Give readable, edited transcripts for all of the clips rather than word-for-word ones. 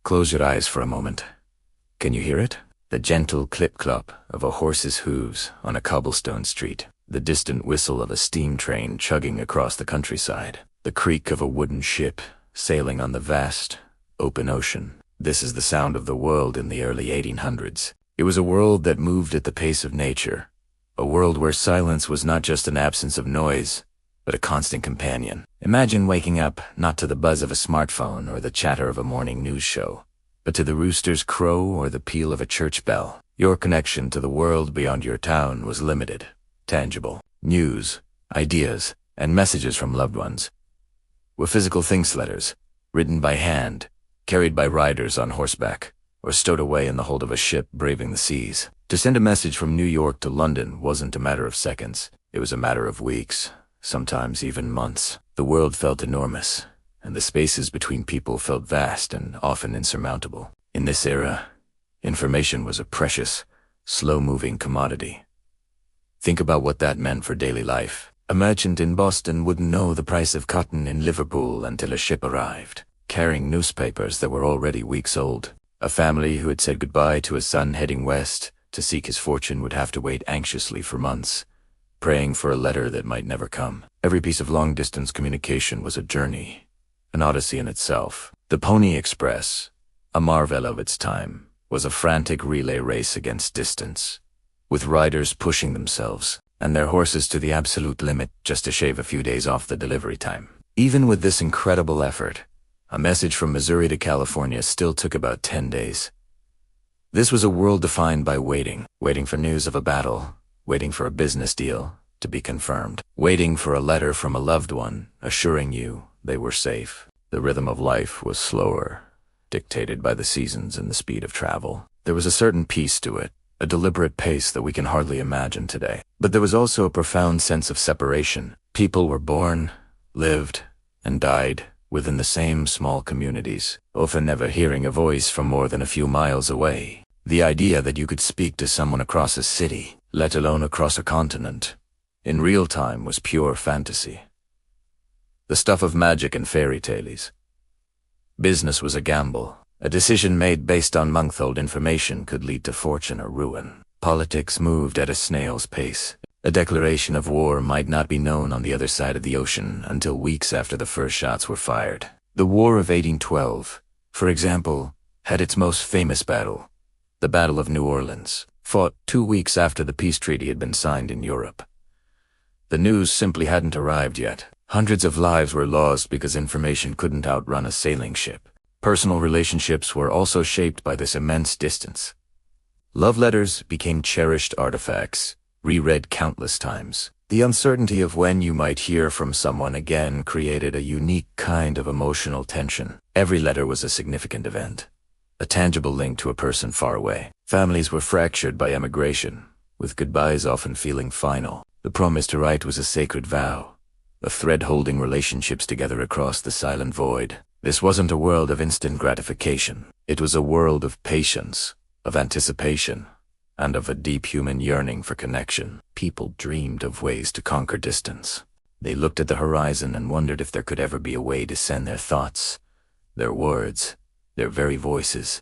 Close your eyes for a moment. Can you hear it? The gentle clip-clop of a horse's hooves on a cobblestone street. The distant whistle of a steam train chugging across the countryside. The creak of a wooden ship sailing on the vast, open ocean. This is the sound of the world in the early 1800s. It was a world that moved at the pace of nature. A world where silence was not just an absence of noise, but a constant companion. Imagine waking up not to the buzz of a smartphone or the chatter of a morning news show, but to the rooster's crow or the peal of a church bell. Your connection to the world beyond your town was limited, tangible. News, ideas, and messages from loved ones were physical things, letters, written by hand, carried by riders on horseback, or stowed away in the hold of a ship braving the seas. To send a message from New York to London wasn't a matter of seconds. It was a matter of weeks, sometimes even months. The world felt enormous, and the spaces between people felt vast and often insurmountable. In this era, information was a precious, slow-moving commodity. Think about what that meant for daily life. A merchant in Boston wouldn't know the price of cotton in Liverpool until a ship arrived, carrying newspapers that were already weeks old. A family who had said goodbye to a son heading west to seek his fortune would have to wait anxiously for months, praying for a letter that might never come. Every piece of long-distance communication was a journey, an odyssey in itself. The Pony Express, a marvel of its time, was a frantic relay race against distance, with riders pushing themselves and their horses to the absolute limit just to shave a few days off the delivery time. Even with this incredible effort, a message from Missouri to California still took about 10 days. This was a world defined by waiting for news of a battle, waiting for a business deal to be confirmed, waiting for a letter from a loved one assuring you they were safe. The rhythm of life was slower, dictated by the seasons and the speed of travel. There was a certain peace to it, a deliberate pace that we can hardly imagine today. But there was also a profound sense of separation. People were born, lived, and died within the same small communities, often never hearing a voice from more than a few miles away. The idea that you could speak to someone across a city, let alone across a continent, in real time was pure fantasy. The stuff of magic and fairy tales. Business was a gamble. A decision made based on month-old information could lead to fortune or ruin. Politics moved at a snail's pace. A declaration of war might not be known on the other side of the ocean until weeks after the first shots were fired. The War of 1812, for example, had its most famous battle, the Battle of New Orleans, fought 2 weeks after the peace treaty had been signed in Europe. The news simply hadn't arrived yet. Hundreds of lives were lost because information couldn't outrun a sailing ship. Personal relationships were also shaped by this immense distance. Love letters became cherished artifacts, reread countless times. The uncertainty of when you might hear from someone again created a unique kind of emotional tension. Every letter was a significant event, a tangible link to a person far away. Families were fractured by emigration, with goodbyes often feeling final. The promise to write was a sacred vow, a thread holding relationships together across the silent void. This wasn't a world of instant gratification. It was a world of patience, of anticipation, and of a deep human yearning for connection. People dreamed of ways to conquer distance. They looked at the horizon and wondered if there could ever be a way to send their thoughts, their words, their very voices,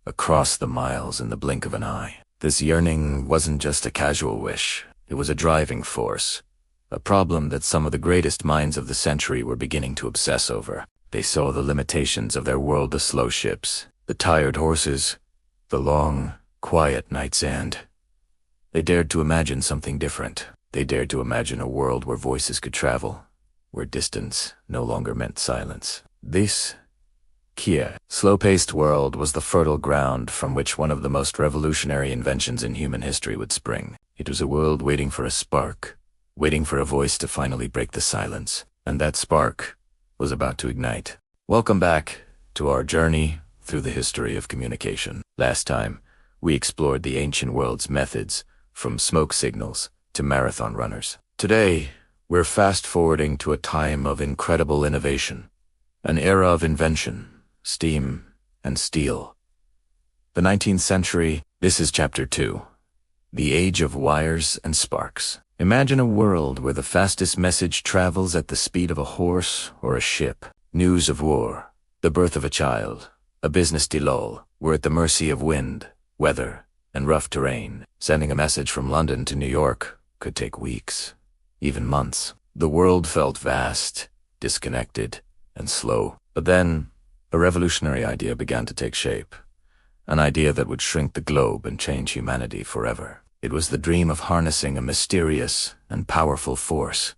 across the miles in the blink of an eye. This yearning wasn't just a casual wish. It was a driving force, a problem that some of the greatest minds of the century were beginning to obsess over. They saw the limitations of their world, the slow ships, the tired horses, the long, quiet night's end. They dared to imagine something different. They dared to imagine a world where voices could travel, where distance no longer meant silence. This slow-paced world was the fertile ground from which one of the most revolutionary inventions in human history would spring. It was a world waiting for a spark, waiting for a voice to finally break the silence. And that spark was about to ignite. Welcome back to our journey through the history of communication. Last time, we explored the ancient world's methods, from smoke signals to marathon runners. Today, we're fast-forwarding to a time of incredible innovation, an era of invention, steam, and steel. The 19th century, this is Chapter 2, the age of wires and sparks. Imagine a world where the fastest message travels at the speed of a horse or a ship. News of war, the birth of a child, a business lull, were at the mercy of wind, weather, and rough terrain. Sending a message from London to New York could take weeks, even months. The world felt vast, disconnected, and slow. But then, a revolutionary idea began to take shape. An idea that would shrink the globe and change humanity forever. It was the dream of harnessing a mysterious and powerful force: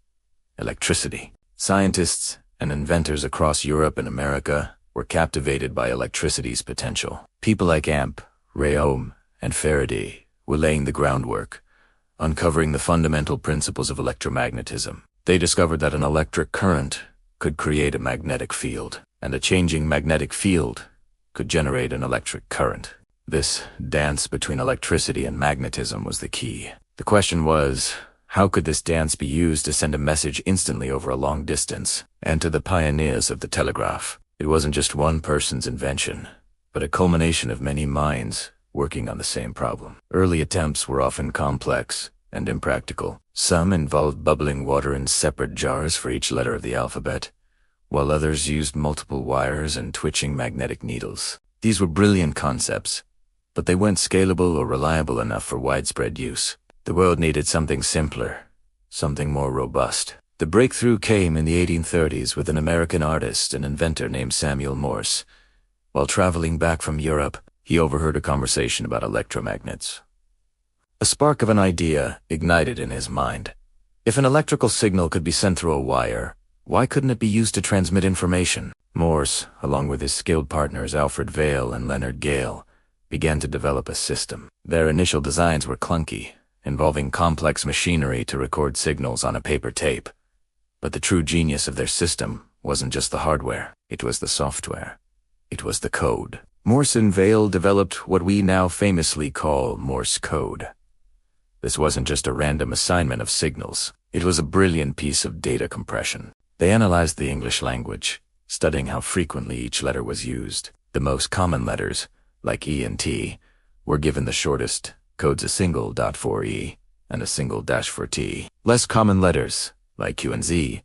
electricity. Scientists and inventors across Europe and America were captivated by electricity's potential. People like Amp, Réaume, and Faraday were laying the groundwork, uncovering the fundamental principles of electromagnetism. They discovered that an electric current could create a magnetic field, and a changing magnetic field could generate an electric current. This dance between electricity and magnetism was the key. The question was, how could this dance be used to send a message instantly over a long distance? And to the pioneers of the telegraph, it wasn't just one person's invention, but a culmination of many minds working on the same problem. Early attempts were often complex and impractical. Some involved bubbling water in separate jars for each letter of the alphabet, while others used multiple wires and twitching magnetic needles. These were brilliant concepts, but they weren't scalable or reliable enough for widespread use. The world needed something simpler, something more robust. The breakthrough came in the 1830s with an American artist and inventor named Samuel Morse. While traveling back from Europe, he overheard a conversation about electromagnets. A spark of an idea ignited in his mind. If an electrical signal could be sent through a wire, why couldn't it be used to transmit information? Morse, along with his skilled partners Alfred Vail and Leonard Gale, began to develop a system. Their initial designs were clunky, involving complex machinery to record signals on a paper tape. But the true genius of their system wasn't just the hardware, it was the software. It was the code. Morse and Vail developed what we now famously call Morse code. This wasn't just a random assignment of signals. It was a brilliant piece of data compression. They analyzed the English language, studying how frequently each letter was used. The most common letters, like E and T, were given the shortest codes, a single dot for E and a single dash for T. Less common letters, like Q and Z,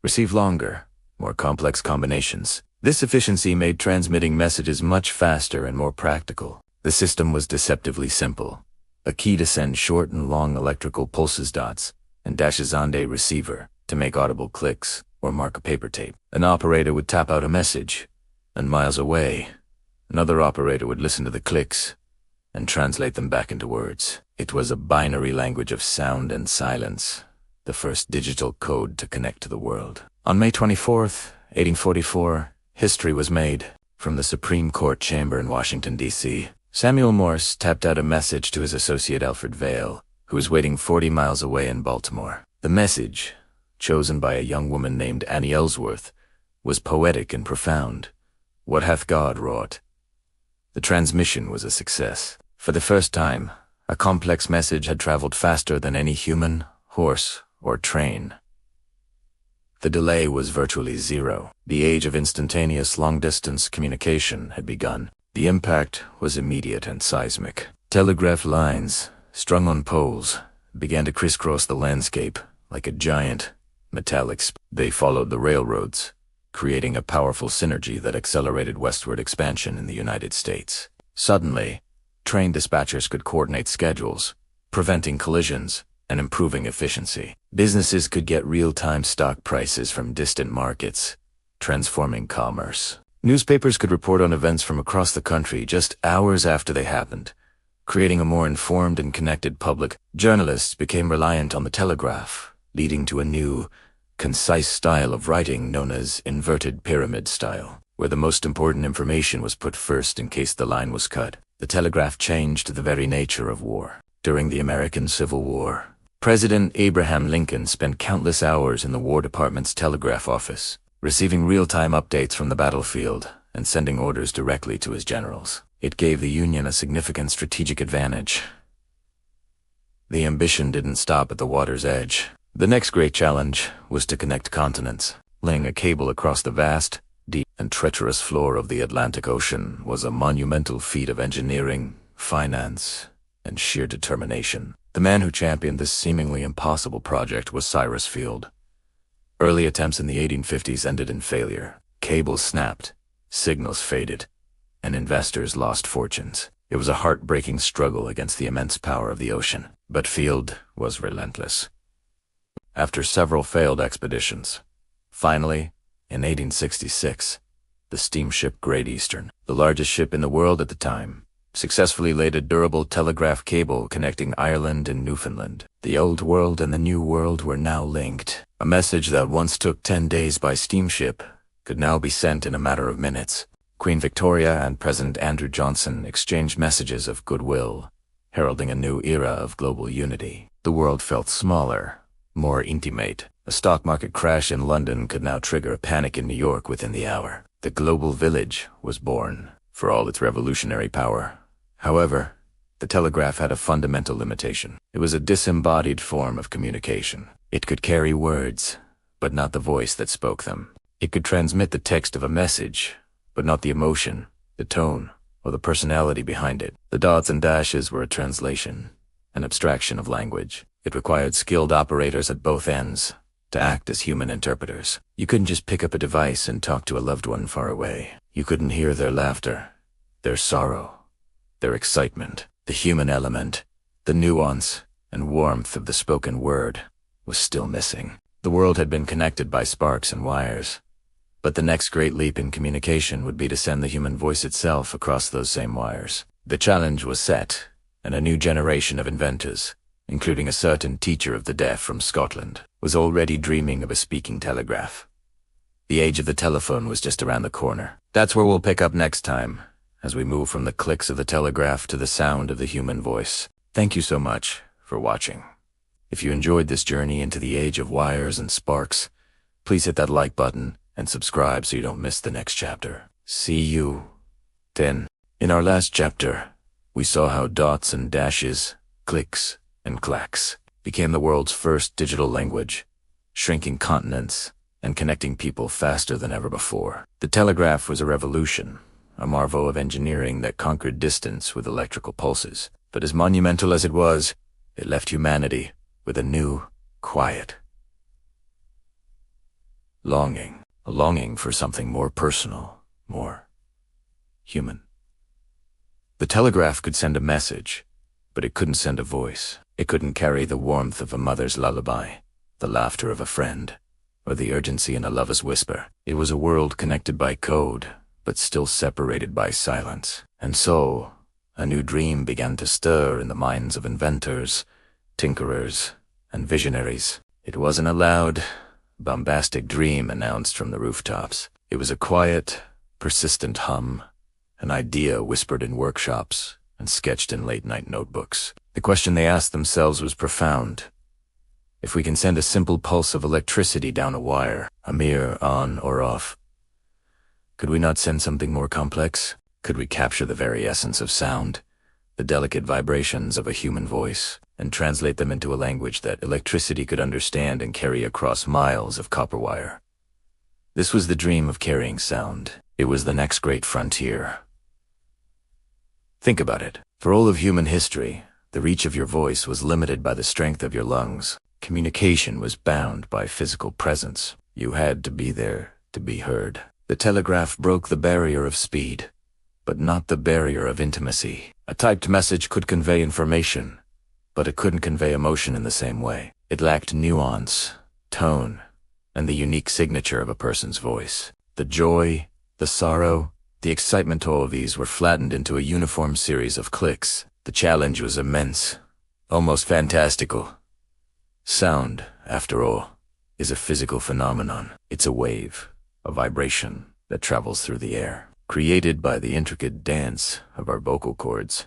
received longer, more complex combinations. This efficiency made transmitting messages much faster and more practical. The system was deceptively simple: a key to send short and long electrical pulses, dots, and dashes on a receiver to make audible clicks or mark a paper tape. An operator would tap out a message, and miles away, another operator would listen to the clicks and translate them back into words. It was a binary language of sound and silence, the first digital code to connect to the world. On May 24th, 1844, history was made. From the Supreme Court chamber in Washington, D.C., Samuel Morse tapped out a message to his associate Alfred Vail, who was waiting 40 miles away in Baltimore. The message, chosen by a young woman named Annie Ellsworth, was poetic and profound. What hath God wrought? The transmission was a success. For the first time, a complex message had traveled faster than any human, horse, or train. The delay was virtually zero. The age of instantaneous long-distance communication had begun. The impact was immediate and seismic. Telegraph lines, strung on poles, began to crisscross the landscape like a giant metallic sphere. They followed the railroads, creating a powerful synergy that accelerated westward expansion in the United States. Suddenly, train dispatchers could coordinate schedules, preventing collisions and improving efficiency. Businesses could get real-time stock prices from distant markets, transforming commerce. Newspapers could report on events from across the country just hours after they happened, creating a more informed and connected public. Journalists became reliant on the telegraph, leading to a new, concise style of writing known as inverted pyramid style, where the most important information was put first in case the line was cut. The telegraph changed the very nature of war. During the American Civil War, President Abraham Lincoln spent countless hours in the War Department's telegraph office, receiving real-time updates from the battlefield and sending orders directly to his generals. It gave the Union a significant strategic advantage. The ambition didn't stop at the water's edge. The next great challenge was to connect continents. Laying a cable across the vast, deep, and treacherous floor of the Atlantic Ocean was a monumental feat of engineering, finance, and sheer determination. The man who championed this seemingly impossible project was Cyrus Field. Early attempts in the 1850s ended in failure. Cables snapped, signals faded, and investors lost fortunes. It was a heartbreaking struggle against the immense power of the ocean, but Field was relentless. After several failed expeditions, finally, in 1866, the steamship Great Eastern, the largest ship in the world at the time, successfully laid a durable telegraph cable connecting Ireland and Newfoundland. The Old World and the New World were now linked. A message that once took 10 days by steamship could now be sent in a matter of minutes. Queen Victoria and President Andrew Johnson exchanged messages of goodwill, heralding a new era of global unity. The world felt smaller, more intimate. A stock market crash in London could now trigger a panic in New York within the hour. The global village was born, for all its revolutionary power. However, the telegraph had a fundamental limitation. It was a disembodied form of communication. It could carry words, but not the voice that spoke them. It could transmit the text of a message, but not the emotion, the tone, or the personality behind it. The dots and dashes were a translation, an abstraction of language. It required skilled operators at both ends to act as human interpreters. You couldn't just pick up a device and talk to a loved one far away. You couldn't hear their laughter, their sorrow, their excitement. The human element, the nuance and warmth of the spoken word, was still missing. The world had been connected by sparks and wires, but the next great leap in communication would be to send the human voice itself across those same wires. The challenge was set, and a new generation of inventors, including a certain teacher of the deaf from Scotland, was already dreaming of a speaking telegraph. The age of the telephone was just around the corner. That's where we'll pick up next time, as we move from the clicks of the telegraph to the sound of the human voice. Thank you so much for watching. If you enjoyed this journey into the age of wires and sparks, please hit that like button and subscribe so you don't miss the next chapter. See you then. In our last chapter, we saw how dots and dashes, clicks and clacks became the world's first digital language, shrinking continents and connecting people faster than ever before. The telegraph was a revolution, a marvel of engineering that conquered distance with electrical pulses. But as monumental as it was, it left humanity with a new, quiet longing. A longing for something more personal, more human. The telegraph could send a message, but it couldn't send a voice. It couldn't carry the warmth of a mother's lullaby, the laughter of a friend, or the urgency in a lover's whisper. It was a world connected by code, but still separated by silence. And so, a new dream began to stir in the minds of inventors, tinkerers, and visionaries. It wasn't a loud, bombastic dream announced from the rooftops. It was a quiet, persistent hum, an idea whispered in workshops and sketched in late-night notebooks. The question they asked themselves was profound. If we can send a simple pulse of electricity down a wire, a mere on or off, could we not send something more complex? Could we capture the very essence of sound, the delicate vibrations of a human voice, and translate them into a language that electricity could understand and carry across miles of copper wire? This was the dream of carrying sound. It was the next great frontier. Think about it. For all of human history, the reach of your voice was limited by the strength of your lungs. Communication was bound by physical presence. You had to be there to be heard. The telegraph broke the barrier of speed, but not the barrier of intimacy. A typed message could convey information, but it couldn't convey emotion in the same way. It lacked nuance, tone, and the unique signature of a person's voice. The joy, the sorrow, the excitement, all of these were flattened into a uniform series of clicks. The challenge was immense, almost fantastical. Sound, after all, is a physical phenomenon. It's a wave, a vibration that travels through the air, created by the intricate dance of our vocal cords,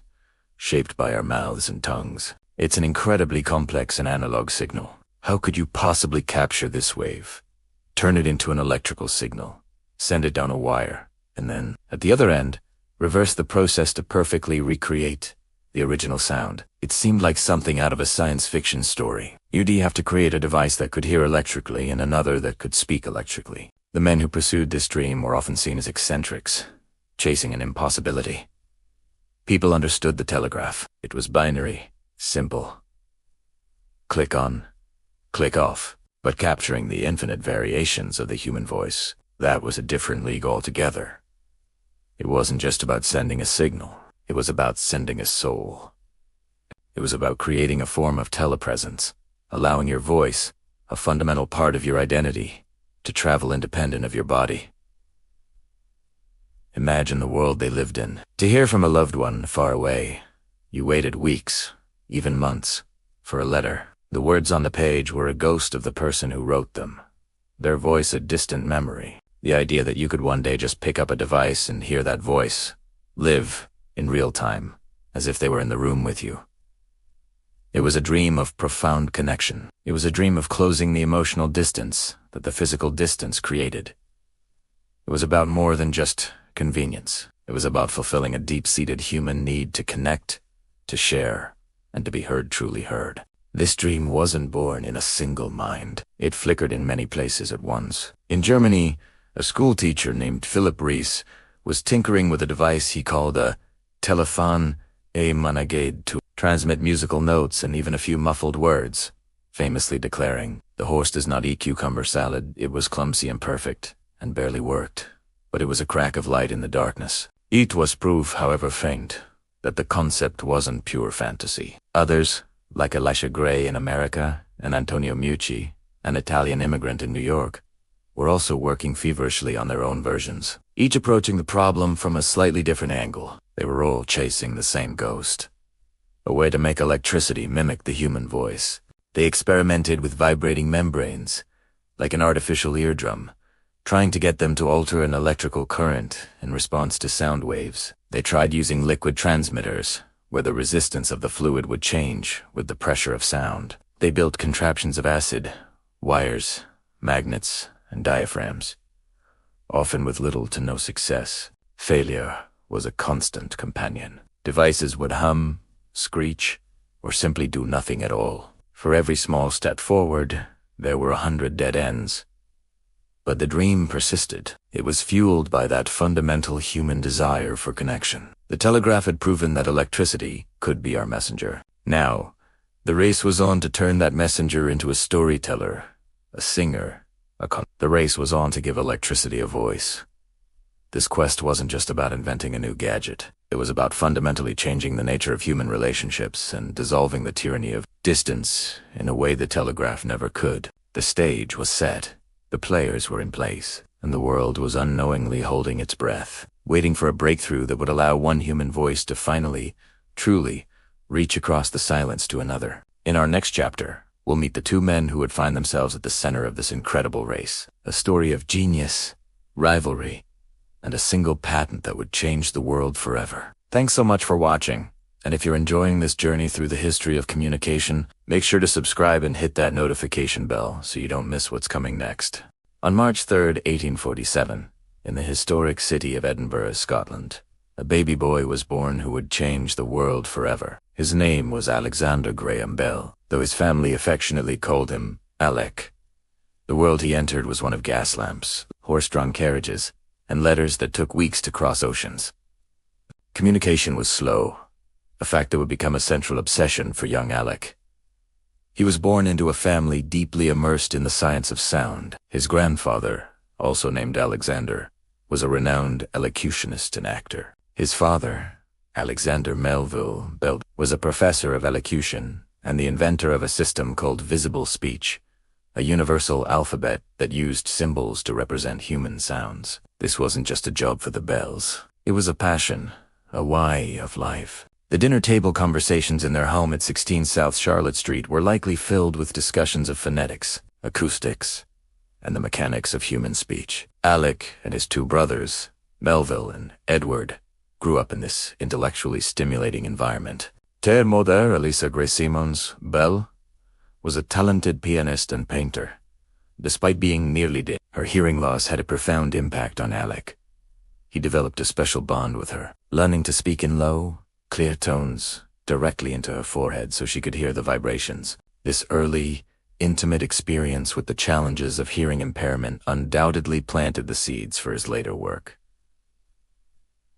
shaped by our mouths and tongues. It's an incredibly complex and analog signal. How could you possibly capture this wave, turn it into an electrical signal, send it down a wire, and then, at the other end, reverse the process to perfectly recreate the original sound? It seemed like something out of a science fiction story. You'd have to create a device that could hear electrically and another that could speak electrically. The men who pursued this dream were often seen as eccentrics, chasing an impossibility. People understood the telegraph. It was binary, simple. Click on, click off. But capturing the infinite variations of the human voice, that was a different league altogether. It wasn't just about sending a signal. It was about sending a soul. It was about creating a form of telepresence, allowing your voice, a fundamental part of your identity, to travel independent of your body. Imagine the world they lived in. To hear from a loved one far away, you waited weeks, even months, for a letter. The words on the page were a ghost of the person who wrote them, their voice a distant memory. The idea that you could one day just pick up a device and hear that voice, live in real time, as if they were in the room with you. It was a dream of profound connection. It was a dream of closing the emotional distance that the physical distance created. It was about more than just convenience. It was about fulfilling a deep-seated human need to connect, to share, and to be heard, truly heard. This dream wasn't born in a single mind. It flickered in many places at once. In Germany, a school teacher named Philipp Rees was tinkering with a device he called a telephone managed to transmit musical notes and even a few muffled words, famously declaring, "The horse does not eat cucumber salad. It was clumsy and imperfect, and barely worked. But it was a crack of light in the darkness." It was proof, however faint, that the concept wasn't pure fantasy. Others, like Elisha Gray in America and Antonio Mucci, an Italian immigrant in New York, were also working feverishly on their own versions, each approaching the problem from a slightly different angle. They were all chasing the same ghost, a way to make electricity mimic the human voice. They experimented with vibrating membranes, like an artificial eardrum, trying to get them to alter an electrical current in response to sound waves. They tried using liquid transmitters, where the resistance of the fluid would change with the pressure of sound. They built contraptions of acid, wires, magnets, and diaphragms, often with little to no success. Failure was a constant companion. Devices would hum, screech, or simply do nothing at all. For every small step forward, there were 100 dead ends. But the dream persisted. It was fueled by that fundamental human desire for connection. The telegraph had proven that electricity could be our messenger. Now, the race was on to turn that messenger into a storyteller, a singer, the race was on to give electricity a voice. This quest wasn't just about inventing a new gadget. It was about fundamentally changing the nature of human relationships and dissolving the tyranny of distance in a way the telegraph never could. The stage was set, the players were in place, and the world was unknowingly holding its breath, waiting for a breakthrough that would allow one human voice to finally, truly, reach across the silence to another. In our next chapter, we'll meet the two men who would find themselves at the center of this incredible race, a story of genius, rivalry, and a single patent that would change the world forever. Thanks so much for watching, and if you're enjoying this journey through the history of communication, make sure to subscribe and hit that notification bell so you don't miss what's coming next. On March 3rd, 1847, in the historic city of Edinburgh, Scotland, a baby boy was born who would change the world forever. His name was Alexander Graham Bell, though his family affectionately called him Alec. The world he entered was one of gas lamps, horse-drawn carriages, and letters that took weeks to cross oceans. Communication was slow, a fact that would become a central obsession for young Alec. He was born into a family deeply immersed in the science of sound. His grandfather, also named Alexander, was a renowned elocutionist and actor. His father, Alexander Melville Bell, was a professor of elocution and the inventor of a system called visible speech, a universal alphabet that used symbols to represent human sounds. This wasn't just a job for the Bells. It was a passion, a why of life. The dinner table conversations in their home at 16 South Charlotte Street were likely filled with discussions of phonetics, acoustics, and the mechanics of human speech. Alec and his two brothers, Melville and Edward, grew up in this intellectually stimulating environment. Their mother, Elisa Gray Simons Bell, was a talented pianist and painter. Despite being nearly deaf, her hearing loss had a profound impact on Alec. He developed a special bond with her, learning to speak in low, clear tones directly into her forehead so she could hear the vibrations. This early, intimate experience with the challenges of hearing impairment undoubtedly planted the seeds for his later work.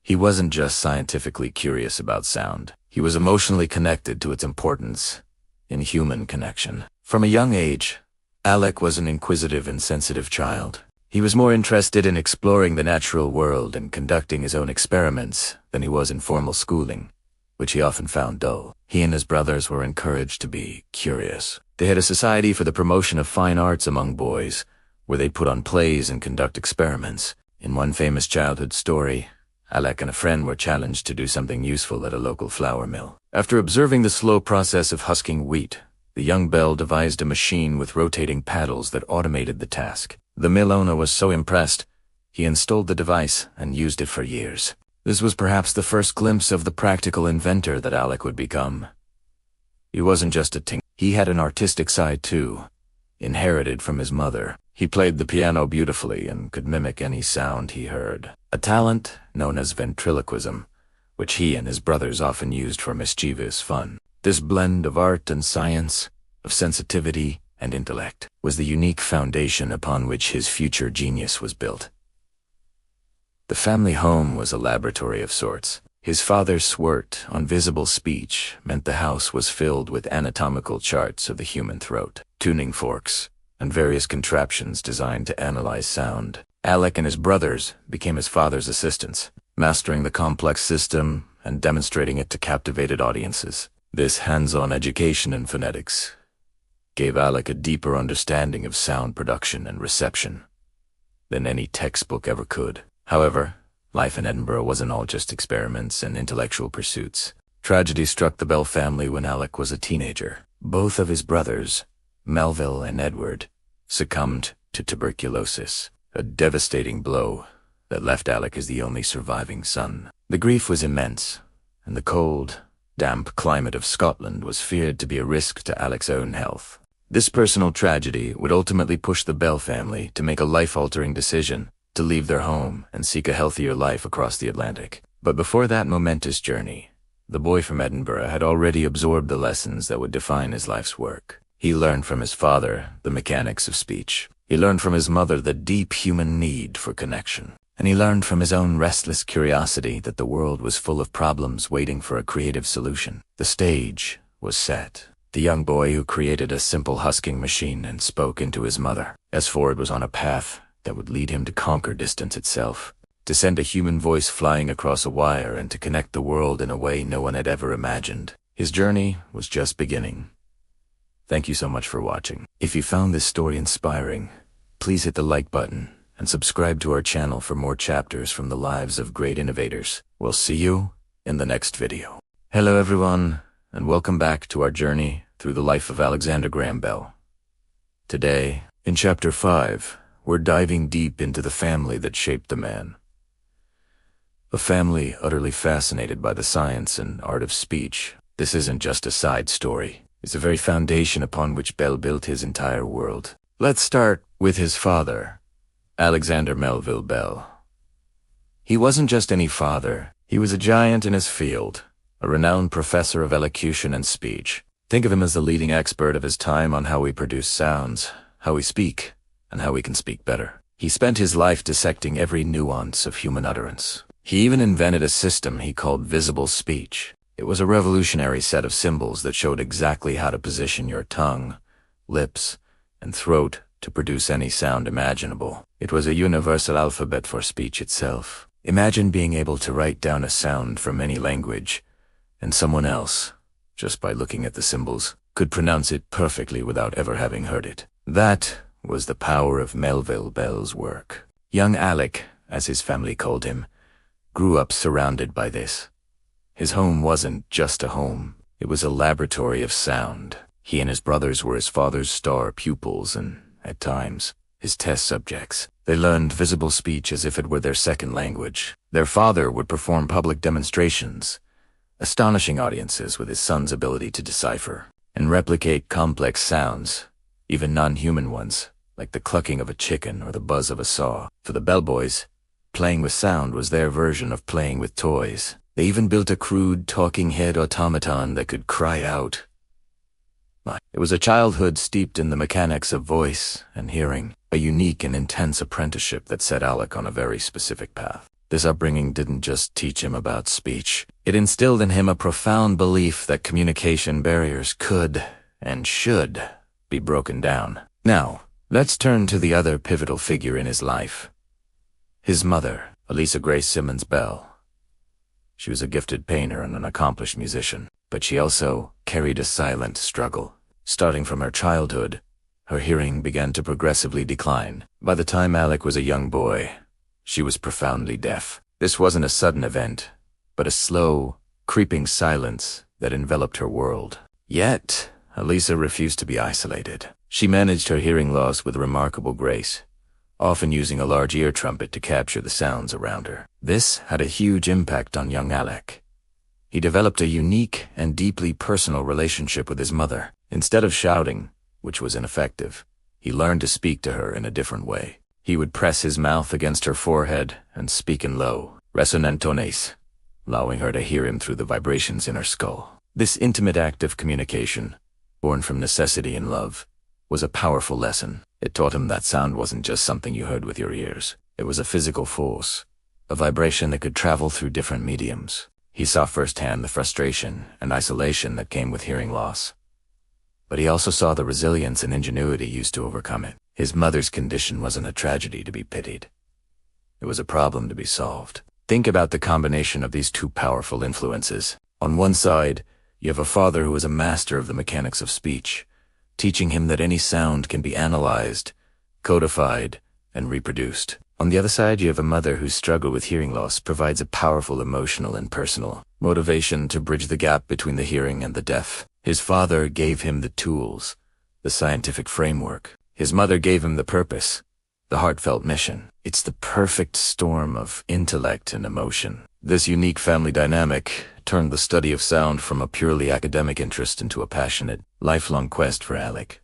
He wasn't just scientifically curious about sound. He was emotionally connected to its importance in human connection. From a young age, Alec was an inquisitive and sensitive child. He was more interested in exploring the natural world and conducting his own experiments than he was in formal schooling, which he often found dull. He and his brothers were encouraged to be curious. They had a society for the promotion of fine arts among boys, where they'd put on plays and conduct experiments. In one famous childhood story, Alec and a friend were challenged to do something useful at a local flour mill. After observing the slow process of husking wheat, the young Bell devised a machine with rotating paddles that automated the task. The mill owner was so impressed, he installed the device and used it for years. This was perhaps the first glimpse of the practical inventor that Alec would become. He wasn't just a tinker. He had an artistic side too, inherited from his mother. He played the piano beautifully and could mimic any sound he heard, a talent known as ventriloquism, which he and his brothers often used for mischievous fun. This blend of art and science, of sensitivity and intellect, was the unique foundation upon which his future genius was built. The family home was a laboratory of sorts. His father's swert on visible speech meant the house was filled with anatomical charts of the human throat, tuning forks, and various contraptions designed to analyze sound. Alec and his brothers became his father's assistants, mastering the complex system and demonstrating it to captivated audiences. This hands-on education in phonetics gave Alec a deeper understanding of sound production and reception than any textbook ever could. However, life in Edinburgh wasn't all just experiments and intellectual pursuits. Tragedy struck the Bell family when Alec was a teenager. Both of his brothers, Melville and Edward, succumbed to tuberculosis, a devastating blow that left Alec as the only surviving son. The grief was immense, and the cold, damp climate of Scotland was feared to be a risk to Alec's own health. This personal tragedy would ultimately push the Bell family to make a life-altering decision to leave their home and seek a healthier life across the Atlantic. But before that momentous journey, the boy from Edinburgh had already absorbed the lessons that would define his life's work. He learned from his father the mechanics of speech. He learned from his mother the deep human need for connection. And he learned from his own restless curiosity that the world was full of problems waiting for a creative solution. The stage was set. The young boy who created a simple husking machine and spoke into his mother, as Ford was on a path that would lead him to conquer distance itself, to send a human voice flying across a wire and to connect the world in a way no one had ever imagined. His journey was just beginning. Thank you so much for watching. If you found this story inspiring, please hit the like button and subscribe to our channel for more chapters from the lives of great innovators. We'll see you in the next video. Hello everyone, and welcome back to our journey through the life of Alexander Graham Bell. Today, in Chapter 5, we're diving deep into the family that shaped the man. A family utterly fascinated by the science and art of speech. This isn't just a side story. It's the very foundation upon which Bell built his entire world. Let's start with his father, Alexander Melville Bell. He wasn't just any father. He was a giant in his field, a renowned professor of elocution and speech. Think of him as the leading expert of his time on how we produce sounds, how we speak, and how we can speak better. He spent his life dissecting every nuance of human utterance. He even invented a system he called visible speech. It was a revolutionary set of symbols that showed exactly how to position your tongue, lips, and throat to produce any sound imaginable. It was a universal alphabet for speech itself. Imagine being able to write down a sound from any language, and someone else, just by looking at the symbols, could pronounce it perfectly without ever having heard it. That was the power of Melville Bell's work. Young Alec, as his family called him, grew up surrounded by this. His home wasn't just a home. It was a laboratory of sound. He and his brothers were his father's star pupils and, at times, his test subjects. They learned visible speech as if it were their second language. Their father would perform public demonstrations, astonishing audiences with his son's ability to decipher and replicate complex sounds, even non-human ones, like the clucking of a chicken or the buzz of a saw. For the Bell boys, playing with sound was their version of playing with toys. They even built a crude talking head automaton that could cry out. It was a childhood steeped in the mechanics of voice and hearing, a unique and intense apprenticeship that set Alec on a very specific path. This upbringing didn't just teach him about speech. It instilled in him a profound belief that communication barriers could and should be broken down. Now, Let's turn to the other pivotal figure in his life. His mother, Elisa Grace Simmons Bell. She was a gifted painter and an accomplished musician, but she also carried a silent struggle. Starting from her childhood, her hearing began to progressively decline. By the time Alec was a young boy, she was profoundly deaf. This wasn't a sudden event, but a slow, creeping silence that enveloped her world. Yet, Elisa refused to be isolated. She managed her hearing loss with remarkable grace, often using a large ear trumpet to capture the sounds around her. This had a huge impact on young Alec. He developed a unique and deeply personal relationship with his mother. Instead of shouting, which was ineffective, he learned to speak to her in a different way. He would press his mouth against her forehead and speak in low, resonant tones, allowing her to hear him through the vibrations in her skull. This intimate act of communication, born from necessity and love, was a powerful lesson. It taught him that sound wasn't just something you heard with your ears. It was a physical force, a vibration that could travel through different mediums. He saw firsthand the frustration and isolation that came with hearing loss. But he also saw the resilience and ingenuity used to overcome it. His mother's condition wasn't a tragedy to be pitied. It was a problem to be solved. Think about the combination of these two powerful influences. On one side, you have a father who is a master of the mechanics of speech, teaching him that any sound can be analyzed, codified, and reproduced. On the other side, you have a mother whose struggle with hearing loss provides a powerful emotional and personal motivation to bridge the gap between the hearing and the deaf. His father gave him the tools, the scientific framework. His mother gave him the purpose, the heartfelt mission. It's the perfect storm of intellect and emotion. This unique family dynamic turned the study of sound from a purely academic interest into a passionate, lifelong quest for Alec.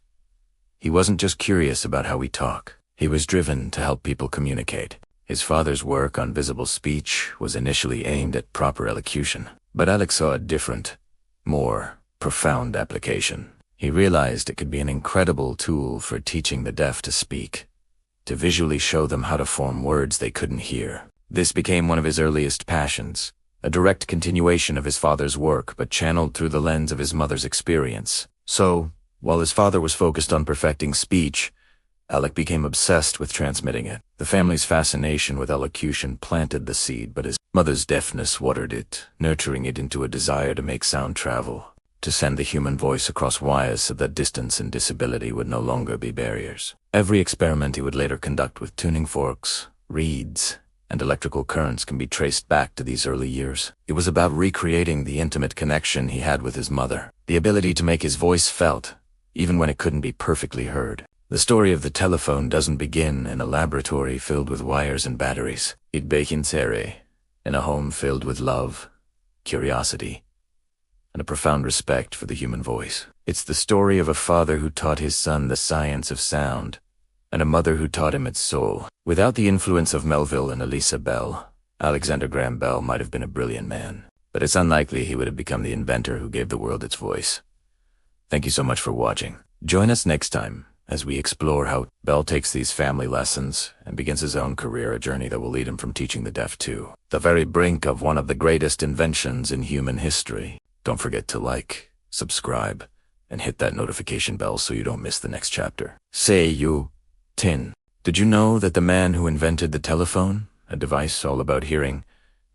He wasn't just curious about how we talk. He was driven to help people communicate. His father's work on visible speech was initially aimed at proper elocution, but Alec saw a different, more profound application. He realized it could be an incredible tool for teaching the deaf to speak, to visually show them how to form words they couldn't hear. This became one of his earliest passions, a direct continuation of his father's work but channeled through the lens of his mother's experience. So, while his father was focused on perfecting speech, Alec became obsessed with transmitting it. The family's fascination with elocution planted the seed, but his mother's deafness watered it, nurturing it into a desire to make sound travel, to send the human voice across wires so that distance and disability would no longer be barriers. Every experiment he would later conduct with tuning forks, reeds, and electrical currents can be traced back to these early years. It was about recreating the intimate connection he had with his mother, the ability to make his voice felt, even when it couldn't be perfectly heard. The story of the telephone doesn't begin in a laboratory filled with wires and batteries. It begins in a home filled with love, curiosity, and a profound respect for the human voice. It's the story of a father who taught his son the science of sound, and a mother who taught him its soul. Without the influence of Melville and Elisa Bell, Alexander Graham Bell might have been a brilliant man, but it's unlikely he would have become the inventor who gave the world its voice. Thank you so much for watching. Join us next time as we explore how Bell takes these family lessons and begins his own career, a journey that will lead him from teaching the deaf to the very brink of one of the greatest inventions in human history. Don't forget to like, subscribe, and hit that notification bell so you don't miss the next chapter. Say you, Tin. Did you know that the man who invented the telephone, a device all about hearing,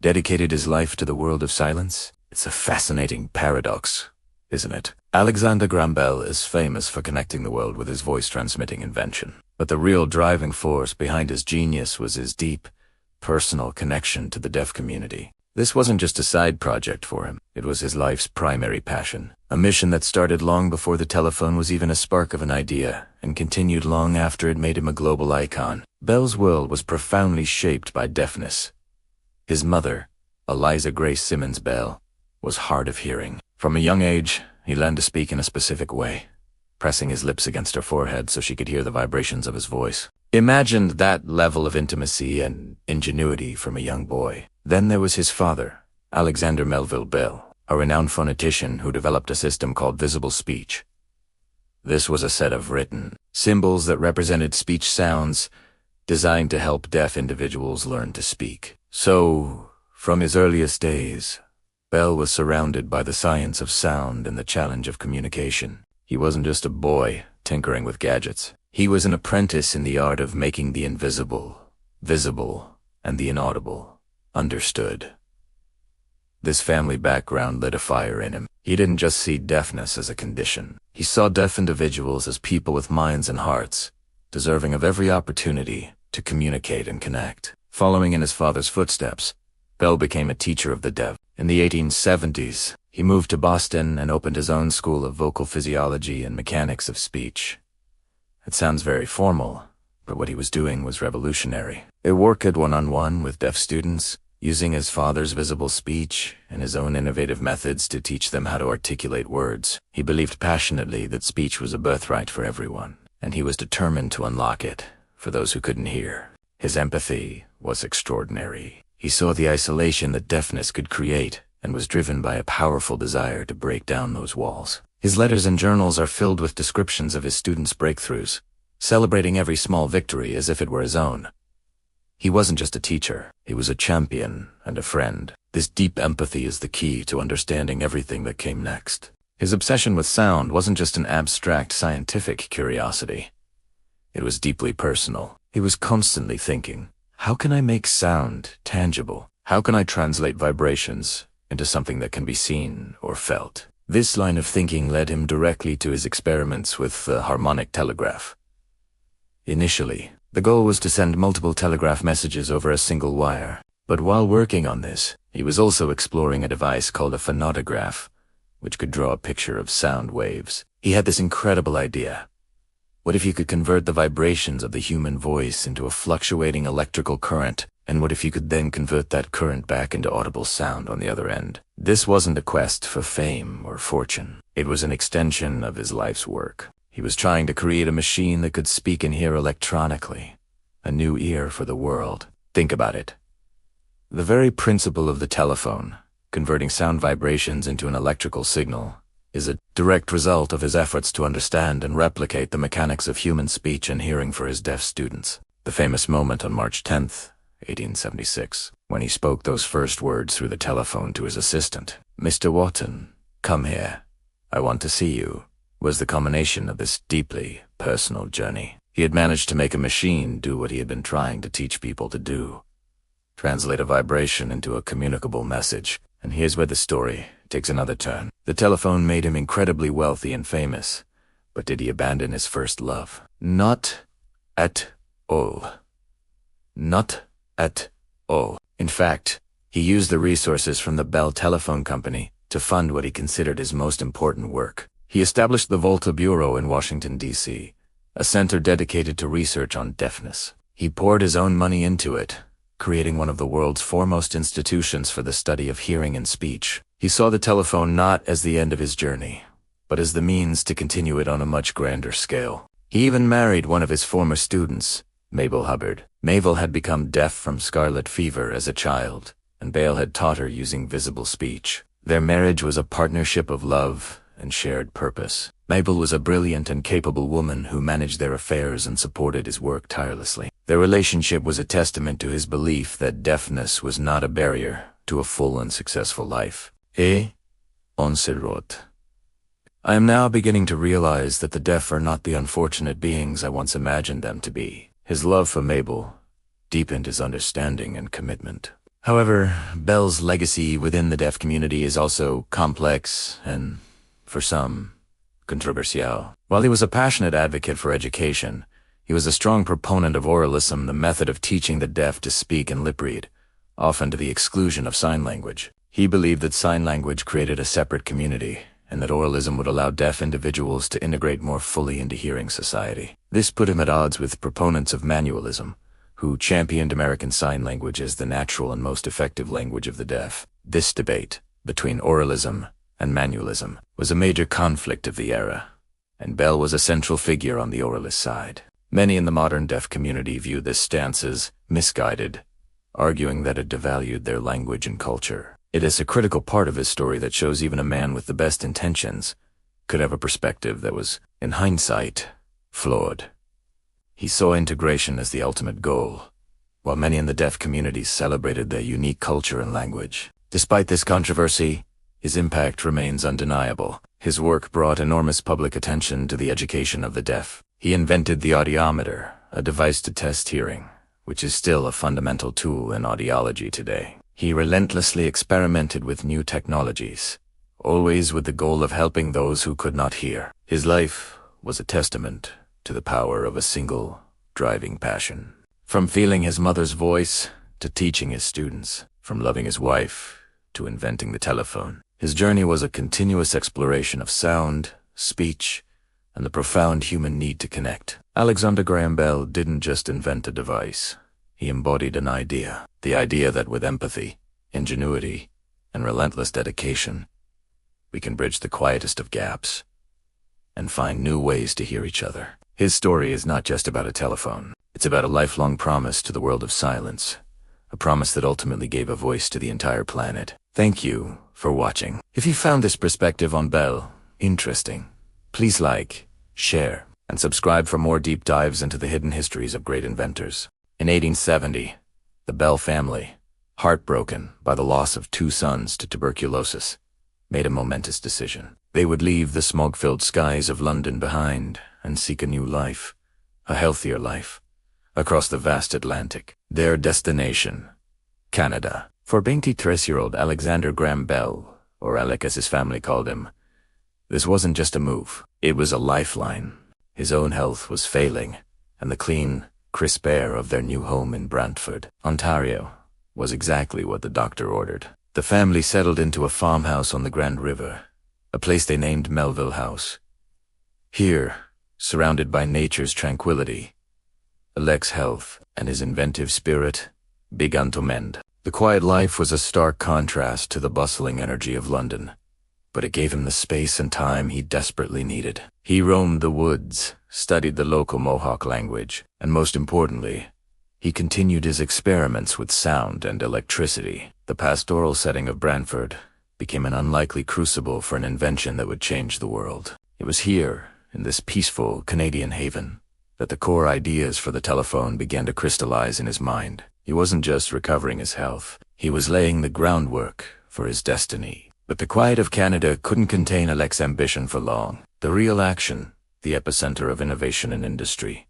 dedicated his life to the world of silence? It's a fascinating paradox, isn't it? Alexander Graham Bell is famous for connecting the world with his voice-transmitting invention. But the real driving force behind his genius was his deep, personal connection to the deaf community. This wasn't just a side project for him. It was his life's primary passion, a mission that started long before the telephone was even a spark of an idea and continued long after it made him a global icon. Bell's world was profoundly shaped by deafness. His mother, Eliza Grace Simmons Bell, was hard of hearing. From a young age, he learned to speak in a specific way, pressing his lips against her forehead so she could hear the vibrations of his voice. Imagine that level of intimacy and ingenuity from a young boy. Then there was his father, Alexander Melville Bell, a renowned phonetician who developed a system called visible speech. This was a set of written symbols that represented speech sounds designed to help deaf individuals learn to speak. So, from his earliest days, Bell was surrounded by the science of sound and the challenge of communication. He wasn't just a boy tinkering with gadgets. He was an apprentice in the art of making the invisible visible and the inaudible understood. This family background lit a fire in him. He didn't just see deafness as a condition. He saw deaf individuals as people with minds and hearts, deserving of every opportunity to communicate and connect. Following in his father's footsteps, Bell became a teacher of the deaf. In the 1870s, he moved to Boston and opened his own school of vocal physiology and mechanics of speech. It sounds very formal, but what he was doing was revolutionary. It worked one-on-one with deaf students, using his father's visible speech and his own innovative methods to teach them how to articulate words. He believed passionately that speech was a birthright for everyone, and he was determined to unlock it for those who couldn't hear. His empathy was extraordinary. He saw the isolation that deafness could create and was driven by a powerful desire to break down those walls. His letters and journals are filled with descriptions of his students' breakthroughs, celebrating every small victory as if it were his own. He wasn't just a teacher, he was a champion and a friend. This deep empathy is the key to understanding everything that came next. His obsession with sound wasn't just an abstract scientific curiosity. It was deeply personal. He was constantly thinking, how can I make sound tangible? How can I translate vibrations into something that can be seen or felt? This line of thinking led him directly to his experiments with the harmonic telegraph. Initially, the goal was to send multiple telegraph messages over a single wire. But while working on this, he was also exploring a device called a phonautograph, which could draw a picture of sound waves. He had this incredible idea. What if you could convert the vibrations of the human voice into a fluctuating electrical current? And what if you could then convert that current back into audible sound on the other end? This wasn't a quest for fame or fortune. It was an extension of his life's work. He was trying to create a machine that could speak and hear electronically, a new ear for the world. Think about it. The very principle of the telephone, converting sound vibrations into an electrical signal, is a direct result of his efforts to understand and replicate the mechanics of human speech and hearing for his deaf students. The famous moment on March 10th, 1876, when he spoke those first words through the telephone to his assistant, "Mr. Wharton, come here. I want to see you," was the culmination of this deeply personal journey. He had managed to make a machine do what he had been trying to teach people to do: translate a vibration into a communicable message. And here's where the story takes another turn. The telephone made him incredibly wealthy and famous, but did he abandon his first love? Not at all. Not at all. In fact, he used the resources from the Bell Telephone Company to fund what he considered his most important work. He established the Volta Bureau in Washington, D.C., a center dedicated to research on deafness. He poured his own money into it, creating one of the world's foremost institutions for the study of hearing and speech. He saw the telephone not as the end of his journey, but as the means to continue it on a much grander scale. He even married one of his former students, Mabel Hubbard. Mabel had become deaf from scarlet fever as a child, and Bale had taught her using visible speech. Their marriage was a partnership of love and shared purpose. Mabel was a brilliant and capable woman who managed their affairs and supported his work tirelessly. Their relationship was a testament to his belief that deafness was not a barrier to a full and successful life. On se wrote. I am now beginning to realize that the deaf are not the unfortunate beings I once imagined them to be. His love for Mabel deepened his understanding and commitment. However, Bell's legacy within the deaf community is also complex and, for some, controversial. While he was a passionate advocate for education, he was a strong proponent of oralism, the method of teaching the deaf to speak and lip read, often to the exclusion of sign language. He believed that sign language created a separate community, and that oralism would allow deaf individuals to integrate more fully into hearing society. This put him at odds with proponents of manualism, who championed American Sign Language as the natural and most effective language of the deaf. This debate between oralism and manualism was a major conflict of the era, and Bell was a central figure on the oralist side. Many in the modern deaf community view this stance as misguided, arguing that it devalued their language and culture. It is a critical part of his story that shows even a man with the best intentions could have a perspective that was, in hindsight, flawed. He saw integration as the ultimate goal, while many in the deaf community celebrated their unique culture and language. Despite this controversy, his impact remains undeniable. His work brought enormous public attention to the education of the deaf. He invented the audiometer, a device to test hearing, which is still a fundamental tool in audiology today. He relentlessly experimented with new technologies, always with the goal of helping those who could not hear. His life was a testament to the power of a single, driving passion. From feeling his mother's voice to teaching his students, from loving his wife to inventing the telephone, his journey was a continuous exploration of sound, speech, and the profound human need to connect. Alexander Graham Bell didn't just invent a device. He embodied an idea, the idea that with empathy, ingenuity, and relentless dedication, we can bridge the quietest of gaps and find new ways to hear each other. His story is not just about a telephone. It's about a lifelong promise to the world of silence, a promise that ultimately gave a voice to the entire planet. Thank you for watching. If you found this perspective on Bell interesting, please like, share, and subscribe for more deep dives into the hidden histories of great inventors. In 1870, the Bell family, heartbroken by the loss of 2 sons to tuberculosis, made a momentous decision. They would leave the smog-filled skies of London behind and seek a new life, a healthier life, across the vast Atlantic. Their destination, Canada. For 23-year-old Alexander Graham Bell, or Alec as his family called him, this wasn't just a move, it was a lifeline. His own health was failing, and the clean, crisp air of their new home in Brantford, Ontario, was exactly what the doctor ordered. The family settled into a farmhouse on the Grand River, a place they named Melville House. Here, surrounded by nature's tranquility, Alec's health and his inventive spirit began to mend. The quiet life was a stark contrast to the bustling energy of London, but it gave him the space and time he desperately needed. He roamed the woods, studied the local Mohawk language, and most importantly, he continued his experiments with sound and electricity. The pastoral setting of Brantford became an unlikely crucible for an invention that would change the world. It was here, in this peaceful Canadian haven, that the core ideas for the telephone began to crystallize in his mind. He wasn't just recovering his health, he was laying the groundwork for his destiny. But the quiet of Canada couldn't contain Alec's ambition for long. The real action, the epicenter of innovation and industry,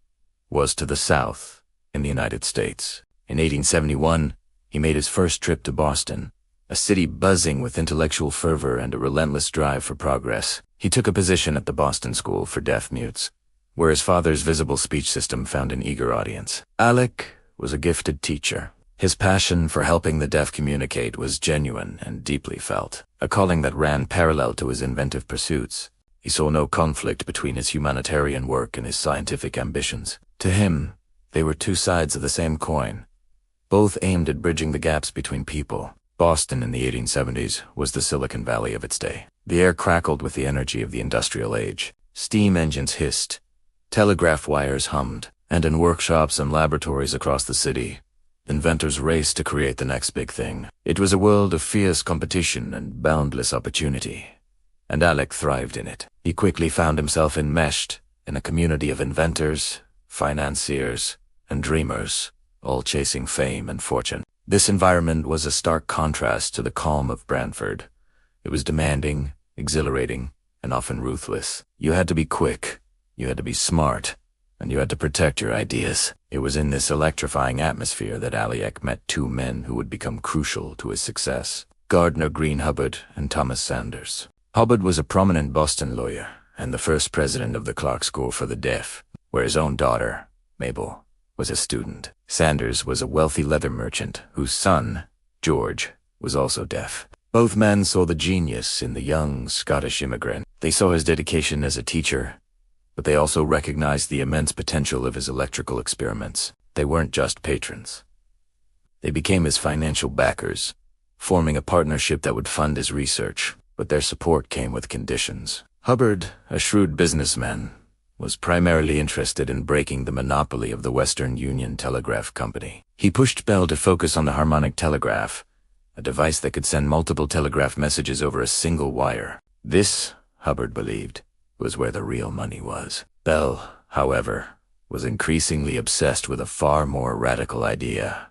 was to the south, in the United States. In 1871, he made his first trip to Boston, a city buzzing with intellectual fervor and a relentless drive for progress. He took a position at the Boston School for Deaf Mutes, where his father's visible speech system found an eager audience. Alec was a gifted teacher. His passion for helping the deaf communicate was genuine and deeply felt, a calling that ran parallel to his inventive pursuits. He saw no conflict between his humanitarian work and his scientific ambitions. To him, they were two sides of the same coin, both aimed at bridging the gaps between people. Boston in the 1870s was the Silicon Valley of its day. The air crackled with the energy of the industrial age. Steam engines hissed, telegraph wires hummed, and in workshops and laboratories across the city, inventors raced to create the next big thing. It was a world of fierce competition and boundless opportunity, and Alec thrived in it. He quickly found himself enmeshed in a community of inventors, financiers, and dreamers, all chasing fame and fortune. This environment was a stark contrast to the calm of Brantford. It was demanding, exhilarating, and often ruthless. You had to be quick, you had to be smart, and you had to protect your ideas. It was in this electrifying atmosphere that Alec met 2 men who would become crucial to his success: Gardner Green Hubbard and Thomas Sanders. Hubbard was a prominent Boston lawyer and the first president of the Clark School for the Deaf, where his own daughter, Mabel, was a student. Sanders was a wealthy leather merchant whose son, George, was also deaf. Both men saw the genius in the young Scottish immigrant. They saw his dedication as a teacher, but they also recognized the immense potential of his electrical experiments. They weren't just patrons. They became his financial backers, forming a partnership that would fund his research, but their support came with conditions. Hubbard, a shrewd businessman, was primarily interested in breaking the monopoly of the Western Union Telegraph Company. He pushed Bell to focus on the harmonic telegraph, a device that could send multiple telegraph messages over a single wire. This, Hubbard believed, was where the real money was. Bell, however, was increasingly obsessed with a far more radical idea: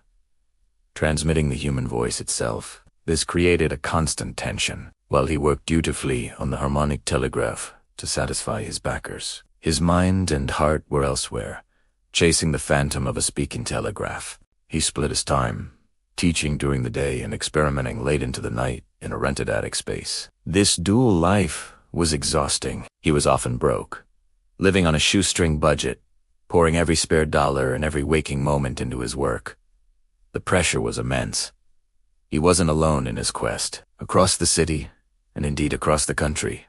transmitting the human voice itself. This created a constant tension, while he worked dutifully on the harmonic telegraph to satisfy his backers. His mind and heart were elsewhere, chasing the phantom of a speaking telegraph. He split his time, teaching during the day and experimenting late into the night in a rented attic space. This dual life was exhausting. He was often broke, living on a shoestring budget, pouring every spare dollar and every waking moment into his work. The pressure was immense. He wasn't alone in his quest. Across the city, and indeed across the country,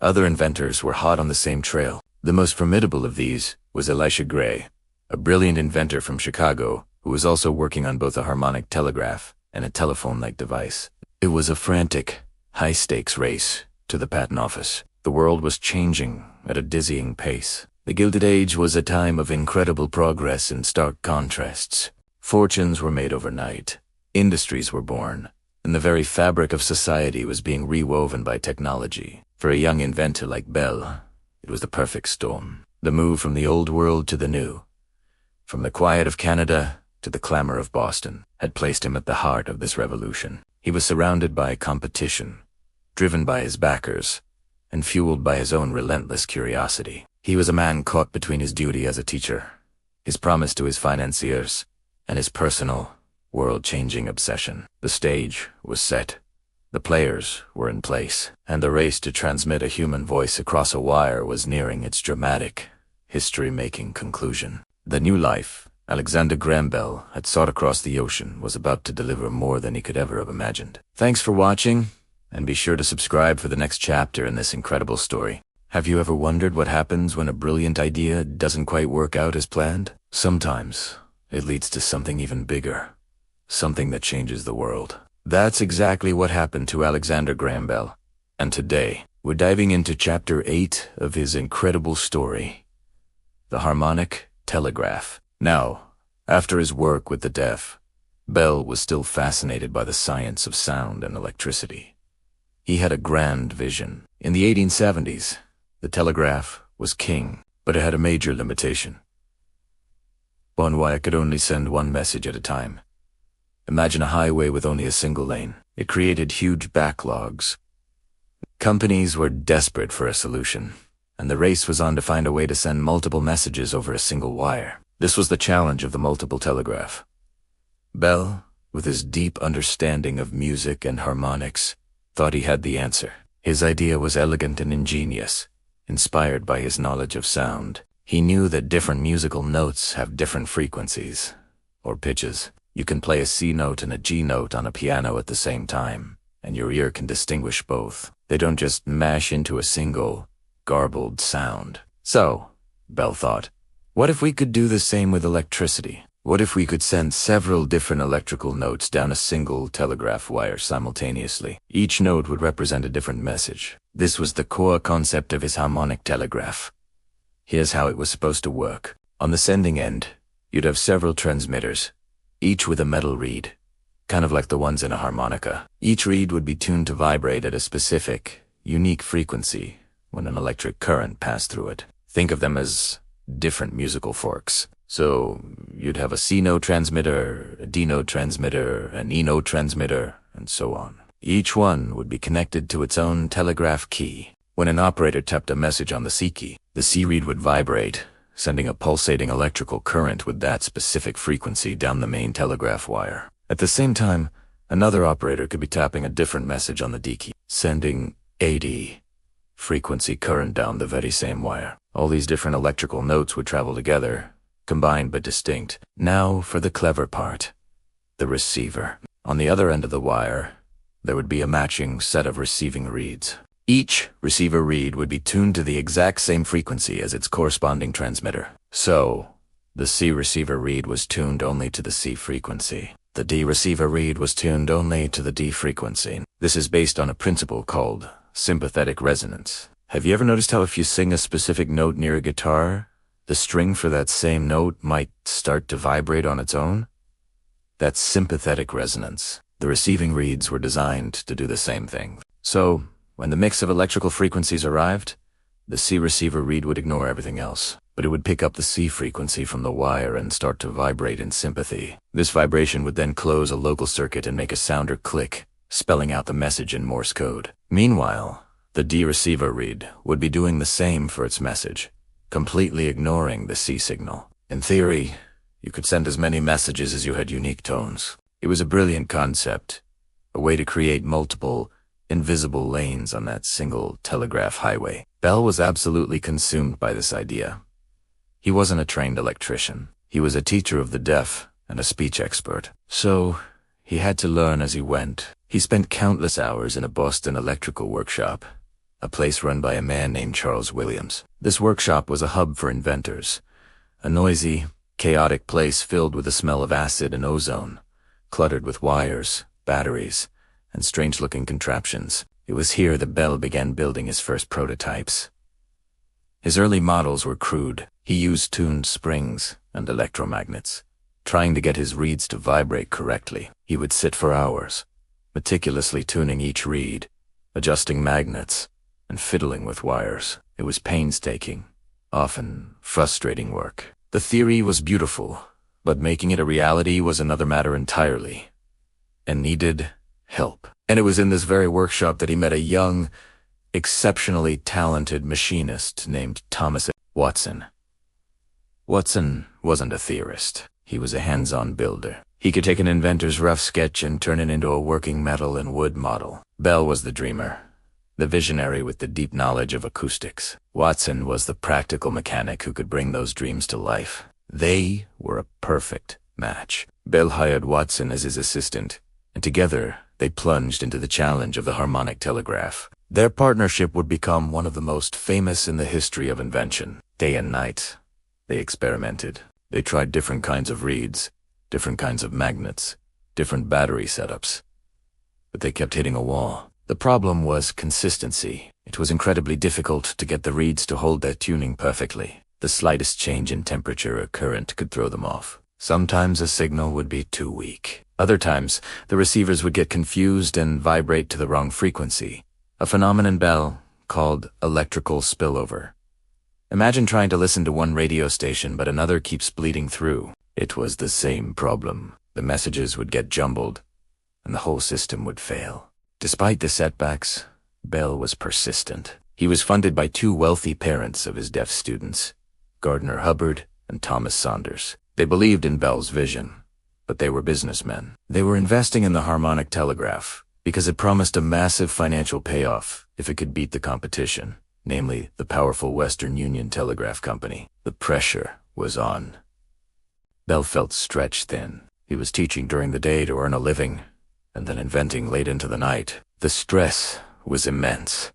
other inventors were hot on the same trail. The most formidable of these was Elisha Gray, a brilliant inventor from Chicago who was also working on both a harmonic telegraph and a telephone-like device. It was a frantic, high-stakes race to the patent office. The world was changing at a dizzying pace. The Gilded Age was a time of incredible progress and stark contrasts. Fortunes were made overnight. Industries were born, and the very fabric of society was being rewoven by technology. For a young inventor like Bell, it was the perfect storm. The move from the old world to the new, from the quiet of Canada to the clamor of Boston, had placed him at the heart of this revolution. He was surrounded by competition, driven by his backers, and fueled by his own relentless curiosity. He was a man caught between his duty as a teacher, his promise to his financiers, and his personal, world-changing obsession. The stage was set. The players were in place, and the race to transmit a human voice across a wire was nearing its dramatic, history-making conclusion. The new life Alexander Graham Bell had sought across the ocean was about to deliver more than he could ever have imagined. Thanks for watching, and be sure to subscribe for the next chapter in this incredible story. Have you ever wondered what happens when a brilliant idea doesn't quite work out as planned? Sometimes it leads to something even bigger, something that changes the world. That's exactly what happened to Alexander Graham Bell. And today, we're diving into Chapter 8 of his incredible story, the harmonic telegraph. Now, after his work with the deaf, Bell was still fascinated by the science of sound and electricity. He had a grand vision. In the 1870s, the telegraph was king, but it had a major limitation. One wire could only send one message at a time. Imagine a highway with only a single lane. It created huge backlogs. Companies were desperate for a solution, and the race was on to find a way to send multiple messages over a single wire. This was the challenge of the multiple telegraph. Bell, with his deep understanding of music and harmonics, thought he had the answer. His idea was elegant and ingenious, inspired by his knowledge of sound. He knew that different musical notes have different frequencies, or pitches. You can play a C note and a G note on a piano at the same time, and your ear can distinguish both. They don't just mash into a single, garbled sound. So, Bell thought, what if we could do the same with electricity? What if we could send several different electrical notes down a single telegraph wire simultaneously? Each note would represent a different message. This was the core concept of his harmonic telegraph. Here's how it was supposed to work. On the sending end, you'd have several transmitters, each with a metal reed, kind of like the ones in a harmonica. Each reed would be tuned to vibrate at a specific, unique frequency when an electric current passed through it. Think of them as different musical forks. So you'd have a C note transmitter, a D note transmitter, an E note transmitter, and so on. Each one would be connected to its own telegraph key. When an operator tapped a message on the C key, the C reed would vibrate, sending a pulsating electrical current with that specific frequency down the main telegraph wire. At the same time, another operator could be tapping a different message on the D key, sending AD frequency current down the very same wire. All these different electrical notes would travel together, combined but distinct. Now for the clever part, the receiver. On the other end of the wire, there would be a matching set of receiving reeds. Each receiver reed would be tuned to the exact same frequency as its corresponding transmitter. So, the C receiver reed was tuned only to the C frequency. The D receiver reed was tuned only to the D frequency. This is based on a principle called sympathetic resonance. Have you ever noticed how if you sing a specific note near a guitar, the string for that same note might start to vibrate on its own? That's sympathetic resonance. The receiving reeds were designed to do the same thing. So, when the mix of electrical frequencies arrived, the C receiver reed would ignore everything else, but it would pick up the C frequency from the wire and start to vibrate in sympathy. This vibration would then close a local circuit and make a sounder click, spelling out the message in Morse code. Meanwhile, the D receiver reed would be doing the same for its message, completely ignoring the C signal. In theory, you could send as many messages as you had unique tones. It was a brilliant concept, a way to create multiple, invisible lanes on that single telegraph highway. Bell was absolutely consumed by this idea. He wasn't a trained electrician. He was a teacher of the deaf and a speech expert. So, he had to learn as he went. He spent countless hours in a Boston electrical workshop, a place run by a man named Charles Williams. This workshop was a hub for inventors, a noisy, chaotic place filled with the smell of acid and ozone, cluttered with wires, batteries, and strange-looking contraptions. It was here that Bell began building his first prototypes. His early models were crude. He used tuned springs and electromagnets, trying to get his reeds to vibrate correctly. He would sit for hours, meticulously tuning each reed, adjusting magnets, and fiddling with wires. It was painstaking, often frustrating work. The theory was beautiful, but making it a reality was another matter entirely, and needed help. And it was in this very workshop that he met a young, exceptionally talented machinist named Thomas Watson. Watson wasn't a theorist. He was a hands-on builder. He could take an inventor's rough sketch and turn it into a working metal and wood model. Bell was the dreamer, the visionary with the deep knowledge of acoustics. Watson was the practical mechanic who could bring those dreams to life. They were a perfect match. Bell hired Watson as his assistant, and together they plunged into the challenge of the harmonic telegraph. Their partnership would become one of the most famous in the history of invention. Day and night, they experimented. They tried different kinds of reeds, different kinds of magnets, different battery setups. But they kept hitting a wall. The problem was consistency. It was incredibly difficult to get the reeds to hold their tuning perfectly. The slightest change in temperature or current could throw them off. Sometimes a signal would be too weak. Other times, the receivers would get confused and vibrate to the wrong frequency, a phenomenon Bell called electrical spillover. Imagine trying to listen to one radio station but another keeps bleeding through. It was the same problem. The messages would get jumbled, and the whole system would fail. Despite the setbacks, Bell was persistent. He was funded by two wealthy parents of his deaf students, Gardner Hubbard and Thomas Saunders. They believed in Bell's vision, but they were businessmen. They were investing in the harmonic telegraph because it promised a massive financial payoff if it could beat the competition, namely the powerful Western Union Telegraph Company. The pressure was on. Bell felt stretched thin. He was teaching during the day to earn a living, and then inventing late into the night. The stress was immense.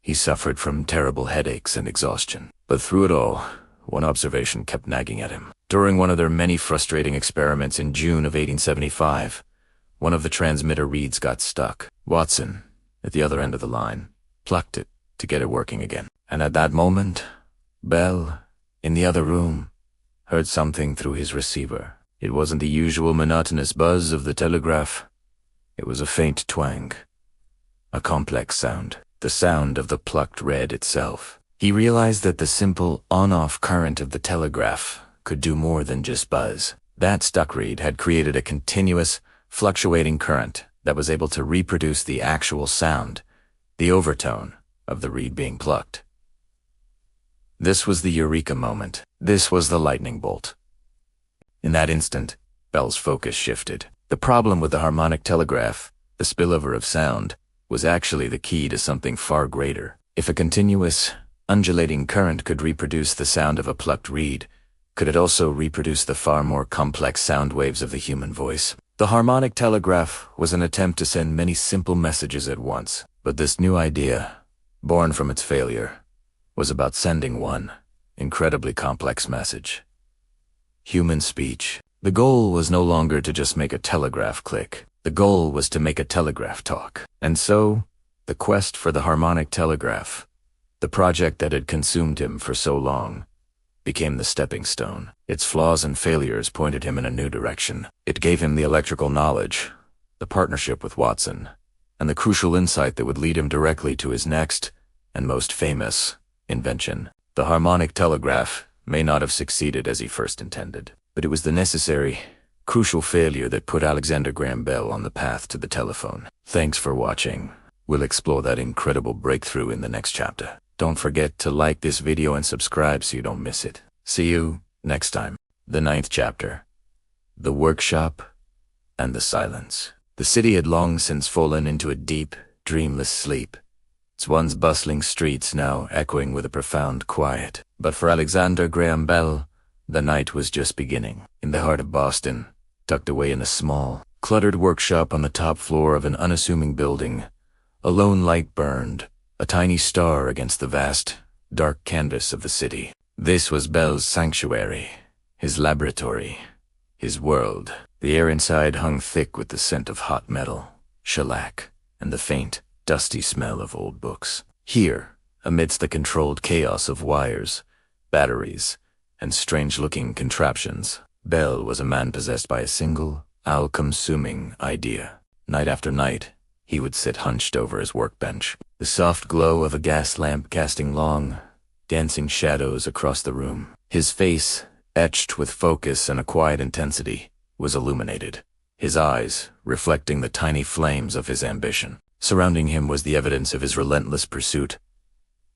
He suffered from terrible headaches and exhaustion. But through it all, one observation kept nagging at him. During one of their many frustrating experiments in June of 1875, one of the transmitter reeds got stuck. Watson, at the other end of the line, plucked it to get it working again. And at that moment, Bell, in the other room, heard something through his receiver. It wasn't the usual monotonous buzz of the telegraph. It was a faint twang, a complex sound, the sound of the plucked reed itself. He realized that the simple on-off current of the telegraph could do more than just buzz. That stuck reed had created a continuous, fluctuating current that was able to reproduce the actual sound, the overtone, of the reed being plucked. This was the eureka moment. This was the lightning bolt. In that instant, Bell's focus shifted. The problem with the harmonic telegraph, the spillover of sound, was actually the key to something far greater. If a continuous, undulating current could reproduce the sound of a plucked reed, could it also reproduce the far more complex sound waves of the human voice? The harmonic telegraph was an attempt to send many simple messages at once, but this new idea, born from its failure, was about sending one incredibly complex message. Human speech. The goal was no longer to just make a telegraph click. The goal was to make a telegraph talk. And so, the quest for the harmonic telegraph, the project that had consumed him for so long, became the stepping stone. Its flaws and failures pointed him in a new direction. It gave him the electrical knowledge, the partnership with Watson, and the crucial insight that would lead him directly to his next and most famous invention. The harmonic telegraph may not have succeeded as he first intended, but it was the necessary, crucial failure that put Alexander Graham Bell on the path to the telephone. Thanks for watching. We'll explore that incredible breakthrough in the next chapter. Don't forget to like this video and subscribe so you don't miss it. See you next time. The 9th chapter. The Workshop and the Silence. The city had long since fallen into a deep, dreamless sleep, its once bustling streets now echoing with a profound quiet. But for Alexander Graham Bell, the night was just beginning. In the heart of Boston, tucked away in a small, cluttered workshop on the top floor of an unassuming building, a lone light burned, a tiny star against the vast, dark canvas of the city. This was Bell's sanctuary, his laboratory, his world. The air inside hung thick with the scent of hot metal, shellac, and the faint, dusty smell of old books. Here, amidst the controlled chaos of wires, batteries, and strange-looking contraptions, Bell was a man possessed by a single, all-consuming idea. Night after night, he would sit hunched over his workbench, the soft glow of a gas lamp casting long, dancing shadows across the room. His face, etched with focus and a quiet intensity, was illuminated, his eyes reflecting the tiny flames of his ambition. Surrounding him was the evidence of his relentless pursuit.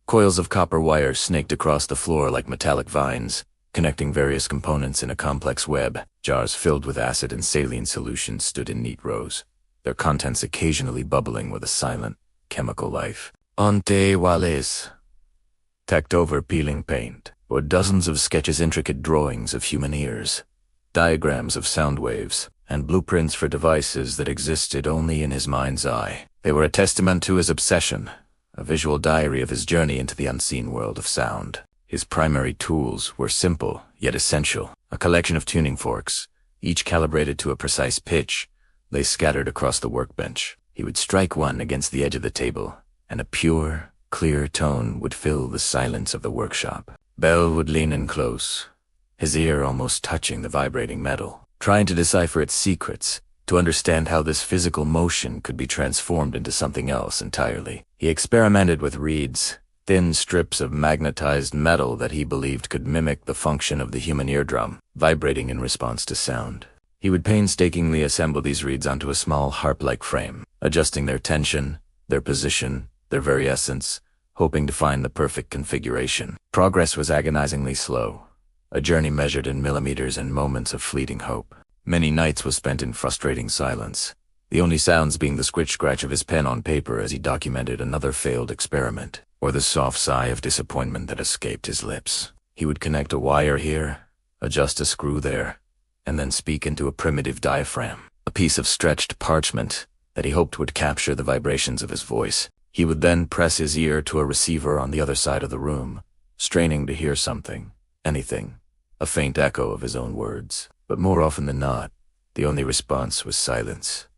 Coils of copper wire snaked across the floor like metallic vines, connecting various components in a complex web. Jars filled with acid and saline solutions stood in neat rows, their contents occasionally bubbling with a silent, chemical life. Ante Wales, tacked over peeling paint, or dozens of sketches, intricate drawings of human ears, diagrams of sound waves, and blueprints for devices that existed only in his mind's eye. They were a testament to his obsession, a visual diary of his journey into the unseen world of sound. His primary tools were simple, yet essential. A collection of tuning forks, each calibrated to a precise pitch, lay scattered across the workbench. He would strike one against the edge of the table, and a pure, clear tone would fill the silence of the workshop. Bell would lean in close, his ear almost touching the vibrating metal, trying to decipher its secrets, to understand how this physical motion could be transformed into something else entirely. He experimented with reeds, thin strips of magnetized metal that he believed could mimic the function of the human eardrum, vibrating in response to sound. He would painstakingly assemble these reeds onto a small harp-like frame, adjusting their tension, their position, their very essence, hoping to find the perfect configuration. Progress was agonizingly slow, a journey measured in millimeters and moments of fleeting hope. Many nights was spent in frustrating silence, the only sounds being the scritch-scratch of his pen on paper as he documented another failed experiment, or the soft sigh of disappointment that escaped his lips. He would connect a wire here, adjust a screw there, and then speak into a primitive diaphragm, a piece of stretched parchment that he hoped would capture the vibrations of his voice. He would then press his ear to a receiver on the other side of the room, straining to hear something, anything, a faint echo of his own words. But more often than not, the only response was silence.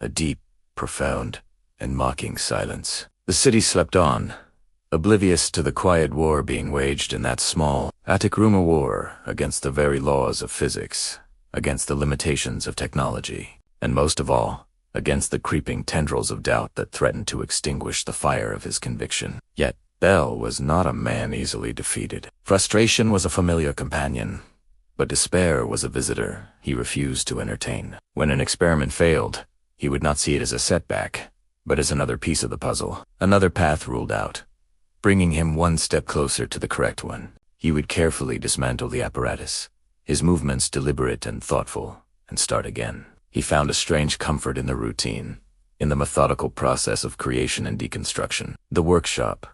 A deep, profound, and mocking silence. The city slept on, oblivious to the quiet war being waged in that small, attic room, a war against the very laws of physics, against the limitations of technology, and most of all, against the creeping tendrils of doubt that threatened to extinguish the fire of his conviction. Yet, Bell was not a man easily defeated. Frustration was a familiar companion, but despair was a visitor he refused to entertain. When an experiment failed, he would not see it as a setback, but as another piece of the puzzle, another path ruled out, bringing him one step closer to the correct one. He would carefully dismantle the apparatus, his movements deliberate and thoughtful, and start again. He found a strange comfort in the routine, in the methodical process of creation and deconstruction. The workshop,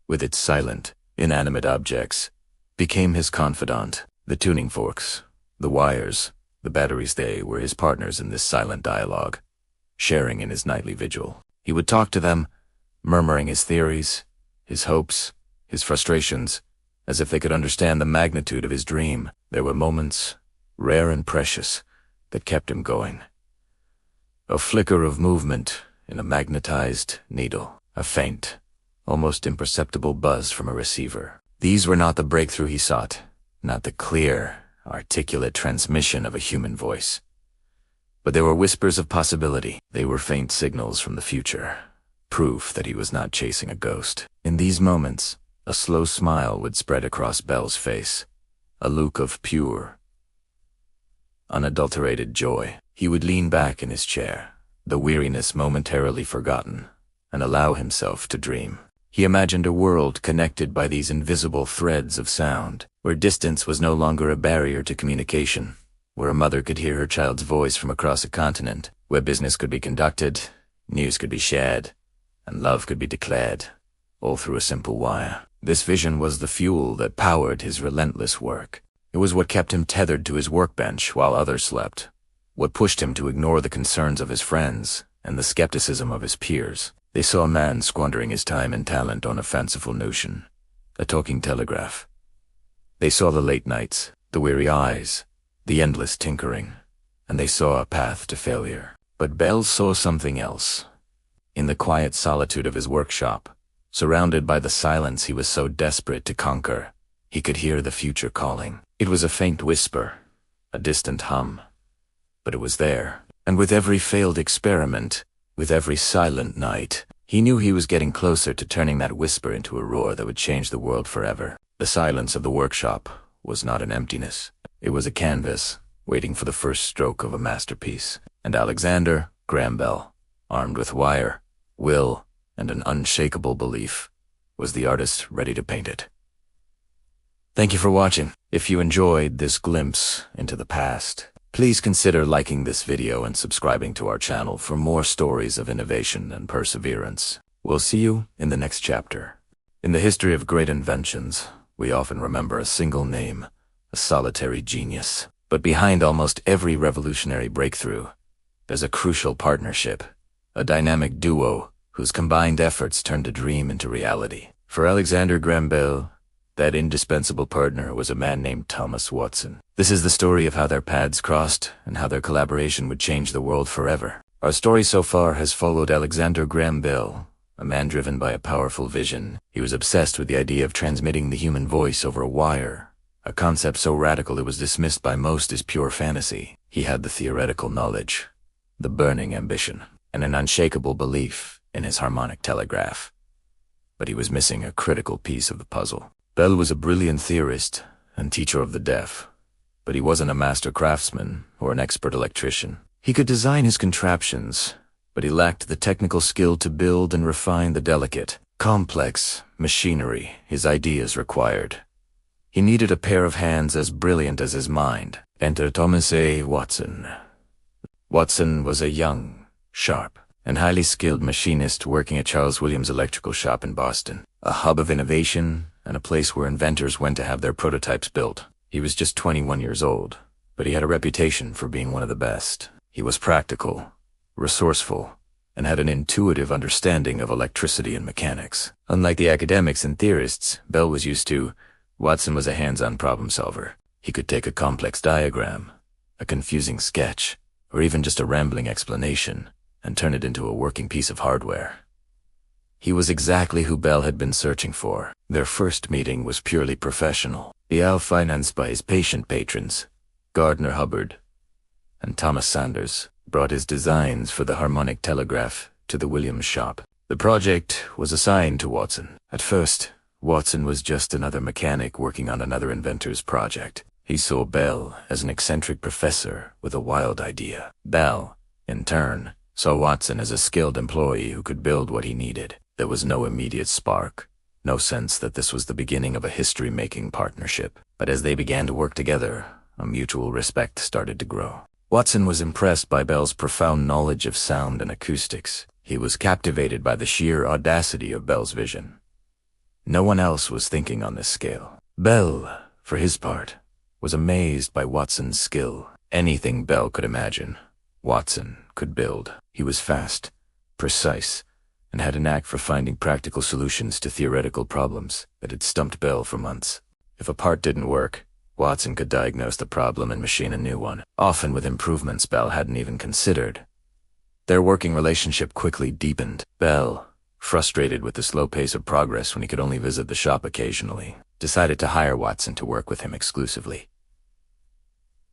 with its silent, inanimate objects, became his confidant. The tuning forks, the wires, the batteries, they were his partners in this silent dialogue, sharing in his nightly vigil. He would talk to them, murmuring his theories, his hopes, his frustrations, as if they could understand the magnitude of his dream. There were moments, rare and precious, that kept him going. A flicker of movement in a magnetized needle, a faint, almost imperceptible buzz from a receiver. These were not the breakthrough he sought, not the clear, articulate transmission of a human voice. But there were whispers of possibility. They were faint signals from the future, proof that he was not chasing a ghost. In these moments, a slow smile would spread across Bell's face, a look of pure, unadulterated joy. He would lean back in his chair, the weariness momentarily forgotten, and allow himself to dream. He imagined a world connected by these invisible threads of sound, where distance was no longer a barrier to communication, where a mother could hear her child's voice from across a continent, where business could be conducted, news could be shared, and love could be declared, all through a simple wire. This vision was the fuel that powered his relentless work. It was what kept him tethered to his workbench while others slept, what pushed him to ignore the concerns of his friends and the skepticism of his peers. They saw a man squandering his time and talent on a fanciful notion, a talking telegraph. They saw the late nights, the weary eyes, the endless tinkering, and they saw a path to failure. But Bell saw something else. In the quiet solitude of his workshop, surrounded by the silence he was so desperate to conquer, he could hear the future calling. It was a faint whisper, a distant hum, but it was there. And with every failed experiment, with every silent night, he knew he was getting closer to turning that whisper into a roar that would change the world forever. The silence of the workshop was not an emptiness. It was a canvas, waiting for the first stroke of a masterpiece. And Alexander Graham Bell, armed with wire, will, and an unshakable belief, was the artist ready to paint it. Thank you for watching. If you enjoyed this glimpse into the past, please consider liking this video and subscribing to our channel for more stories of innovation and perseverance. We'll see you in the next chapter. In the history of great inventions, we often remember a single name, a solitary genius. But behind almost every revolutionary breakthrough, there's a crucial partnership, a dynamic duo whose combined efforts turned a dream into reality. For Alexander Graham Bell, that indispensable partner was a man named Thomas Watson. This is the story of how their paths crossed and how their collaboration would change the world forever. Our story so far has followed Alexander Graham Bell, a man driven by a powerful vision. He was obsessed with the idea of transmitting the human voice over a wire, a concept so radical it was dismissed by most as pure fantasy. He had the theoretical knowledge, the burning ambition, and an unshakable belief in his harmonic telegraph. But he was missing a critical piece of the puzzle. Bell was a brilliant theorist and teacher of the deaf, but he wasn't a master craftsman or an expert electrician. He could design his contraptions, but he lacked the technical skill to build and refine the delicate, complex machinery his ideas required. He needed a pair of hands as brilliant as his mind. Enter Thomas A. Watson. Watson was a young, sharp, and highly skilled machinist working at Charles Williams' electrical shop in Boston, a hub of innovation and a place where inventors went to have their prototypes built. He was just 21 years old, but he had a reputation for being one of the best. He was practical, resourceful, and had an intuitive understanding of electricity and mechanics. Unlike the academics and theorists Bell was used to, Watson was a hands-on problem solver. He could take a complex diagram, a confusing sketch, or even just a rambling explanation, and turn it into a working piece of hardware. He was exactly who Bell had been searching for. Their first meeting was purely professional. Bial, financed by his patient patrons, Gardner Hubbard and Thomas Sanders, brought his designs for the harmonic telegraph to the Williams shop. The project was assigned to Watson. At first, Watson was just another mechanic working on another inventor's project. He saw Bell as an eccentric professor with a wild idea. Bell, in turn, saw Watson as a skilled employee who could build what he needed. There was no immediate spark, no sense that this was the beginning of a history-making partnership. But as they began to work together, a mutual respect started to grow. Watson was impressed by Bell's profound knowledge of sound and acoustics. He was captivated by the sheer audacity of Bell's vision. No one else was thinking on this scale. Bell, for his part, was amazed by Watson's skill. Anything Bell could imagine, Watson could build. He was fast, precise, and had a knack for finding practical solutions to theoretical problems that had stumped Bell for months. If a part didn't work, Watson could diagnose the problem and machine a new one, often with improvements Bell hadn't even considered. Their working relationship quickly deepened. Bell, frustrated with the slow pace of progress when he could only visit the shop occasionally, decided to hire Watson to work with him exclusively.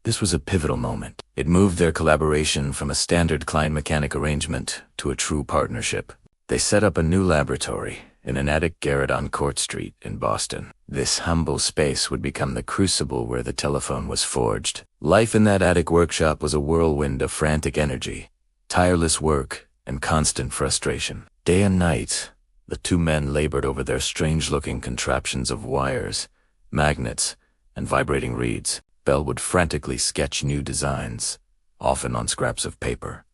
This was a pivotal moment. It moved their collaboration from a standard client-mechanic arrangement to a true partnership. They set up a new laboratory in an attic garret on Court Street in Boston. This humble space would become the crucible where the telephone was forged. Life in that attic workshop was a whirlwind of frantic energy, tireless work, and constant frustration. Day and night, The two men labored over their strange-looking contraptions of wires, magnets, and vibrating reeds. Bell would frantically sketch new designs, often on scraps of paper,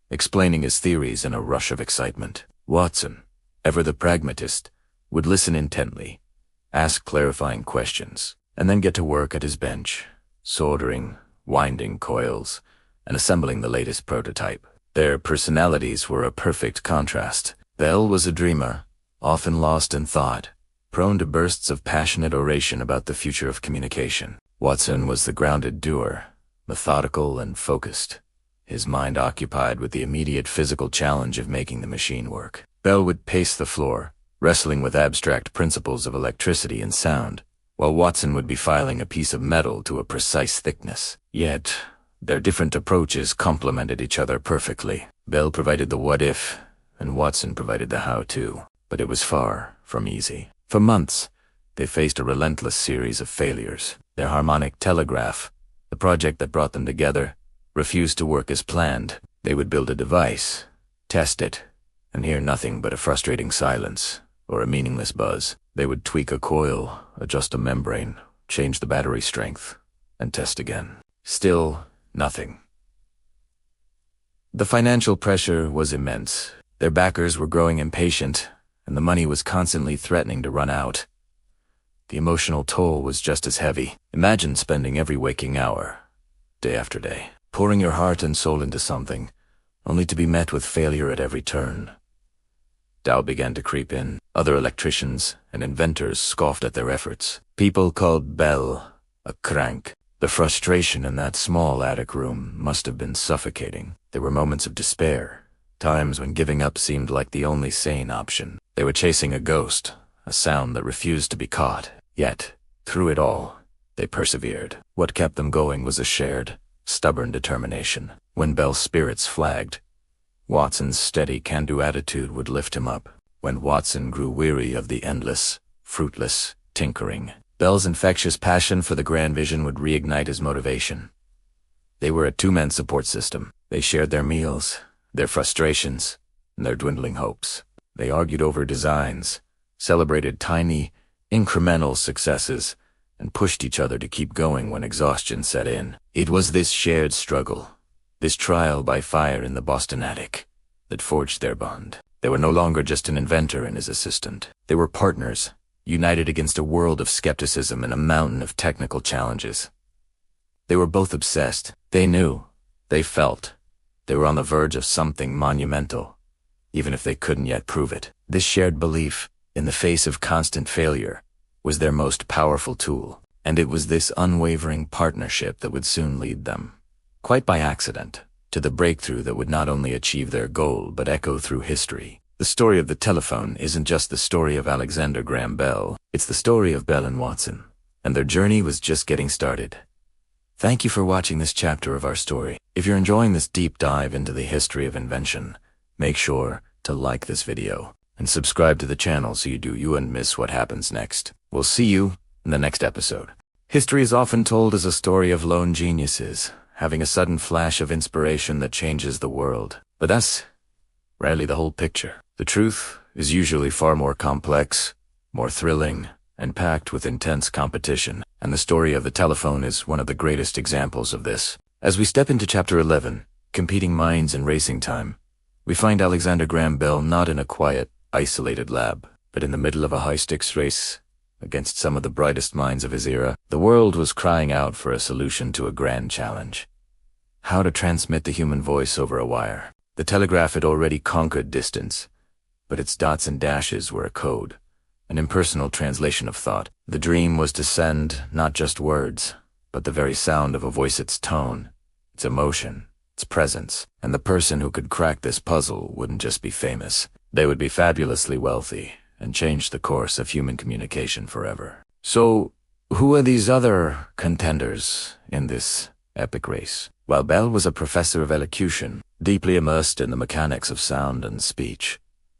explaining his theories in a rush of excitement. Watson, ever the pragmatist, would listen intently, ask clarifying questions, and then get to work at his bench, soldering, winding coils, and assembling the latest prototype. Their personalities were a perfect contrast. Bell was a dreamer, often lost in thought, prone to bursts of passionate oration about the future of communication. Watson was the grounded doer, methodical and focused, his mind occupied with the immediate physical challenge of making the machine work. Bell would pace the floor, wrestling with abstract principles of electricity and sound, while Watson would be filing a piece of metal to a precise thickness. Yet, their different approaches complemented each other perfectly. Bell provided the what-if, and Watson provided the how-to, but it was far from easy. For months, they faced a relentless series of failures. Their harmonic telegraph, the project that brought them together, refused to work as planned. They would build a device, test it, and hear nothing but a frustrating silence or a meaningless buzz. They would tweak a coil, adjust a membrane, change the battery strength, and test again. Still, nothing. The financial pressure was immense. Their backers were growing impatient, and the money was constantly threatening to run out. The emotional toll was just as heavy. Imagine spending every waking hour, day after day, pouring your heart and soul into something, only to be met with failure at every turn. Doubt began to creep in. Other electricians and inventors scoffed at their efforts. People called Bell a crank. The frustration in that small attic room must have been suffocating. There were moments of despair, times when giving up seemed like the only sane option. They were chasing a ghost, a sound that refused to be caught. Yet, through it all, they persevered. What kept them going was a shared, stubborn determination. When Bell's spirits flagged, Watson's steady can-do attitude would lift him up. When Watson grew weary of the endless, fruitless tinkering, Bell's infectious passion for the grand vision would reignite his motivation. They were a two-man support system. They shared their meals, their frustrations, and their dwindling hopes. They argued over designs, celebrated tiny, incremental successes, and pushed each other to keep going when exhaustion set in. It was this shared struggle, this trial by fire in the Boston attic, that forged their bond. They were no longer just an inventor and his assistant. They were partners, united against a world of skepticism and a mountain of technical challenges. They were both obsessed. They knew, they felt, they were on the verge of something monumental, even if they couldn't yet prove it. This shared belief, in the face of constant failure, was their most powerful tool, and it was this unwavering partnership that would soon lead them, quite by accident, to the breakthrough that would not only achieve their goal but echo through history. The story of the telephone isn't just the story of Alexander Graham Bell, it's the story of Bell and Watson, and their journey was just getting started. Thank you for watching this chapter of our story. If you're enjoying this deep dive into the history of invention, make sure to like this video and subscribe to the channel so you wouldn't miss what happens next. We'll see you in the next episode. History is often told as a story of lone geniuses, having a sudden flash of inspiration that changes the world. But that's rarely the whole picture. The truth is usually far more complex, more thrilling, and packed with intense competition. And the story of the telephone is one of the greatest examples of this. As we step into Chapter 11, Competing Minds in Racing Time, we find Alexander Graham Bell not in a quiet, isolated lab, but in the middle of a high-stakes race against some of the brightest minds of his era. The world was crying out for a solution to a grand challenge: how to transmit the human voice over a wire. The telegraph had already conquered distance, but its dots and dashes were a code, an impersonal translation of thought. The dream was to send not just words, but the very sound of a voice, its tone, its emotion, its presence. And the person who could crack this puzzle wouldn't just be famous. They would be fabulously wealthy and change the course of human communication forever. So, who are these other contenders in this epic race? While Bell was a professor of elocution, deeply immersed in the mechanics of sound and speech,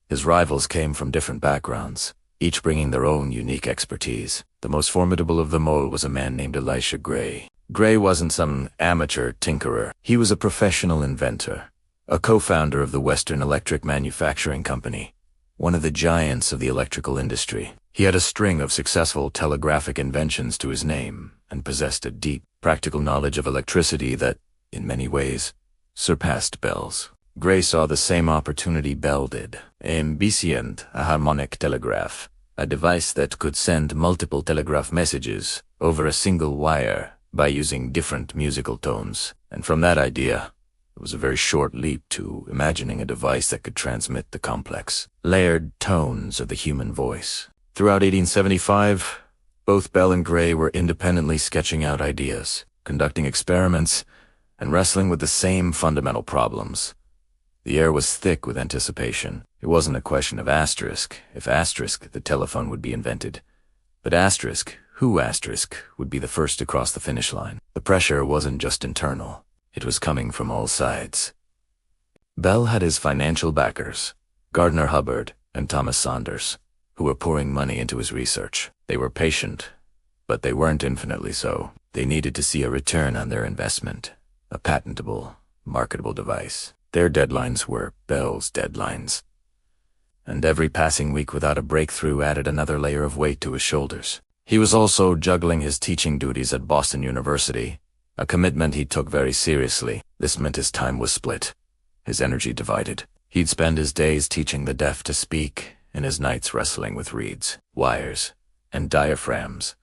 his rivals came from different backgrounds, each bringing their own unique expertise. The most formidable of them all was a man named Elisha Gray. Gray wasn't some amateur tinkerer. He was a professional inventor, a co-founder of the Western Electric Manufacturing Company, one of the giants of the electrical industry. He had a string of successful telegraphic inventions to his name and possessed a deep, practical knowledge of electricity that, in many ways, surpassed Bell's. Gray saw the same opportunity Bell did. Ambient, a harmonic telegraph, a device that could send multiple telegraph messages over a single wire by using different musical tones. And from that idea, it was a very short leap to imagining a device that could transmit the complex, layered tones of the human voice. Throughout 1875, both Bell and Gray were independently sketching out ideas, conducting experiments, and wrestling with the same fundamental problems. The air was thick with anticipation. It wasn't a question of asterisk, if asterisk, the telephone would be invented. But asterisk, who asterisk, would be the first to cross the finish line. The pressure wasn't just internal. It was coming from all sides. Bell had his financial backers, Gardner Hubbard and Thomas Saunders, who were pouring money into his research. They were patient, but they weren't infinitely so. They needed to see a return on their investment, a patentable, marketable device. Their deadlines were Bell's deadlines. And every passing week without a breakthrough added another layer of weight to his shoulders. He was also juggling his teaching duties at Boston University, a commitment he took very seriously. This meant his time was split, his energy divided. He'd spend his days teaching the deaf to speak, and his nights wrestling with reeds, wires, and diaphragms,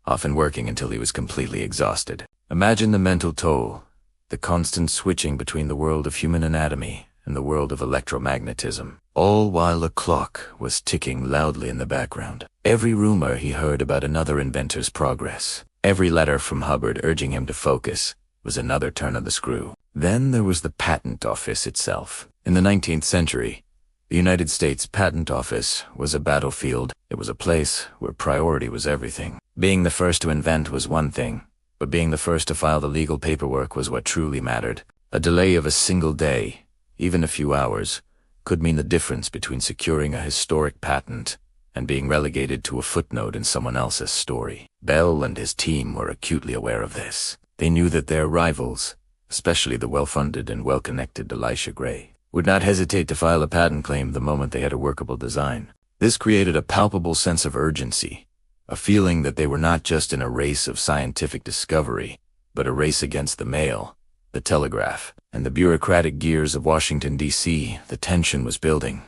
often working until he was completely exhausted. Imagine the mental toll, the constant switching between the world of human anatomy and the world of electromagnetism, all while the clock was ticking loudly in the background. Every rumor he heard about another inventor's progress, every letter from Hubbard urging him to focus, was another turn of the screw. Then there was the patent office itself. In the 19th century, the United States Patent Office was a battlefield. It was a place where priority was everything. Being the first to invent was one thing, but being the first to file the legal paperwork was what truly mattered. A delay of a single day, even a few hours, could mean the difference between securing a historic patent and being relegated to a footnote in someone else's story. Bell and his team were acutely aware of this. They knew that their rivals, especially the well-funded and well-connected Elisha Gray, would not hesitate to file a patent claim the moment they had a workable design. This created a palpable sense of urgency, a feeling that they were not just in a race of scientific discovery, but a race against the mail, the telegraph, and the bureaucratic gears of Washington, D.C. The tension was building,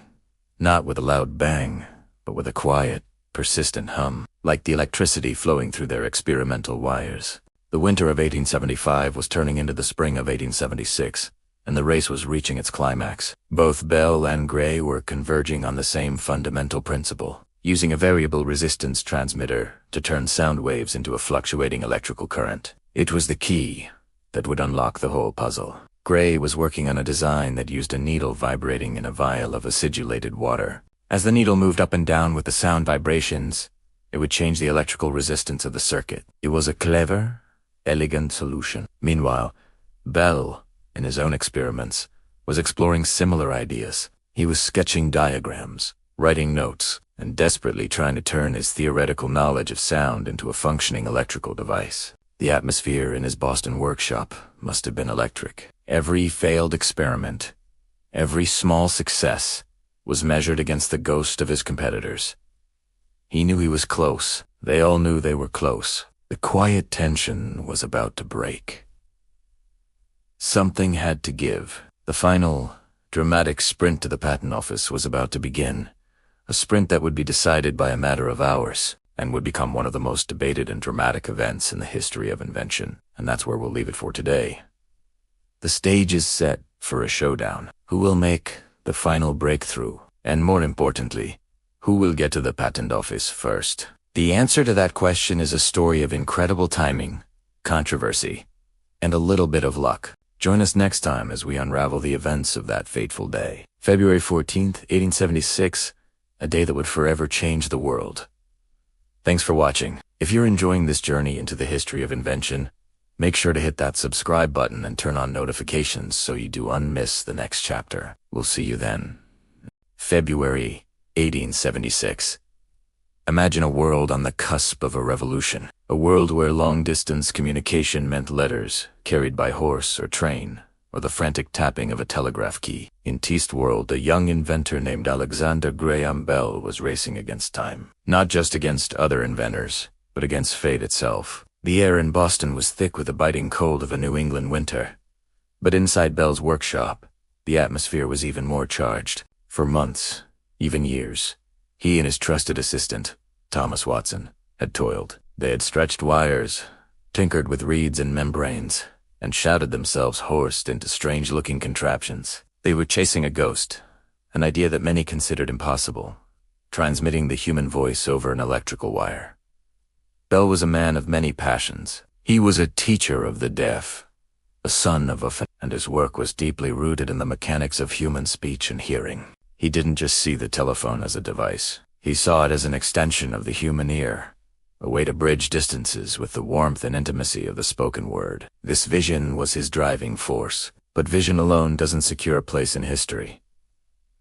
not with a loud bang, but with a quiet, persistent hum, like the electricity flowing through their experimental wires. The winter of 1875 was turning into the spring of 1876, and the race was reaching its climax. Both Bell and Gray were converging on the same fundamental principle, using a variable resistance transmitter to turn sound waves into a fluctuating electrical current. It was the key that would unlock the whole puzzle. Gray was working on a design that used a needle vibrating in a vial of acidulated water. As the needle moved up and down with the sound vibrations, it would change the electrical resistance of the circuit. It was a clever, elegant solution. Meanwhile, Bell, in his own experiments, was exploring similar ideas. He was sketching diagrams, writing notes, and desperately trying to turn his theoretical knowledge of sound into a functioning electrical device. The atmosphere in his Boston workshop must have been electric. Every failed experiment, every small success, was measured against the ghost of his competitors. He knew he was close. They all knew they were close. The quiet tension was about to break. Something had to give. The final, dramatic sprint to the patent office was about to begin, a sprint that would be decided by a matter of hours and would become one of the most debated and dramatic events in the history of invention. And that's where we'll leave it for today. The stage is set for a showdown. Who will make the final breakthrough? And more importantly, who will get to the patent office first? The answer to that question is a story of incredible timing, controversy, and a little bit of luck. Join us next time as we unravel the events of that fateful day. February 14th, 1876, a day that would forever change the world. Thanks for watching. If you're enjoying this journey into the history of invention, make sure to hit that subscribe button and turn on notifications so you do unmiss the next chapter. We'll see you then. February 1876. Imagine a world on the cusp of a revolution, a world where long-distance communication meant letters carried by horse or train, or the frantic tapping of a telegraph key. In Teast World, a young inventor named Alexander Graham Bell was racing against time. Not just against other inventors, but against fate itself. The air in Boston was thick with the biting cold of a New England winter. But inside Bell's workshop, the atmosphere was even more charged. For months, even years, he and his trusted assistant, Thomas Watson, had toiled. They had stretched wires, tinkered with reeds and membranes, and shouted themselves hoarse into strange-looking contraptions. They were chasing a ghost, an idea that many considered impossible, transmitting the human voice over an electrical wire. Bell was a man of many passions. He was a teacher of the deaf, a son of and his work was deeply rooted in the mechanics of human speech and hearing. He didn't just see the telephone as a device. He saw it as an extension of the human ear, a way to bridge distances with the warmth and intimacy of the spoken word. This vision was his driving force, but vision alone doesn't secure a place in history.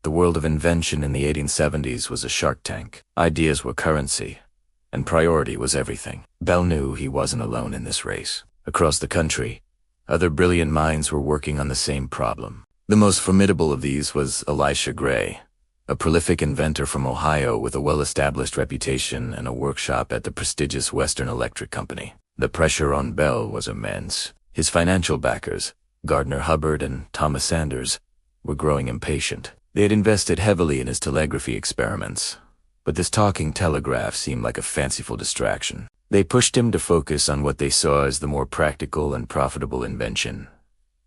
The world of invention in the 1870s was a shark tank. Ideas were currency, and priority was everything. Bell knew he wasn't alone in this race. Across the country, other brilliant minds were working on the same problem. The most formidable of these was Elisha Gray, a prolific inventor from Ohio with a well-established reputation and a workshop at the prestigious Western Electric Company. The pressure on Bell was immense. His financial backers, Gardner Hubbard and Thomas Sanders, were growing impatient. They had invested heavily in his telegraphy experiments, but this talking telegraph seemed like a fanciful distraction. They pushed him to focus on what they saw as the more practical and profitable invention,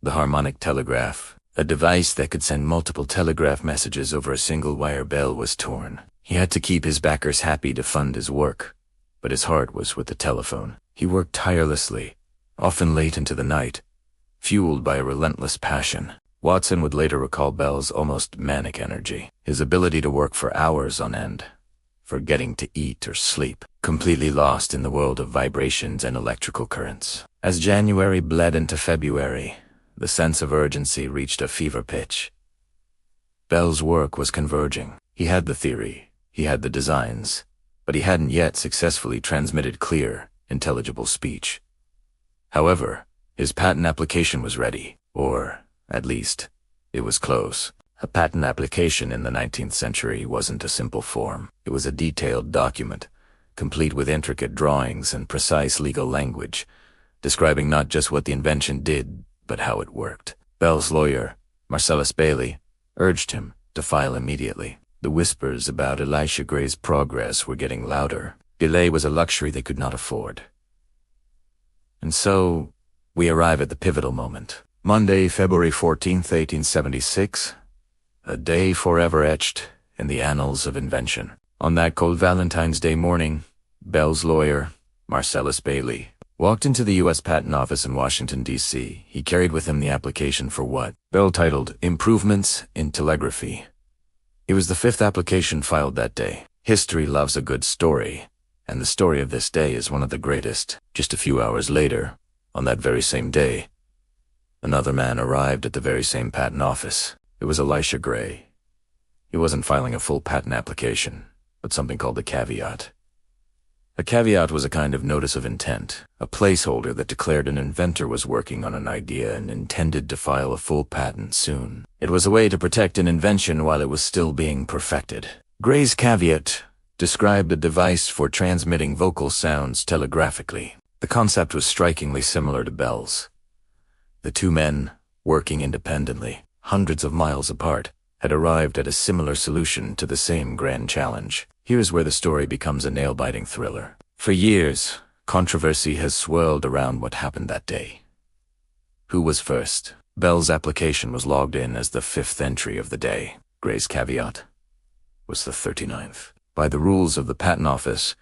the harmonic telegraph, a device that could send multiple telegraph messages over a single wire. Bell was torn. He had to keep his backers happy to fund his work, but his heart was with the telephone. He worked tirelessly, often late into the night, fueled by a relentless passion. Watson would later recall Bell's almost manic energy, his ability to work for hours on end, forgetting to eat or sleep, completely lost in the world of vibrations and electrical currents. As January bled into February, the sense of urgency reached a fever pitch. Bell's work was converging. He had the theory, he had the designs, but he hadn't yet successfully transmitted clear, intelligible speech. However, his patent application was ready, or, at least, it was close. A patent application in the 19th century wasn't a simple form. It was a detailed document, complete with intricate drawings and precise legal language, describing not just what the invention did, but how it worked. Bell's lawyer, Marcellus Bailey, urged him to file immediately. The whispers about Elisha Gray's progress were getting louder. Delay was a luxury they could not afford. And so, we arrive at the pivotal moment. Monday, February 14th, 1876, a day forever etched in the annals of invention. On that cold Valentine's Day morning, Bell's lawyer, Marcellus Bailey, walked into the U.S. Patent Office in Washington, D.C. He carried with him the application for what Bell titled Improvements in Telegraphy. It was the 5th application filed that day. History loves a good story, and the story of this day is one of the greatest. Just a few hours later, on that very same day, another man arrived at the very same patent office. It was Elisha Gray. He wasn't filing a full patent application, but something called a caveat. A caveat was a kind of notice of intent, a placeholder that declared an inventor was working on an idea and intended to file a full patent soon. It was a way to protect an invention while it was still being perfected. Gray's caveat described a device for transmitting vocal sounds telegraphically. The concept was strikingly similar to Bell's. The two men, working independently, hundreds of miles apart, had arrived at a similar solution to the same grand challenge. Here's where the story becomes a nail-biting thriller. For years, controversy has swirled around what happened that day. Who was first? Bell's application was logged in as the 5th entry of the day. Gray's caveat was the 39th. By the rules of the Patent Office,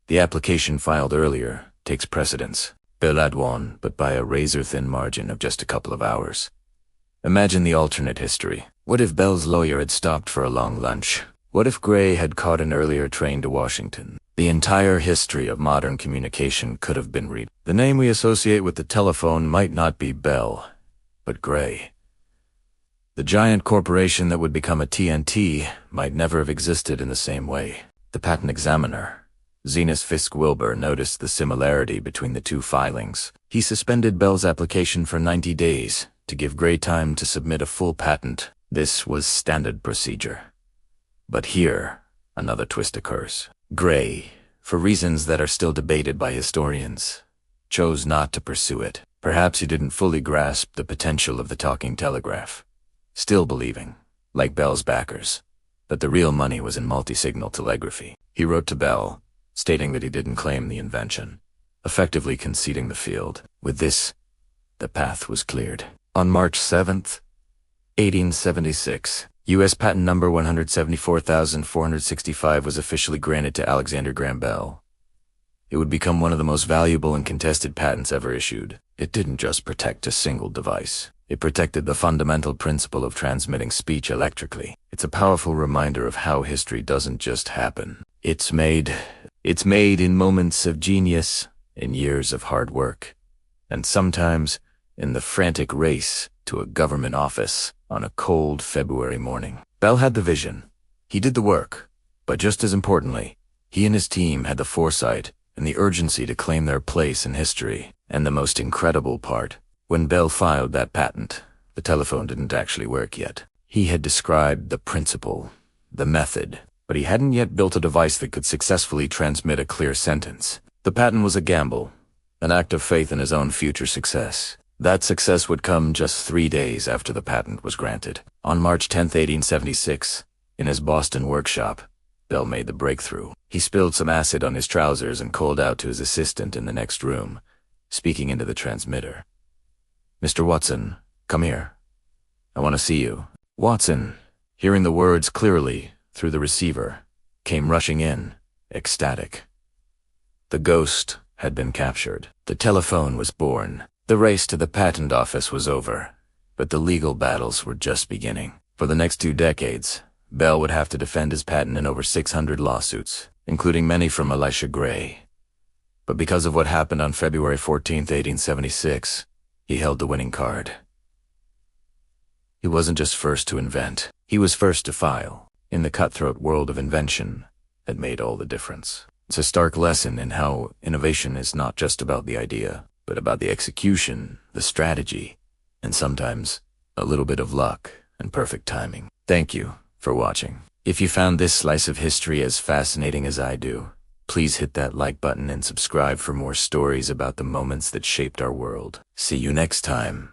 the application filed earlier takes precedence. Bell had won, but by a razor-thin margin of just a couple of hours. Imagine the alternate history. What if Bell's lawyer had stopped for a long lunch? What if Gray had caught an earlier train to Washington? The entire history of modern communication could have been read. The name we associate with the telephone might not be Bell, but Gray. The giant corporation that would become a TNT might never have existed in the same way. The patent examiner, Zenas Fisk Wilbur, noticed the similarity between the two filings. He suspended Bell's application for 90 days, to give Gray time to submit a full patent. This was standard procedure. But here, another twist occurs. Gray, for reasons that are still debated by historians, chose not to pursue it. Perhaps he didn't fully grasp the potential of the talking telegraph, still believing, like Bell's backers, that the real money was in multi-signal telegraphy. He wrote to Bell, stating that he didn't claim the invention, effectively conceding the field. With this, the path was cleared. On March 7th, 1876, U.S. patent number 174,465 was officially granted to Alexander Graham Bell. It would become one of the most valuable and contested patents ever issued. It didn't just protect a single device. It protected the fundamental principle of transmitting speech electrically. It's a powerful reminder of how history doesn't just happen. It's made in moments of genius, in years of hard work, and sometimes in the frantic race to a government office on a cold February morning. Bell had the vision. He did the work. But just as importantly, he and his team had the foresight and the urgency to claim their place in history. And the most incredible part, when Bell filed that patent, the telephone didn't actually work yet. He had described the principle, the method, but he hadn't yet built a device that could successfully transmit a clear sentence. The patent was a gamble, an act of faith in his own future success. That success would come just 3 days after the patent was granted. On March 10, 1876, in his Boston workshop, Bell made the breakthrough. He spilled some acid on his trousers and called out to his assistant in the next room, speaking into the transmitter. "Mr. Watson, come here. I want to see you." Watson, hearing the words clearly through the receiver, came rushing in, ecstatic. The ghost had been captured. The telephone was born. The race to the patent office was over, but the legal battles were just beginning. For the next 2 decades, Bell would have to defend his patent in over 600 lawsuits, including many from Elisha Gray. But because of what happened on February 14, 1876, he held the winning card. He wasn't just first to invent, he was first to file. In the cutthroat world of invention, that made all the difference. It's a stark lesson in how innovation is not just about the idea, but about the execution, the strategy, and sometimes a little bit of luck and perfect timing. Thank you for watching. If you found this slice of history as fascinating as I do, please hit that like button and subscribe for more stories about the moments that shaped our world. See you next time.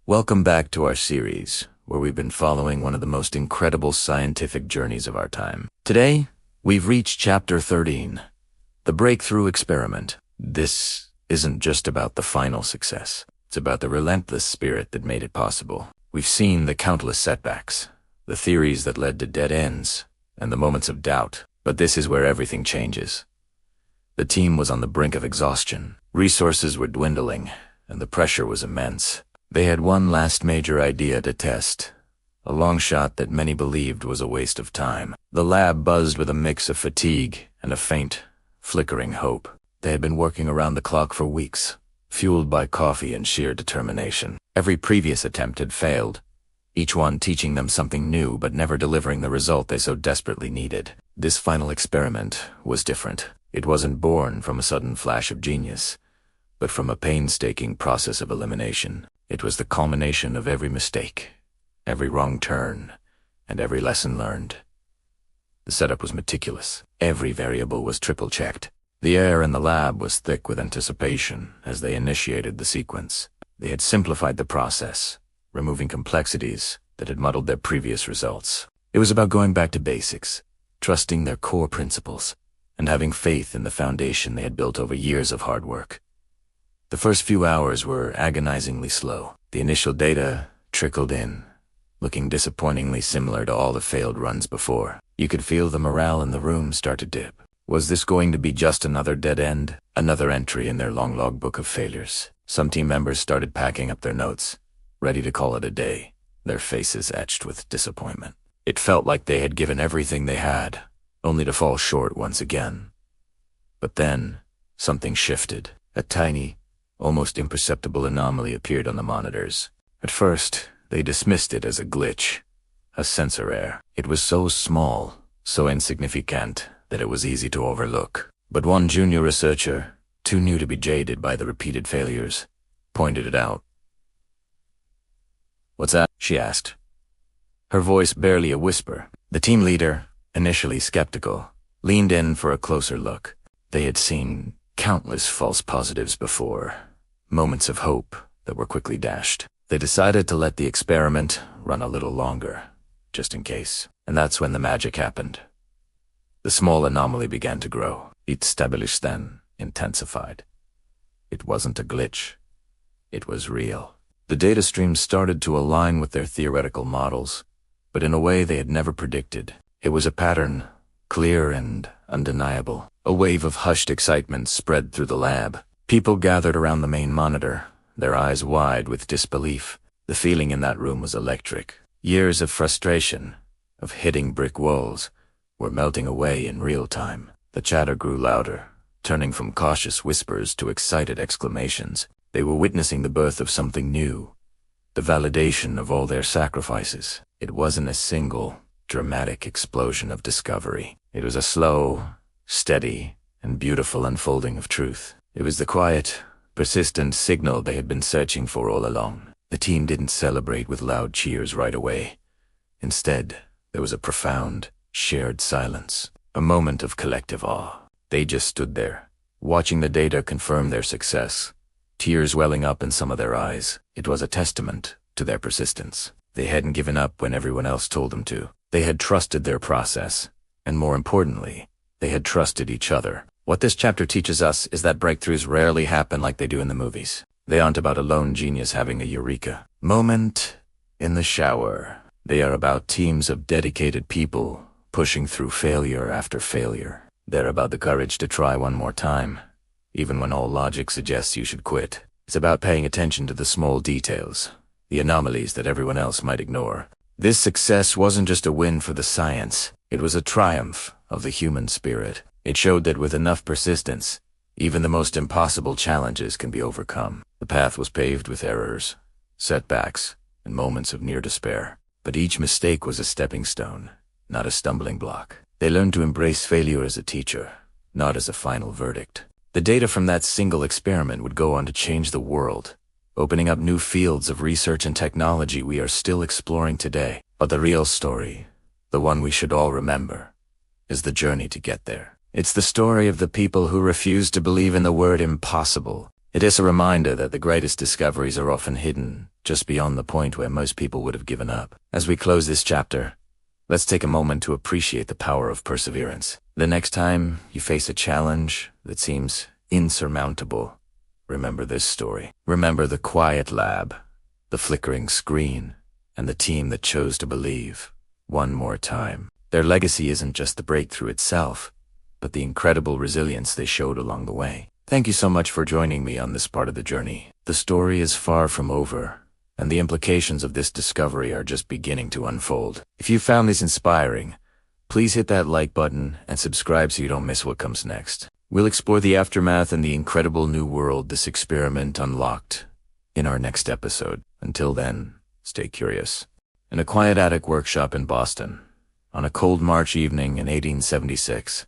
Welcome back to our series, where we've been following one of the most incredible scientific journeys of our time. Today, we've reached Chapter 13, the breakthrough experiment. This isn't just about the final success. It's about the relentless spirit that made it possible. We've seen the countless setbacks, the theories that led to dead ends, and the moments of doubt. But this is where everything changes. The team was on the brink of exhaustion. Resources were dwindling, and the pressure was immense. They had one last major idea to test, a long shot that many believed was a waste of time. The lab buzzed with a mix of fatigue and a faint, flickering hope. They had been working around the clock for weeks, fueled by coffee and sheer determination. Every previous attempt had failed, each one teaching them something new but never delivering the result they so desperately needed. This final experiment was different. It wasn't born from a sudden flash of genius, but from a painstaking process of elimination. It was the culmination of every mistake, every wrong turn, and every lesson learned. The setup was meticulous. Every variable was triple-checked. The air in the lab was thick with anticipation as they initiated the sequence. They had simplified the process, removing complexities that had muddled their previous results. It was about going back to basics, trusting their core principles, and having faith in the foundation they had built over years of hard work. The first few hours were agonizingly slow. The initial data trickled in, looking disappointingly similar to all the failed runs before. You could feel the morale in the room start to dip. Was this going to be just another dead end? Another entry in their long logbook of failures? Some team members started packing up their notes, ready to call it a day, their faces etched with disappointment. It felt like they had given everything they had, only to fall short once again. But then, something shifted. A tiny, almost imperceptible anomaly appeared on the monitors. At first, they dismissed it as a glitch, a sensor error. It was so small, so insignificant, that it was easy to overlook. But one junior researcher, too new to be jaded by the repeated failures, pointed it out. "What's that?" she asked, her voice barely a whisper. The team leader, initially skeptical, leaned in for a closer look. They had seen countless false positives before, moments of hope that were quickly dashed. They decided to let the experiment run a little longer, just in case. And that's when the magic happened. The small anomaly began to grow. It established then intensified. It wasn't a glitch. It was real. The data streams started to align with their theoretical models, but in a way they had never predicted. It was a pattern, clear and undeniable. A wave of hushed excitement spread through the lab. People gathered around the main monitor, their eyes wide with disbelief. The feeling in that room was electric. Years of frustration, of hitting brick walls, were melting away in real time. The chatter grew louder, turning from cautious whispers to excited exclamations. They were witnessing the birth of something new, the validation of all their sacrifices. It wasn't a single, dramatic explosion of discovery. It was a slow, steady, and beautiful unfolding of truth. It was the quiet, persistent signal they had been searching for all along. The team didn't celebrate with loud cheers right away. Instead, there was a profound, shared silence, a moment of collective awe. They just stood there, watching the data confirm their success, tears welling up in some of their eyes. It was a testament to their persistence. They hadn't given up when everyone else told them to. They had trusted their process, and more importantly, they had trusted each other. What this chapter teaches us is that breakthroughs rarely happen like they do in the movies. They aren't about a lone genius having a eureka moment in the shower. They are about teams of dedicated people pushing through failure after failure. They're about the courage to try one more time, even when all logic suggests you should quit. It's about paying attention to the small details, the anomalies that everyone else might ignore. This success wasn't just a win for the science. It was a triumph of the human spirit. It showed that with enough persistence, even the most impossible challenges can be overcome. The path was paved with errors, setbacks, and moments of near despair. But each mistake was a stepping stone, not a stumbling block. They learned to embrace failure as a teacher, not as a final verdict. The data from that single experiment would go on to change the world, opening up new fields of research and technology we are still exploring today. But the real story, the one we should all remember, is the journey to get there. It's the story of the people who refuse to believe in the word impossible. It is a reminder that the greatest discoveries are often hidden just beyond the point where most people would have given up. As we close this chapter, let's take a moment to appreciate the power of perseverance. The next time you face a challenge that seems insurmountable, remember this story. Remember the quiet lab, the flickering screen, and the team that chose to believe one more time. Their legacy isn't just the breakthrough itself, but the incredible resilience they showed along the way. Thank you so much for joining me on this part of the journey. The story is far from over, and the implications of this discovery are just beginning to unfold. If you found this inspiring, please hit that like button and subscribe so you don't miss what comes next. We'll explore the aftermath and the incredible new world this experiment unlocked in our next episode. Until then, stay curious. In a quiet attic workshop in Boston, on a cold March evening in 1876,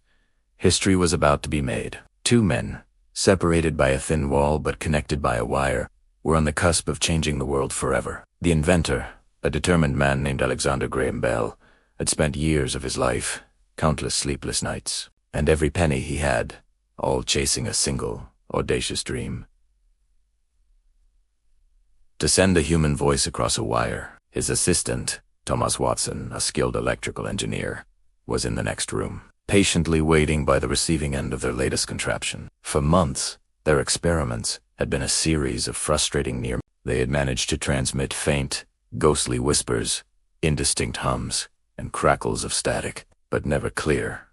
history was about to be made. Two men, separated by a thin wall but connected by a wire, were on the cusp of changing the world forever. The inventor, a determined man named Alexander Graham Bell, had spent years of his life, countless sleepless nights, and every penny he had, all chasing a single, audacious dream: to send a human voice across a wire. His assistant, Thomas Watson, a skilled electrical engineer, was in the next room, patiently waiting by the receiving end of their latest contraption. For months, their experiments had been a series of frustrating near. They had managed to transmit faint, ghostly whispers, indistinct hums, and crackles of static, but never clear,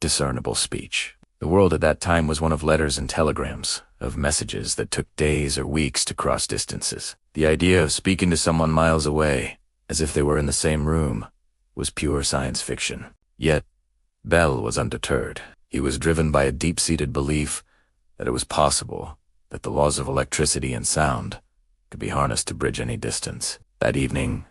discernible speech. The world at that time was one of letters and telegrams, of messages that took days or weeks to cross distances. The idea of speaking to someone miles away, as if they were in the same room, was pure science fiction. Yet, Bell was undeterred. He was driven by a deep-seated belief that it was possible that the laws of electricity and sound could be harnessed to bridge any distance. That evening,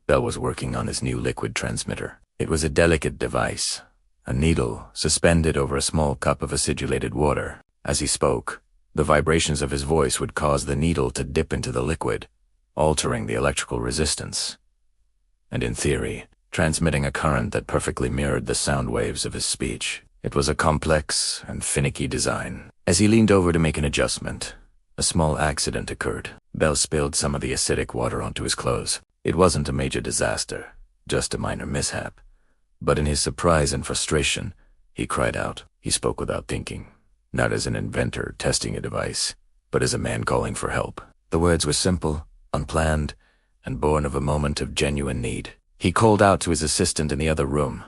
Bell was working on his new liquid transmitter. It was a delicate device, a needle suspended over a small cup of acidulated water. As he spoke, the vibrations of his voice would cause the needle to dip into the liquid, altering the electrical resistance, and in theory, transmitting a current that perfectly mirrored the sound waves of his speech. It was a complex and finicky design. As he leaned over to make an adjustment, a small accident occurred. Bell spilled some of the acidic water onto his clothes. It wasn't a major disaster, just a minor mishap. But in his surprise and frustration, he cried out. He spoke without thinking, not as an inventor testing a device, but as a man calling for help. The words were simple, unplanned, and born of a moment of genuine need. He called out to his assistant in the other room,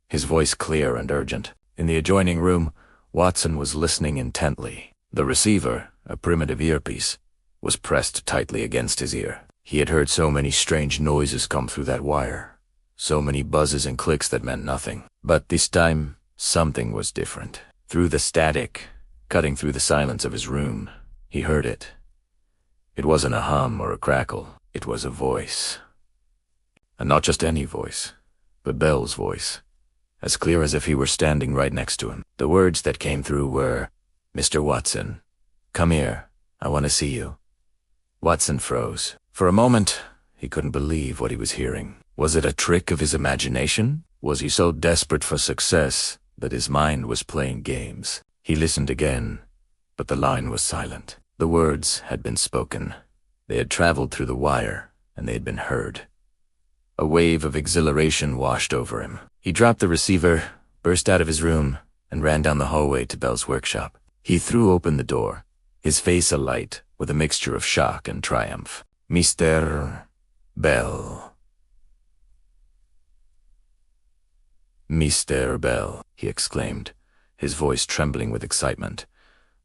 his voice clear and urgent. In the adjoining room, Watson was listening intently. The receiver, a primitive earpiece, was pressed tightly against his ear. He had heard so many strange noises come through that wire, so many buzzes and clicks that meant nothing. But this time, something was different. Through the static, cutting through the silence of his room, he heard it. It wasn't a hum or a crackle, it was a voice. And not just any voice, but Bell's voice, as clear as if he were standing right next to him. The words that came through were, "Mr. Watson, come here, I want to see you." Watson froze. For a moment, he couldn't believe what he was hearing. Was it a trick of his imagination? Was he so desperate for success that his mind was playing games? He listened again, but the line was silent. The words had been spoken. They had traveled through the wire, and they had been heard. A wave of exhilaration washed over him. He dropped the receiver, burst out of his room, and ran down the hallway to Bell's workshop. He threw open the door, his face alight with a mixture of shock and triumph. "Mr. Bell. Mr. Bell," he exclaimed, his voice trembling with excitement.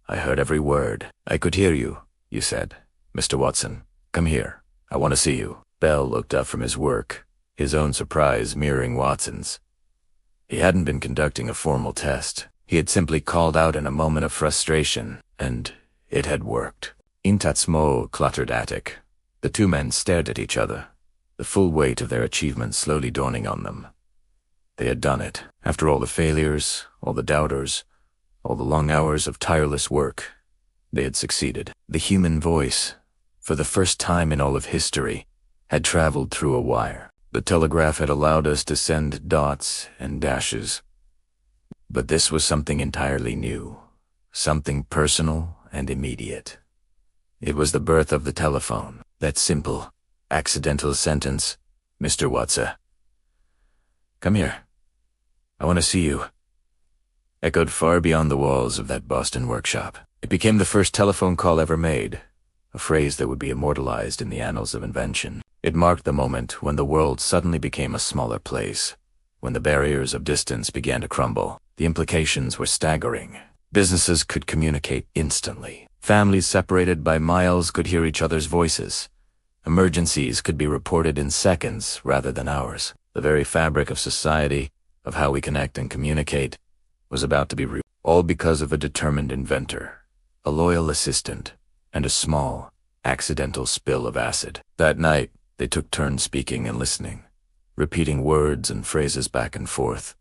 "I heard every word. I could hear you. You said, 'Mr. Watson, come here. I want to see you.'" Bell looked up from his work, his own surprise mirroring Watson's. He hadn't been conducting a formal test. He had simply called out in a moment of frustration, and it had worked. In that small, cluttered attic, the two men stared at each other, the full weight of their achievement slowly dawning on them. They had done it. After all the failures, all the doubters, all the long hours of tireless work, they had succeeded. The human voice, for the first time in all of history, had traveled through a wire. The telegraph had allowed us to send dots and dashes. But this was something entirely new, something personal and immediate. It was the birth of the telephone, that simple, accidental sentence, "Mr. Watson, come here. I want to see you," echoed far beyond the walls of that Boston workshop. It became the first telephone call ever made, a phrase that would be immortalized in the annals of invention. It marked the moment when the world suddenly became a smaller place, when the barriers of distance began to crumble. The implications were staggering. Businesses could communicate instantly. Families separated by miles could hear each other's voices. Emergencies could be reported in seconds rather than hours. The very fabric of society, of how we connect and communicate, was about to be all because of a determined inventor, a loyal assistant, and a small, accidental spill of acid. That night, they took turns speaking and listening, repeating words and phrases back and forth,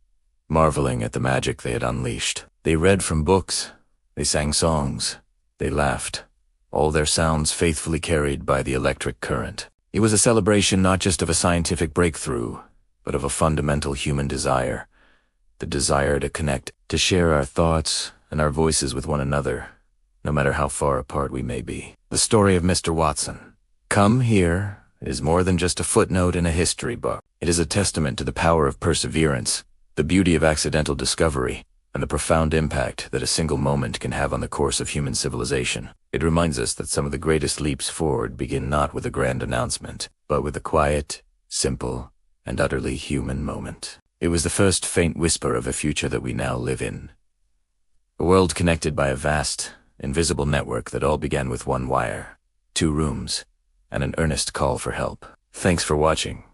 marveling at the magic they had unleashed. They read from books, they sang songs, they laughed, all their sounds faithfully carried by the electric current. It was a celebration not just of a scientific breakthrough, but of a fundamental human desire, the desire to connect, to share our thoughts and our voices with one another, no matter how far apart we may be. The story of Mr. Watson, "Come Here," is more than just a footnote in a history book. It is a testament to the power of perseverance, the beauty of accidental discovery, and the profound impact that a single moment can have on the course of human civilization. It reminds us that some of the greatest leaps forward begin not with a grand announcement, but with a quiet, simple, and utterly human moment. It was the first faint whisper of a future that we now live in. A world connected by a vast, invisible network that all began with one wire, 2 rooms, and an earnest call for help. Thanks for watching.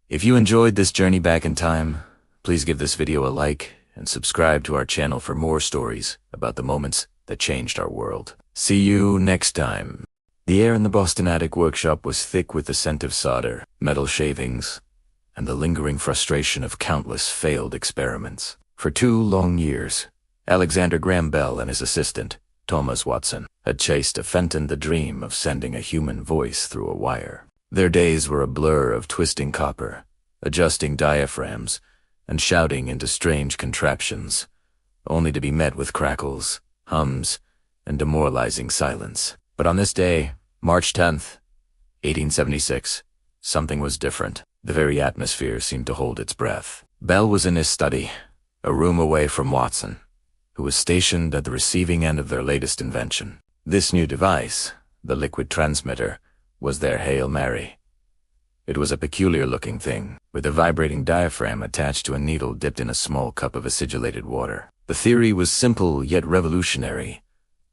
If you enjoyed this journey back in time, please give this video a like and subscribe to our channel for more stories about the moments that changed our world. See you next time. The air in the Boston attic workshop was thick with the scent of solder, metal shavings, and the lingering frustration of countless failed experiments. For 2 long years, Alexander Graham Bell and his assistant, Thomas Watson, had chased a Fenton the dream of sending a human voice through a wire. Their days were a blur of twisting copper, adjusting diaphragms, and shouting into strange contraptions, only to be met with crackles, hums, and demoralizing silence. But on this day, March 10th, 1876, something was different. The very atmosphere seemed to hold its breath. Bell was in his study, a room away from Watson, who was stationed at the receiving end of their latest invention. This new device, the liquid transmitter, was their Hail Mary. It was a peculiar-looking thing, with a vibrating diaphragm attached to a needle dipped in a small cup of acidulated water. The theory was simple yet revolutionary.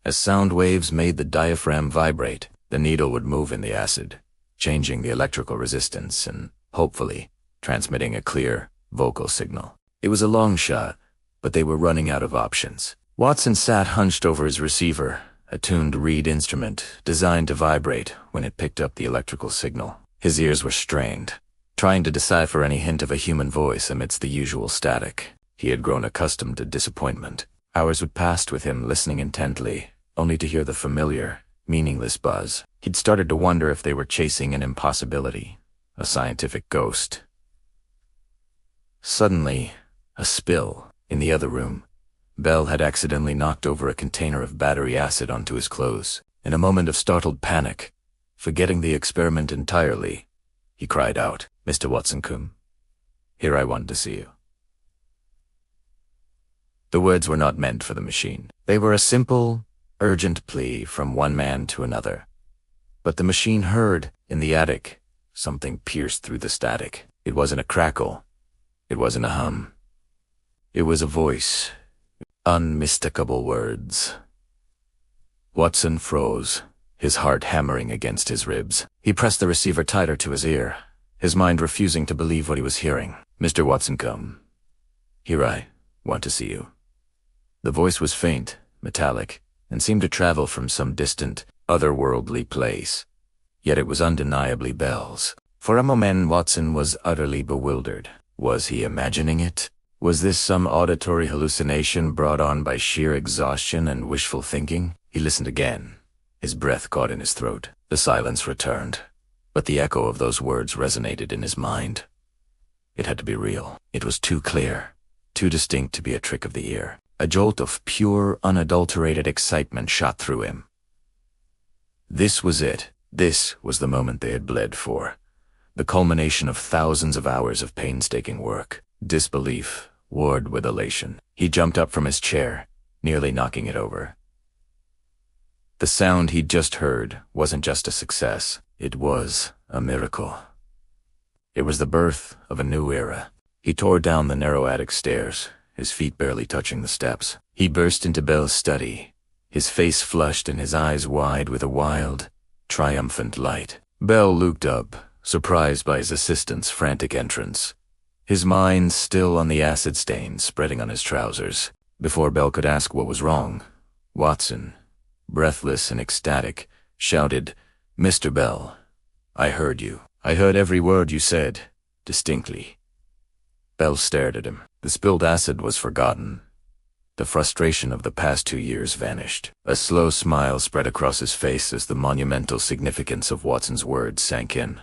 As sound waves made the diaphragm vibrate, the needle would move in the acid, changing the electrical resistance and, hopefully, transmitting a clear, vocal signal. It was a long shot, but they were running out of options. Watson sat hunched over his receiver, a tuned reed instrument designed to vibrate when it picked up the electrical signal. His ears were strained, trying to decipher any hint of a human voice amidst the usual static. He had grown accustomed to disappointment. Hours would pass with him listening intently, only to hear the familiar, meaningless buzz. He'd started to wonder if they were chasing an impossibility, a scientific ghost. Suddenly, a spill in the other room. Bell had accidentally knocked over a container of battery acid onto his clothes. In a moment of startled panic, forgetting the experiment entirely, he cried out, "Mr. Watson-cum, here I want to see you." The words were not meant for the machine. They were a simple, urgent plea from one man to another. But the machine heard, in the attic, something pierced through the static. It wasn't a crackle. It wasn't a hum. It was a voice. Unmistakable words. Watson froze, his heart hammering against his ribs. He pressed the receiver tighter to his ear, his mind refusing to believe what he was hearing. "Mr. Watson-cum, here I want to see you." The voice was faint, metallic, and seemed to travel from some distant, otherworldly place. Yet it was undeniably Bell's. For a moment Watson was utterly bewildered. Was he imagining it? Was this some auditory hallucination brought on by sheer exhaustion and wishful thinking? He listened again, his breath caught in his throat. The silence returned, but the echo of those words resonated in his mind. It had to be real. It was too clear, too distinct to be a trick of the ear. A jolt of pure, unadulterated excitement shot through him. This was it. This was the moment they had bled for. The culmination of thousands of hours of painstaking work. Disbelief warred with elation. He jumped up from his chair, nearly knocking it over. The sound he'd just heard wasn't just a success. It was a miracle. It was the birth of a new era. He tore down the narrow attic stairs, his feet barely touching the steps. He burst into Bell's study, his face flushed and his eyes wide with a wild, triumphant light. Bell looked up, surprised by his assistant's frantic entrance, his mind still on the acid stains spreading on his trousers. Before Bell could ask what was wrong, Watson, breathless and ecstatic, shouted, "Mr. Bell, I heard you. I heard every word you said, distinctly." Bell stared at him. The spilled acid was forgotten. The frustration of the past 2 years vanished. A slow smile spread across his face as the monumental significance of Watson's words sank in.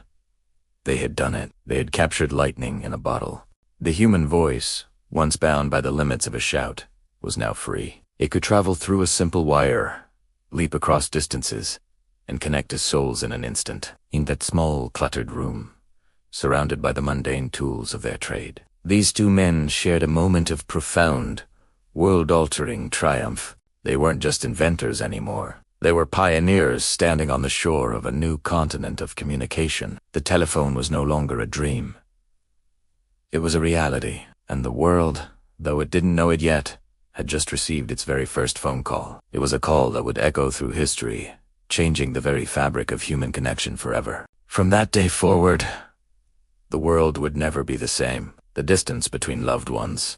They had done it. They had captured lightning in a bottle. The human voice, once bound by the limits of a shout, was now free. It could travel through a simple wire, leap across distances, and connect to souls in an instant. In that small, cluttered room, surrounded by the mundane tools of their trade, these two men shared a moment of profound, world-altering triumph. They weren't just inventors anymore. They were pioneers standing on the shore of a new continent of communication. The telephone was no longer a dream. It was a reality, and the world, though it didn't know it yet, had just received its very first phone call. It was a call that would echo through history, changing the very fabric of human connection forever. From that day forward, the world would never be the same. The distance between loved ones,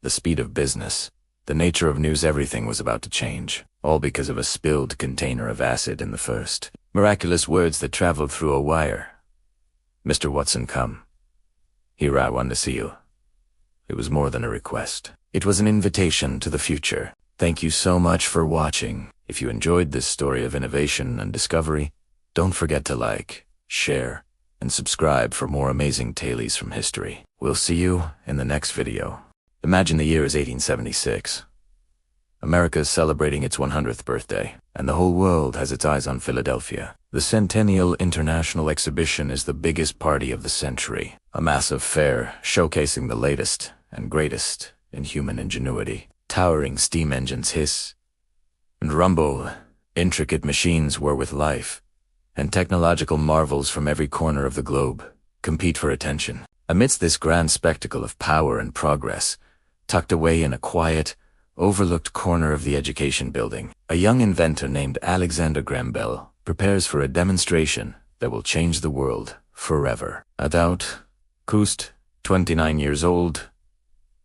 the speed of business, the nature of news, everything was about to change, all because of a spilled container of acid in the first miraculous words that traveled through a wire. "Mr. Watson, come. Here I want to see you." It was more than a request. It was an invitation to the future. Thank you so much for watching. If you enjoyed this story of innovation and discovery, don't forget to like, share, and subscribe for more amazing tales from history. We'll see you in the next video. Imagine the year is 1876. America is celebrating its 100th birthday, and the whole world has its eyes on Philadelphia. The Centennial International Exhibition is the biggest party of the century, a massive fair showcasing the latest and greatest in human ingenuity. Towering steam engines hiss and rumble, intricate machines whir with life, and technological marvels from every corner of the globe compete for attention. Amidst this grand spectacle of power and progress, tucked away in a quiet, overlooked corner of the education building, a young inventor named Alexander Graham Bell prepares for a demonstration that will change the world forever. About Kust, 29 years old,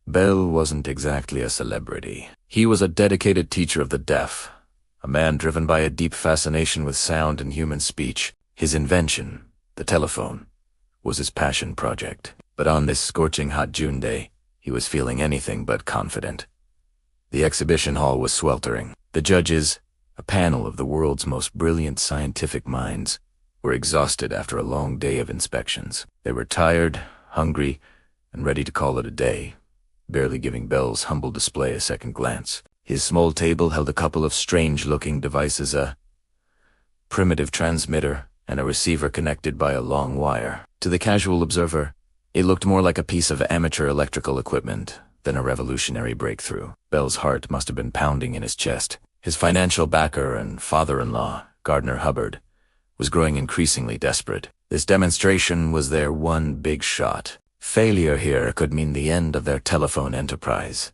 Bell wasn't exactly a celebrity. He was a dedicated teacher of the deaf, a man driven by a deep fascination with sound and human speech. His invention, the telephone, was his passion project. But on this scorching hot June day, he was feeling anything but confident. The exhibition hall was sweltering. The judges, a panel of the world's most brilliant scientific minds, were exhausted after a long day of inspections. They were tired, hungry, and ready to call it a day, barely giving Bell's humble display a second glance. His small table held a couple of strange-looking devices, a primitive transmitter and a receiver connected by a long wire. To the casual observer, it looked more like a piece of amateur electrical equipment than a revolutionary breakthrough. Bell's heart must have been pounding in his chest. His financial backer and father-in-law, Gardner Hubbard, was growing increasingly desperate. This demonstration was their one big shot. Failure here could mean the end of their telephone enterprise.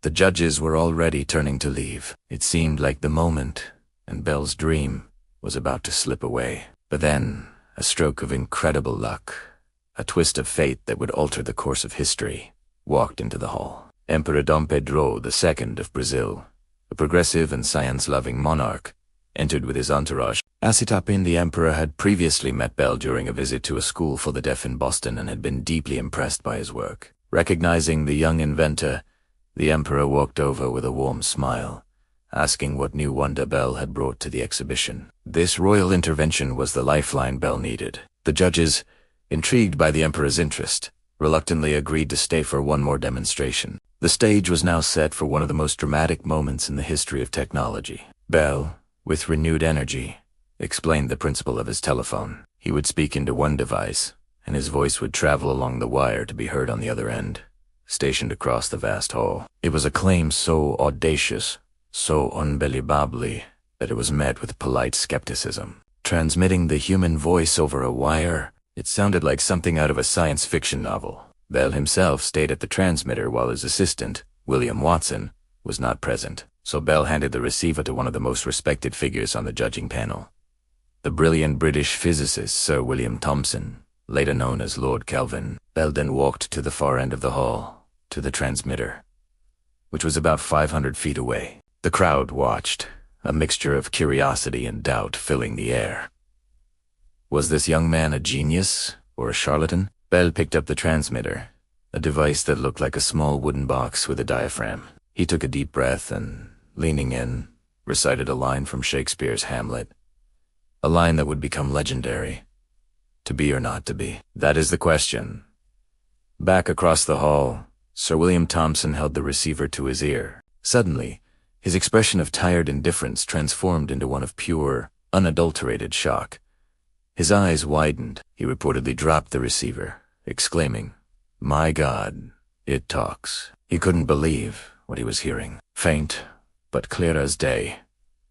The judges were already turning to leave. It seemed like the moment, and Bell's dream was about to slip away. But then, a stroke of incredible luck, a twist of fate that would alter the course of history, walked into the hall. Emperor Dom Pedro II of Brazil, a progressive and science-loving monarch, entered with his entourage. Asitapin, the emperor, had previously met Bell during a visit to a school for the deaf in Boston and had been deeply impressed by his work. Recognizing the young inventor, the emperor walked over with a warm smile, asking what new wonder Bell had brought to the exhibition. This royal intervention was the lifeline Bell needed. The judges, intrigued by the emperor's interest, reluctantly agreed to stay for one more demonstration. The stage was now set for one of the most dramatic moments in the history of technology. Bell, with renewed energy, explained the principle of his telephone. He would speak into one device, and his voice would travel along the wire to be heard on the other end, stationed across the vast hall. It was a claim so audacious, so unbelievably, that it was met with polite skepticism. Transmitting the human voice over a wire, it sounded like something out of a science fiction novel. Bell himself stayed at the transmitter while his assistant, William Watson, was not present, so Bell handed the receiver to one of the most respected figures on the judging panel, the brilliant British physicist Sir William Thomson, later known as Lord Kelvin. Bell then walked to the far end of the hall, to the transmitter, which was about 500 feet away. The crowd watched, a mixture of curiosity and doubt filling the air. Was this young man a genius or a charlatan? Bell picked up the transmitter, a device that looked like a small wooden box with a diaphragm. He took a deep breath and, leaning in, recited a line from Shakespeare's Hamlet, a line that would become legendary. To be or not to be? That is the question. Back across the hall, Sir William Thomson held the receiver to his ear. Suddenly, his expression of tired indifference transformed into one of pure, unadulterated shock. His eyes widened. He reportedly dropped the receiver, exclaiming, "My God, it talks." He couldn't believe what he was hearing. Faint, but clear as day,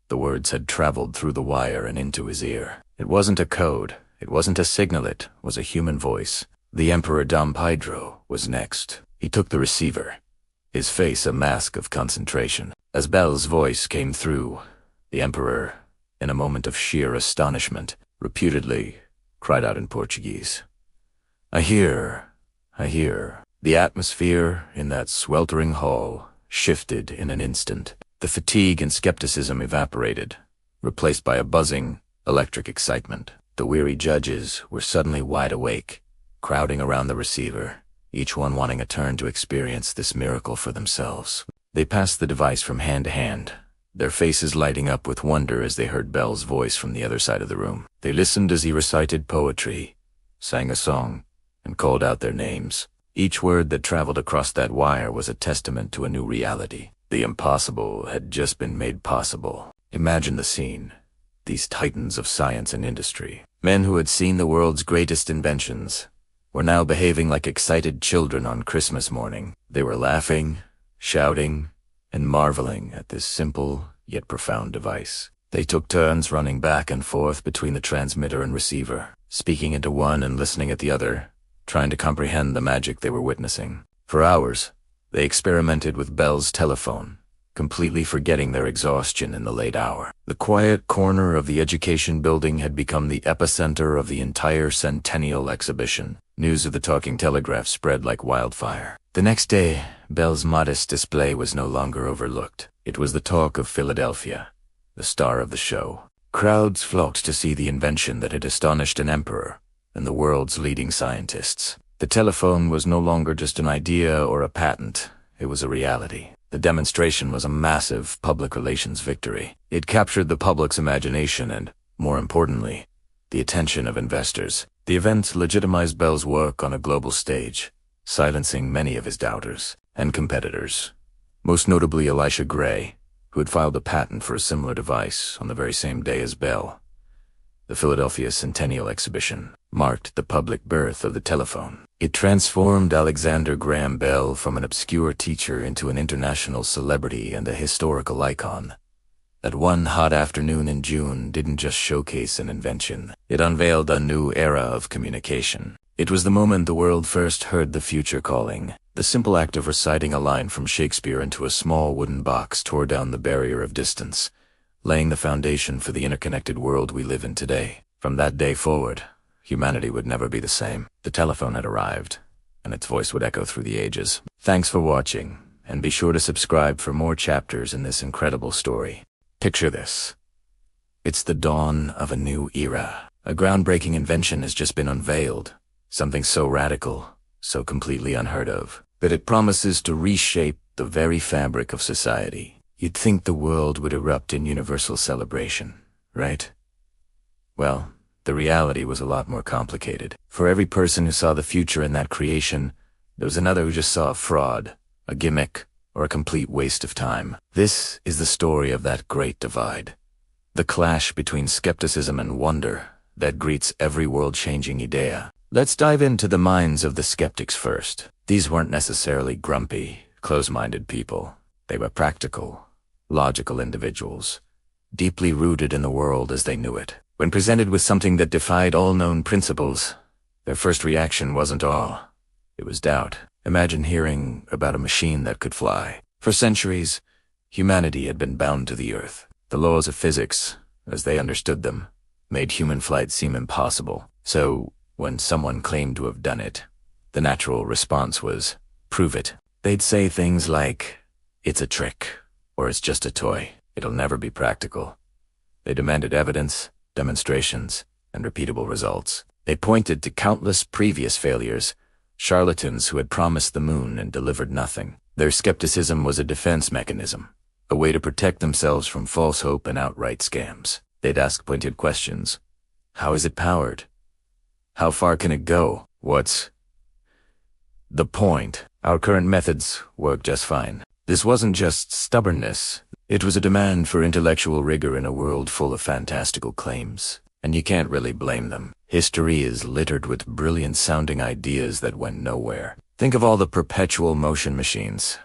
the words had traveled through the wire and into his ear. It wasn't a code. It wasn't a signal. It was a human voice. The Emperor Dom Pedro was next. He took the receiver, his face a mask of concentration. As Bell's voice came through, the Emperor, in a moment of sheer astonishment, reputedly cried out in Portuguese, "I hear, I hear." The atmosphere in that sweltering hall shifted in an instant. The fatigue and skepticism evaporated, replaced by a buzzing, electric excitement. The weary judges were suddenly wide awake, crowding around the receiver, each one wanting a turn to experience this miracle for themselves. They passed the device from hand to hand, their faces lighting up with wonder as they heard Bell's voice from the other side of the room. They listened as he recited poetry, sang a song, and called out their names. Each word that traveled across that wire was a testament to a new reality. The impossible had just been made possible. Imagine the scene. These titans of science and industry, men who had seen the world's greatest inventions, were now behaving like excited children on Christmas morning. They were laughing, shouting, and marveling at this simple yet profound device. They took turns running back and forth between the transmitter and receiver, speaking into one and listening at the other, trying to comprehend the magic they were witnessing. For hours, they experimented with Bell's telephone, completely forgetting their exhaustion in the late hour. The quiet corner of the education building had become the epicenter of the entire centennial exhibition. News of the talking telegraph spread like wildfire. The next day, Bell's modest display was no longer overlooked. It was the talk of Philadelphia, the star of the show. Crowds flocked to see the invention that had astonished an emperor and the world's leading scientists. The telephone was no longer just an idea or a patent. It was a reality. The demonstration was a massive public relations victory. It captured the public's imagination and, more importantly, the attention of investors. The event legitimized Bell's work on a global stage, silencing many of his doubters and competitors, most notably Elisha Gray, who had filed a patent for a similar device on the very same day as Bell. The Philadelphia Centennial Exhibition marked the public birth of the telephone. It transformed Alexander Graham Bell from an obscure teacher into an international celebrity and a historical icon. That one hot afternoon in June didn't just showcase an invention. It unveiled a new era of communication. It was the moment the world first heard the future calling. The simple act of reciting a line from Shakespeare into a small wooden box tore down the barrier of distance, laying the foundation for the interconnected world we live in today. From that day forward, humanity would never be the same. The telephone had arrived, and its voice would echo through the ages. Thanks for watching, and be sure to subscribe for more chapters in this incredible story. Picture this. It's the dawn of a new era. A groundbreaking invention has just been unveiled. Something so radical, so completely unheard of, that it promises to reshape the very fabric of society. You'd think the world would erupt in universal celebration, right? Well, the reality was a lot more complicated. For every person who saw the future in that creation, there was another who just saw a fraud, a gimmick, or a complete waste of time. This is the story of that great divide. The clash between skepticism and wonder that greets every world-changing idea. Let's dive into the minds of the skeptics first. These weren't necessarily grumpy, close-minded people. They were practical, logical individuals, deeply rooted in the world as they knew it. When presented with something that defied all known principles, their first reaction wasn't awe. It was doubt. Imagine hearing about a machine that could fly. For centuries, humanity had been bound to the earth. The laws of physics, as they understood them, made human flight seem impossible. So, when someone claimed to have done it, the natural response was, prove it. They'd say things like, it's a trick, or it's just a toy. It'll never be practical. They demanded evidence, demonstrations, and repeatable results. They pointed to countless previous failures, charlatans who had promised the moon and delivered nothing. Their skepticism was a defense mechanism, a way to protect themselves from false hope and outright scams. They'd ask pointed questions. How is it powered? How far can it go? What's the point? Our current methods work just fine. This wasn't just stubbornness. It was a demand for intellectual rigor in a world full of fantastical claims. And you can't really blame them. History is littered with brilliant-sounding ideas that went nowhere. Think of all the perpetual motion machines,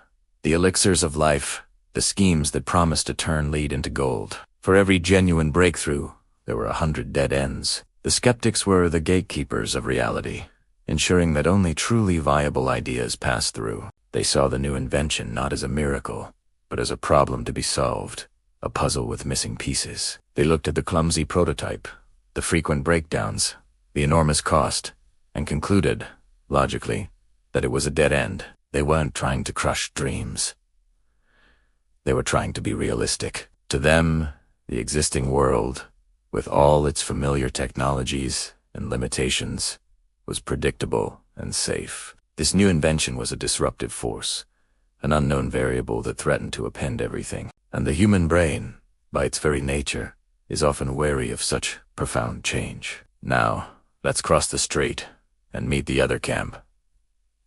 the elixirs of life, the schemes that promised to turn lead into gold. For every genuine breakthrough, there were 100 dead ends. The skeptics were the gatekeepers of reality, ensuring that only truly viable ideas passed through. They saw the new invention not as a miracle, but as a problem to be solved, a puzzle with missing pieces. They looked at the clumsy prototype, the frequent breakdowns, the enormous cost, and concluded, logically, that it was a dead end. They weren't trying to crush dreams. They were trying to be realistic. To them, the existing world, with all its familiar technologies and limitations, was predictable and safe. This new invention was a disruptive force, an unknown variable that threatened to upend everything. And the human brain, by its very nature, is often wary of such profound change. Now, Let's cross the street and meet the other camp.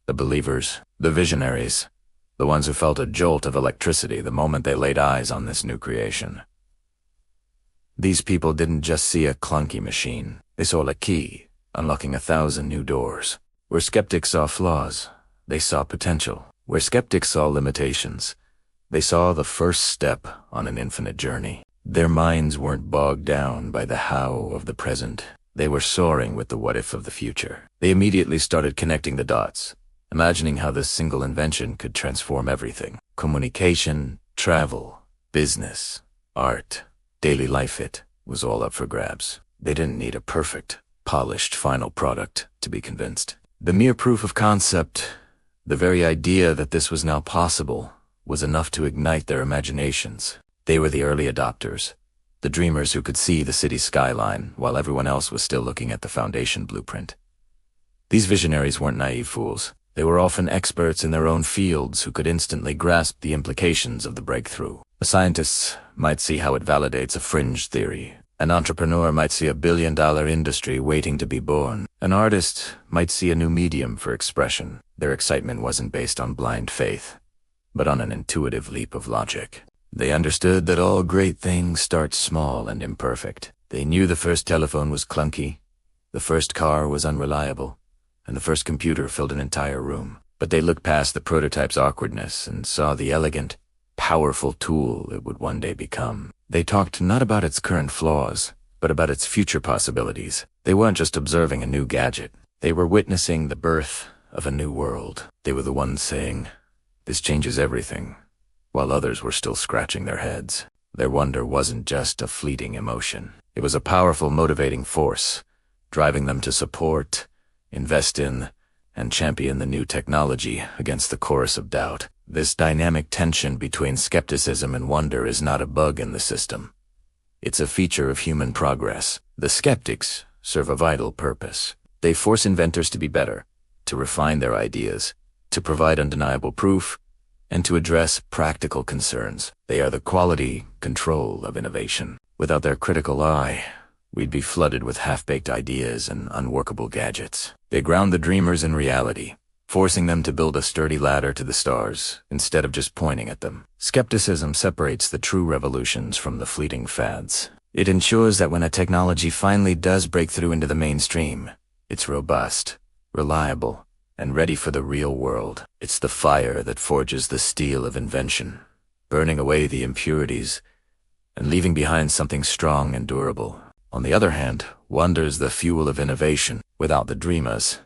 The believers, the visionaries, the ones who felt a jolt of electricity the moment they laid eyes on this new creation. These people didn't just see a clunky machine. They saw a key, unlocking 1,000 new doors. Where skeptics saw flaws, they saw potential. Where skeptics saw limitations, they saw the first step on an infinite journey. Their minds weren't bogged down by the how of the present. They were soaring with the what if of the future. They immediately started connecting the dots, imagining how this single invention could transform everything. Communication, travel, business, art, daily life. It was all up for grabs. They didn't need a perfect, polished final product to be convinced. The mere proof of concept, the very idea that this was now possible, was enough to ignite their imaginations. They were the early adopters, the dreamers who could see the city's skyline while everyone else was still looking at the foundation blueprint. These visionaries weren't naive fools. They were often experts in their own fields who could instantly grasp the implications of the breakthrough. A scientist might see how it validates a fringe theory. An entrepreneur might see a billion-dollar industry waiting to be born. An artist might see a new medium for expression. Their excitement wasn't based on blind faith, but on an intuitive leap of logic. They understood that all great things start small and imperfect. They knew the first telephone was clunky, the first car was unreliable, and the first computer filled an entire room. But they looked past the prototype's awkwardness and saw the elegant, powerful tool it would one day become. They talked not about its current flaws, but about its future possibilities. They weren't just observing a new gadget. They were witnessing the birth of a new world. They were the ones saying, "This changes everything," while others were still scratching their heads. Their wonder wasn't just a fleeting emotion. It was a powerful motivating force, driving them to support, invest in, and champion the new technology against the chorus of doubt. This dynamic tension between skepticism and wonder is not a bug in the system. It's a feature of human progress. The skeptics serve a vital purpose. They force inventors to be better, to refine their ideas, to provide undeniable proof, and to address practical concerns. They are the quality control of innovation. Without their critical eye, we'd be flooded with half-baked ideas and unworkable gadgets. They ground the dreamers in reality, forcing them to build a sturdy ladder to the stars instead of just pointing at them. Skepticism separates the true revolutions from the fleeting fads. It ensures that when a technology finally does break through into the mainstream, it's robust, reliable, and ready for the real world. It's the fire that forges the steel of invention, burning away the impurities and leaving behind something strong and durable. On the other hand, wonder's the fuel of innovation. Without the dreamers,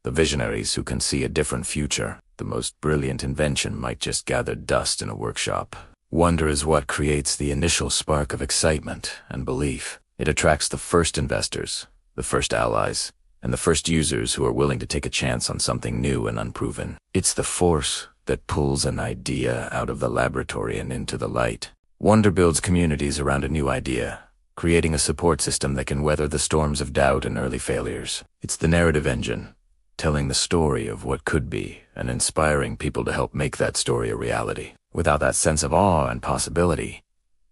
the visionaries who can see a different future, the most brilliant invention might just gather dust in a workshop. Wonder is what creates the initial spark of excitement and belief. It attracts the first investors, the first allies, and the first users who are willing to take a chance on something new and unproven. It's the force that pulls an idea out of the laboratory and into the light. Wonder builds communities around a new idea, creating a support system that can weather the storms of doubt and early failures. It's the narrative engine, telling the story of what could be and inspiring people to help make that story a reality. Without that sense of awe and possibility,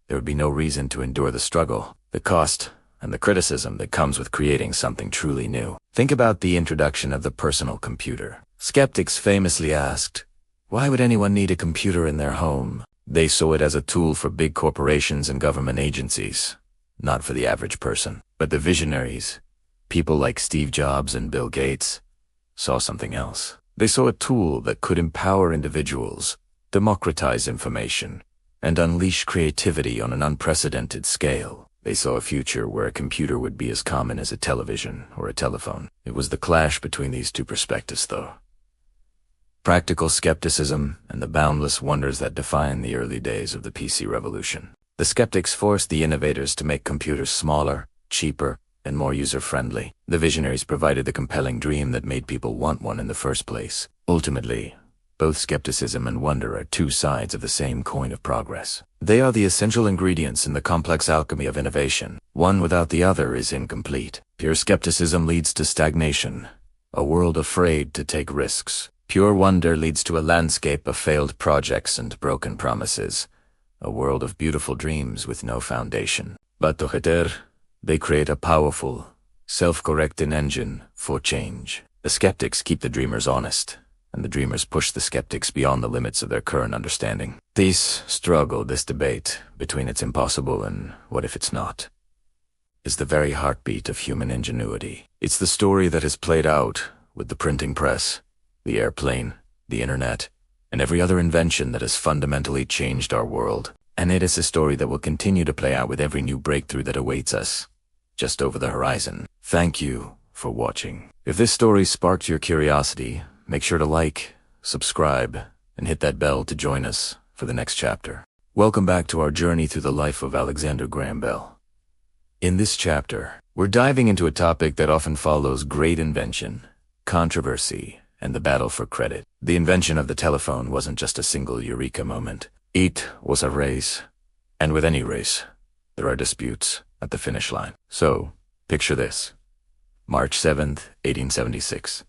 there would be no reason to endure the struggle, the cost, and the criticism that comes with creating something truly new. Think about the introduction of the personal computer. Skeptics famously asked, why would anyone need a computer in their home? They saw it as a tool for big corporations and government agencies, not for the average person. But the visionaries, people like Steve Jobs and Bill Gates, saw something else. They saw a tool that could empower individuals, democratize information, and unleash creativity on an unprecedented scale. They saw a future where a computer would be as common as a television or a telephone. It was the clash between these two perspectives, though. Practical skepticism and the boundless wonders that defined the early days of the PC revolution. The skeptics forced the innovators to make computers smaller, cheaper, and more user-friendly. The visionaries provided the compelling dream that made people want one in the first place. Ultimately, both skepticism and wonder are two sides of the same coin of progress. They are the essential ingredients in the complex alchemy of innovation. One without the other is incomplete. Pure skepticism leads to stagnation, a world afraid to take risks. Pure wonder leads to a landscape of failed projects and broken promises, a world of beautiful dreams with no foundation. But together, they create a powerful, self-correcting engine for change. The skeptics keep the dreamers honest, and the dreamers push the skeptics beyond the limits of their current understanding. This debate between it's impossible and what if it's not, is the very heartbeat of human ingenuity. It's the story that has played out with the printing press, the airplane, the internet, and every other invention that has fundamentally changed our world. And it is a story that will continue to play out with every new breakthrough that awaits us just over the horizon. Thank you for watching. If this story sparked your curiosity, make sure to like, subscribe, and hit that bell to join us for the next chapter. Welcome back to our journey through the life of Alexander Graham Bell. In this chapter, we're diving into a topic that often follows great invention, controversy, and the battle for credit. The invention of the telephone wasn't just a single eureka moment. It was a race. And with any race, there are disputes at the finish line. So, picture this. March 7th, 1876.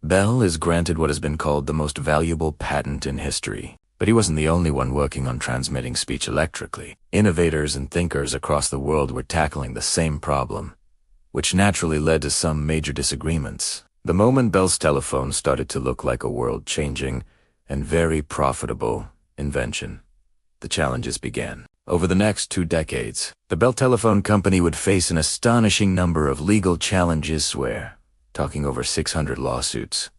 Bell is granted what has been called the most valuable patent in history. But he wasn't the only one working on transmitting speech electrically. Innovators and thinkers across the world were tackling the same problem, which naturally led to some major disagreements. The moment Bell's telephone started to look like a world-changing and very profitable invention, the challenges began. Over the next 2 decades, the Bell Telephone Company would face an astonishing number of legal challenges, talking over 600 lawsuits.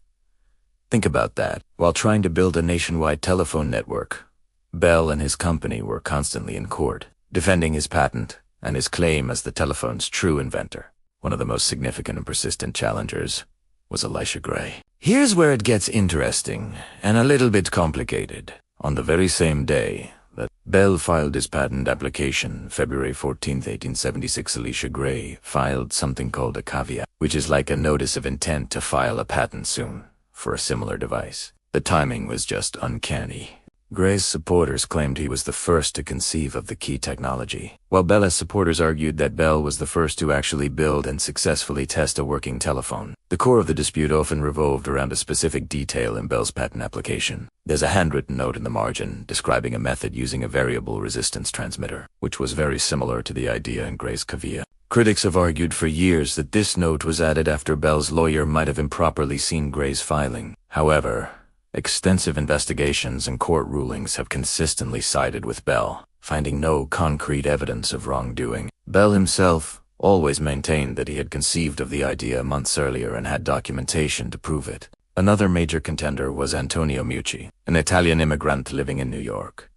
Think about that. While trying to build a nationwide telephone network, Bell and his company were constantly in court, defending his patent and his claim as the telephone's true inventor. One of the most significant and persistent challengers was Elisha Gray. Here's where it gets interesting and a little bit complicated. On the very same day that Bell filed his patent application, February 14, 1876, Elisha Gray filed something called a caveat, which is like a notice of intent to file a patent soon for a similar device. The timing was just uncanny. Gray's supporters claimed he was the first to conceive of the key technology, while Bell's supporters argued that Bell was the first to actually build and successfully test a working telephone. The core of the dispute often revolved around a specific detail in Bell's patent application. There's a handwritten note in the margin describing a method using a variable resistance transmitter, which was very similar to the idea in Gray's caveat. Critics have argued for years that this note was added after Bell's lawyer might have improperly seen Gray's filing. However, extensive investigations and court rulings have consistently sided with Bell, finding no concrete evidence of wrongdoing. Bell himself always maintained that he had conceived of the idea months earlier and had documentation to prove it. Another major contender was Antonio Meucci, an Italian immigrant living in New York.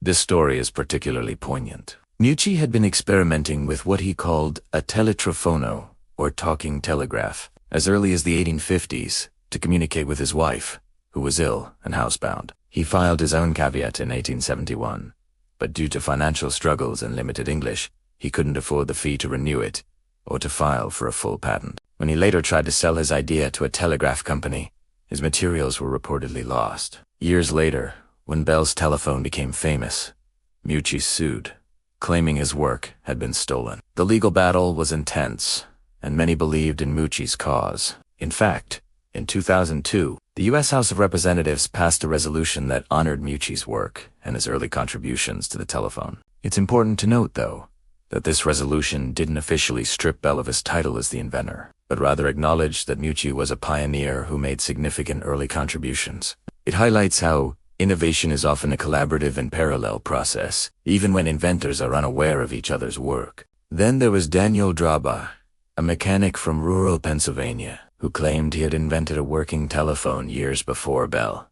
This story is particularly poignant. Meucci had been experimenting with what he called a teletrafono, or talking telegraph, as early as the 1850s to communicate with his wife, who was ill and housebound. He filed his own caveat in 1871, but due to financial struggles and limited English, he couldn't afford the fee to renew it or to file for a full patent. When he later tried to sell his idea to a telegraph company, his materials were reportedly lost. Years later, when Bell's telephone became famous, Meucci sued, claiming his work had been stolen. The legal battle was intense, and many believed in Meucci's cause. In fact, in 2002, the U.S. House of Representatives passed a resolution that honored Meucci's work and his early contributions to the telephone. It's important to note, though, that this resolution didn't officially strip Bell of his title as the inventor, but rather acknowledged that Meucci was a pioneer who made significant early contributions. It highlights how innovation is often a collaborative and parallel process, even when inventors are unaware of each other's work. Then there was Daniel Drawbaugh, a mechanic from rural Pennsylvania, who claimed he had invented a working telephone years before Bell.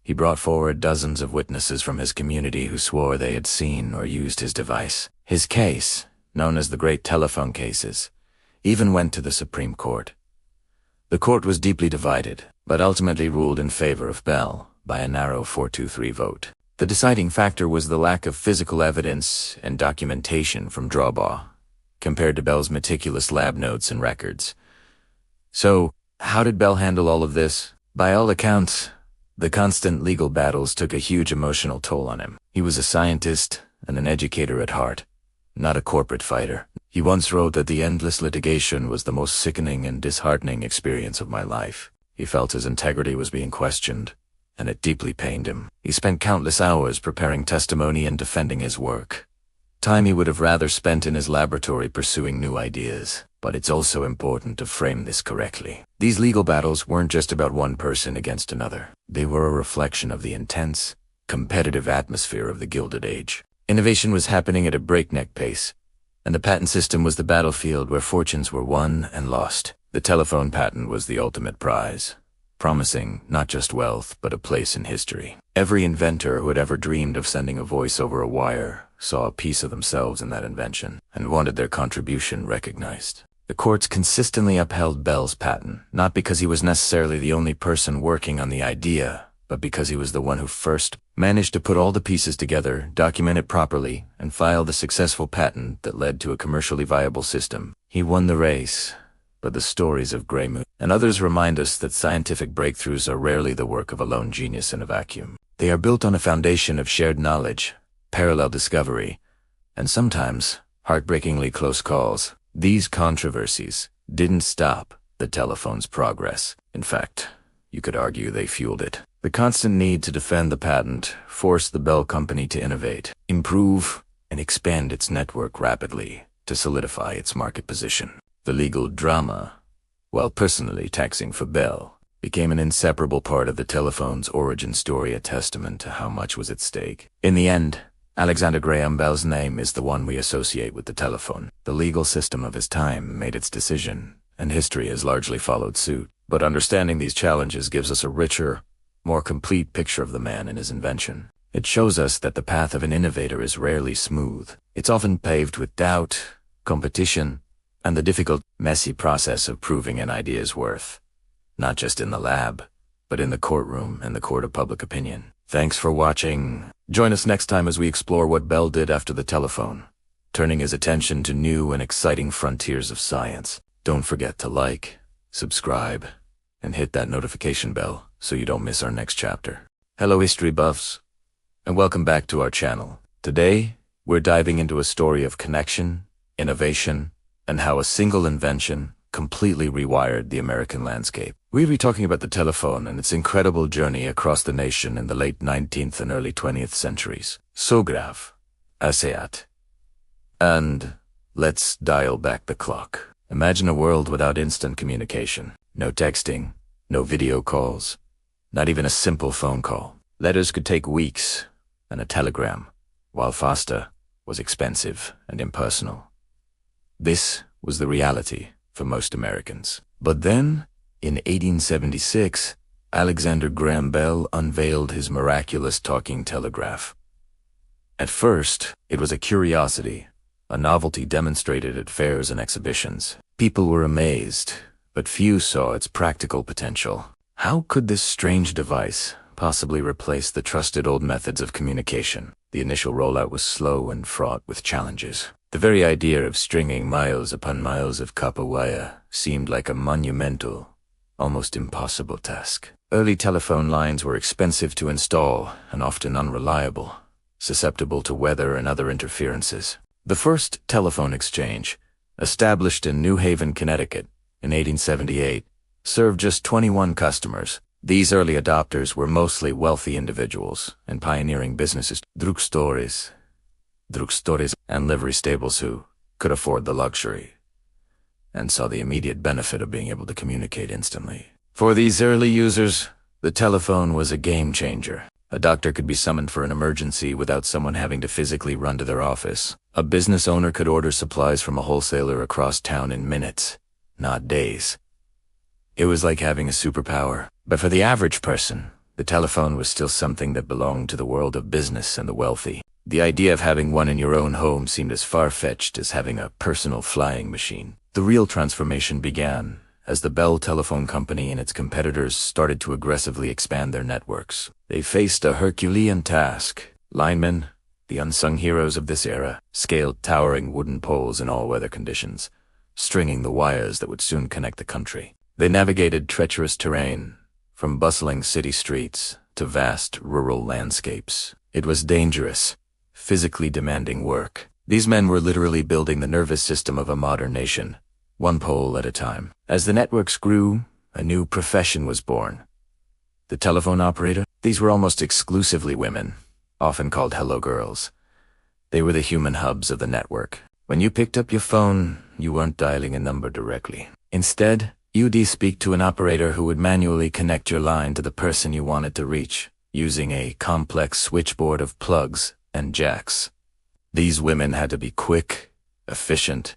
He brought forward dozens of witnesses from his community who swore they had seen or used his device. His case, known as the Great Telephone Cases, even went to the Supreme Court. The court was deeply divided, but ultimately ruled in favor of Bell by a narrow 4-3 vote. The deciding factor was the lack of physical evidence and documentation from Drawbaugh, compared to Bell's meticulous lab notes and records. So, how did Bell handle all of this? By all accounts, the constant legal battles took a huge emotional toll on him. He was a scientist and an educator at heart, not a corporate fighter. He once wrote that the endless litigation was the most sickening and disheartening experience of my life. He felt his integrity was being questioned, and it deeply pained him. He spent countless hours preparing testimony and defending his work. time he would have rather spent in his laboratory pursuing new ideas. But it's also important to frame this correctly. These legal battles weren't just about one person against another. They were a reflection of the intense, competitive atmosphere of the Gilded Age. Innovation was happening at a breakneck pace, and the patent system was the battlefield where fortunes were won and lost. The telephone patent was the ultimate prize, promising not just wealth, but a place in history. Every inventor who had ever dreamed of sending a voice over a wire saw a piece of themselves in that invention and wanted their contribution recognized. The courts consistently upheld Bell's patent, not because he was necessarily the only person working on the idea, but because he was the one who first managed to put all the pieces together, document it properly, and file the successful patent that led to a commercially viable system. He won the race, but the stories of Grey Moon and others remind us that scientific breakthroughs are rarely the work of a lone genius in a vacuum. They are built on a foundation of shared knowledge, parallel discovery, and sometimes heartbreakingly close calls. These controversies didn't stop the telephone's progress. In fact, you could argue they fueled it. The constant need to defend the patent forced the Bell Company to innovate, improve, and expand its network rapidly to solidify its market position. The legal drama, while personally taxing for Bell, became an inseparable part of the telephone's origin story, a testament to how much was at stake. In the end, Alexander Graham Bell's name is the one we associate with the telephone. The legal system of his time made its decision, and history has largely followed suit. But understanding these challenges gives us a richer, more complete picture of the man and his invention. It shows us that the path of an innovator is rarely smooth. It's often paved with doubt, competition, and the difficult, messy process of proving an idea's worth. Not just in the lab, but in the courtroom and the court of public opinion. Thanks for watching. Join us next time as we explore what Bell did after the telephone, turning his attention to new and exciting frontiers of science. Don't forget to like, subscribe, and hit that notification bell so you don't miss our next chapter. Hello history buffs, and welcome back to our channel. Today, we're diving into a story of connection, innovation, and how a single invention completely rewired the American landscape. We'll be talking about the telephone and its incredible journey across the nation in the late 19th and early 20th centuries. Telegraph, ASEAT. And let's dial back the clock. Imagine a world without instant communication. No texting, no video calls, not even a simple phone call. Letters could take weeks, and a telegram, while faster, was expensive and impersonal. This was the reality for most Americans. But then, in 1876, Alexander Graham Bell unveiled his miraculous talking telegraph. At first, it was a curiosity, a novelty demonstrated at fairs and exhibitions. People were amazed, but few saw its practical potential. How could this strange device possibly replace the trusted old methods of communication? The initial rollout was slow and fraught with challenges. The very idea of stringing miles upon miles of copper wire seemed like a monumental, almost impossible task. Early telephone lines were expensive to install and often unreliable, susceptible to weather and other interferences. The first telephone exchange, established in New Haven, Connecticut, in 1878, served just 21 customers. These early adopters were mostly wealthy individuals and pioneering businesses, drugstores, and livery stables who could afford the luxury and saw the immediate benefit of being able to communicate instantly. For these early users, the telephone was a game changer. A doctor could be summoned for an emergency without someone having to physically run to their office. A business owner could order supplies from a wholesaler across town in minutes, not days. It was like having a superpower. But for the average person, the telephone was still something that belonged to the world of business and the wealthy. The idea of having one in your own home seemed as far-fetched as having a personal flying machine. The real transformation began as the Bell Telephone Company and its competitors started to aggressively expand their networks. They faced a Herculean task. Linemen, the unsung heroes of this era, scaled towering wooden poles in all weather conditions, stringing the wires that would soon connect the country. They navigated treacherous terrain, from bustling city streets to vast rural landscapes. It was dangerous, physically demanding work. These men were literally building the nervous system of a modern nation, one pole at a time. As the networks grew, a new profession was born. The telephone operator? These were almost exclusively women, often called hello girls. They were the human hubs of the network. When you picked up your phone, you weren't dialing a number directly. Instead, you'd speak to an operator who would manually connect your line to the person you wanted to reach, using a complex switchboard of plugs and jacks. These women had to be quick, efficient,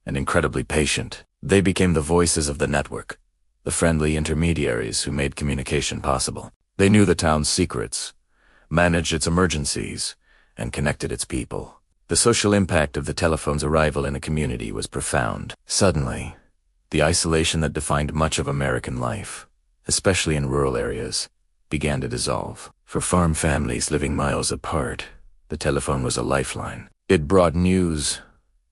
and incredibly patient. They became the voices of the network, the friendly intermediaries who made communication possible. They knew the town's secrets, managed its emergencies, and connected its people. The social impact of the telephone's arrival in a community was profound. Suddenly, the isolation that defined much of American life, especially in rural areas, began to dissolve. For farm families living miles apart, the telephone was a lifeline. It brought news,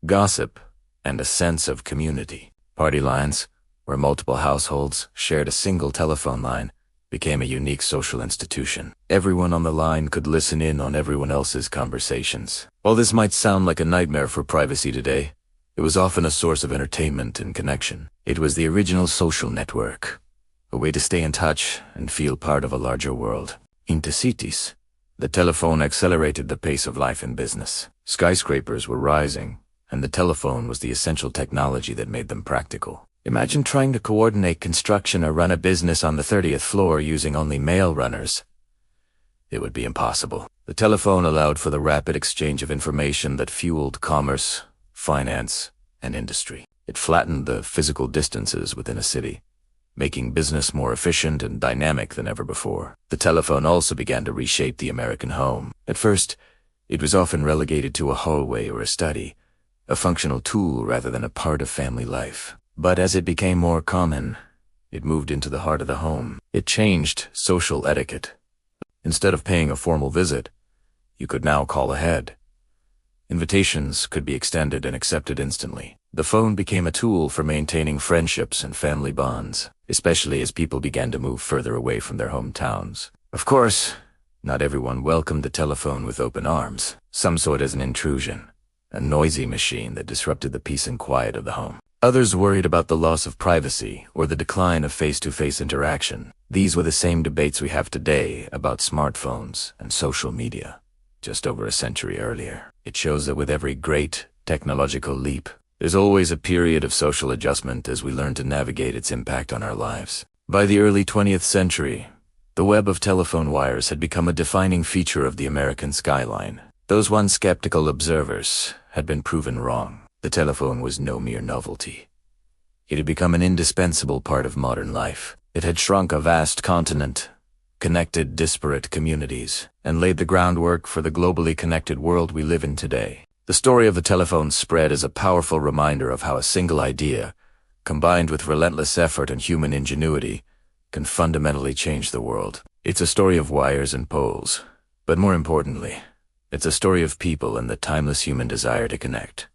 gossip, and a sense of community. Party lines, where multiple households shared a single telephone line, became a unique social institution. Everyone on the line could listen in on everyone else's conversations. While this might sound like a nightmare for privacy today, it was often a source of entertainment and connection. It was the original social network, a way to stay in touch and feel part of a larger world. In the cities, the telephone accelerated the pace of life and business. Skyscrapers were rising, and the telephone was the essential technology that made them practical. Imagine trying to coordinate construction or run a business on the 30th floor using only mail runners. It would be impossible. The telephone allowed for the rapid exchange of information that fueled commerce, finance, and industry. It flattened the physical distances within a city, making business more efficient and dynamic than ever before. The telephone also began to reshape the American home. At first, it was often relegated to a hallway or a study, a functional tool rather than a part of family life. But as it became more common, it moved into the heart of the home. It changed social etiquette. Instead of paying a formal visit, you could now call ahead. Invitations could be extended and accepted instantly. The phone became a tool for maintaining friendships and family bonds, especially as people began to move further away from their hometowns. Of course, not everyone welcomed the telephone with open arms. Some saw it as an intrusion, a noisy machine that disrupted the peace and quiet of the home. Others worried about the loss of privacy or the decline of face-to-face interaction. These were the same debates we have today about smartphones and social media, just over a century earlier. It shows that with every great technological leap, there's always a period of social adjustment as we learn to navigate its impact on our lives. By the early 20th century, the web of telephone wires had become a defining feature of the American skyline. Those once skeptical observers had been proven wrong. The telephone was no mere novelty. It had become an indispensable part of modern life. It had shrunk a vast continent, connected disparate communities, and laid the groundwork for the globally connected world we live in today. The story of the telephone spread as a powerful reminder of how a single idea, combined with relentless effort and human ingenuity, can fundamentally change the world. It's a story of wires and poles, but more importantly, it's a story of people and the timeless human desire to connect.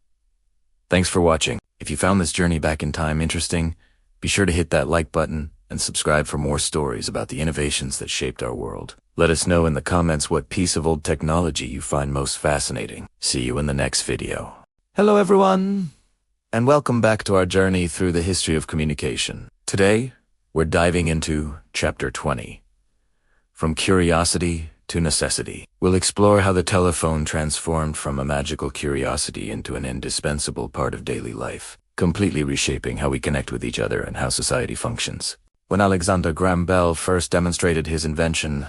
Thanks for watching. If you found this journey back in time interesting, be sure to hit that like button and subscribe for more stories about the innovations that shaped our world. Let us know in the comments what piece of old technology you find most fascinating. See you in the next video. Hello everyone, and welcome back to our journey through the history of communication. Today, we're diving into Chapter 20. From Curiosity to Necessity. We'll explore how the telephone transformed from a magical curiosity into an indispensable part of daily life, completely reshaping how we connect with each other and how society functions. When Alexander Graham Bell first demonstrated his invention,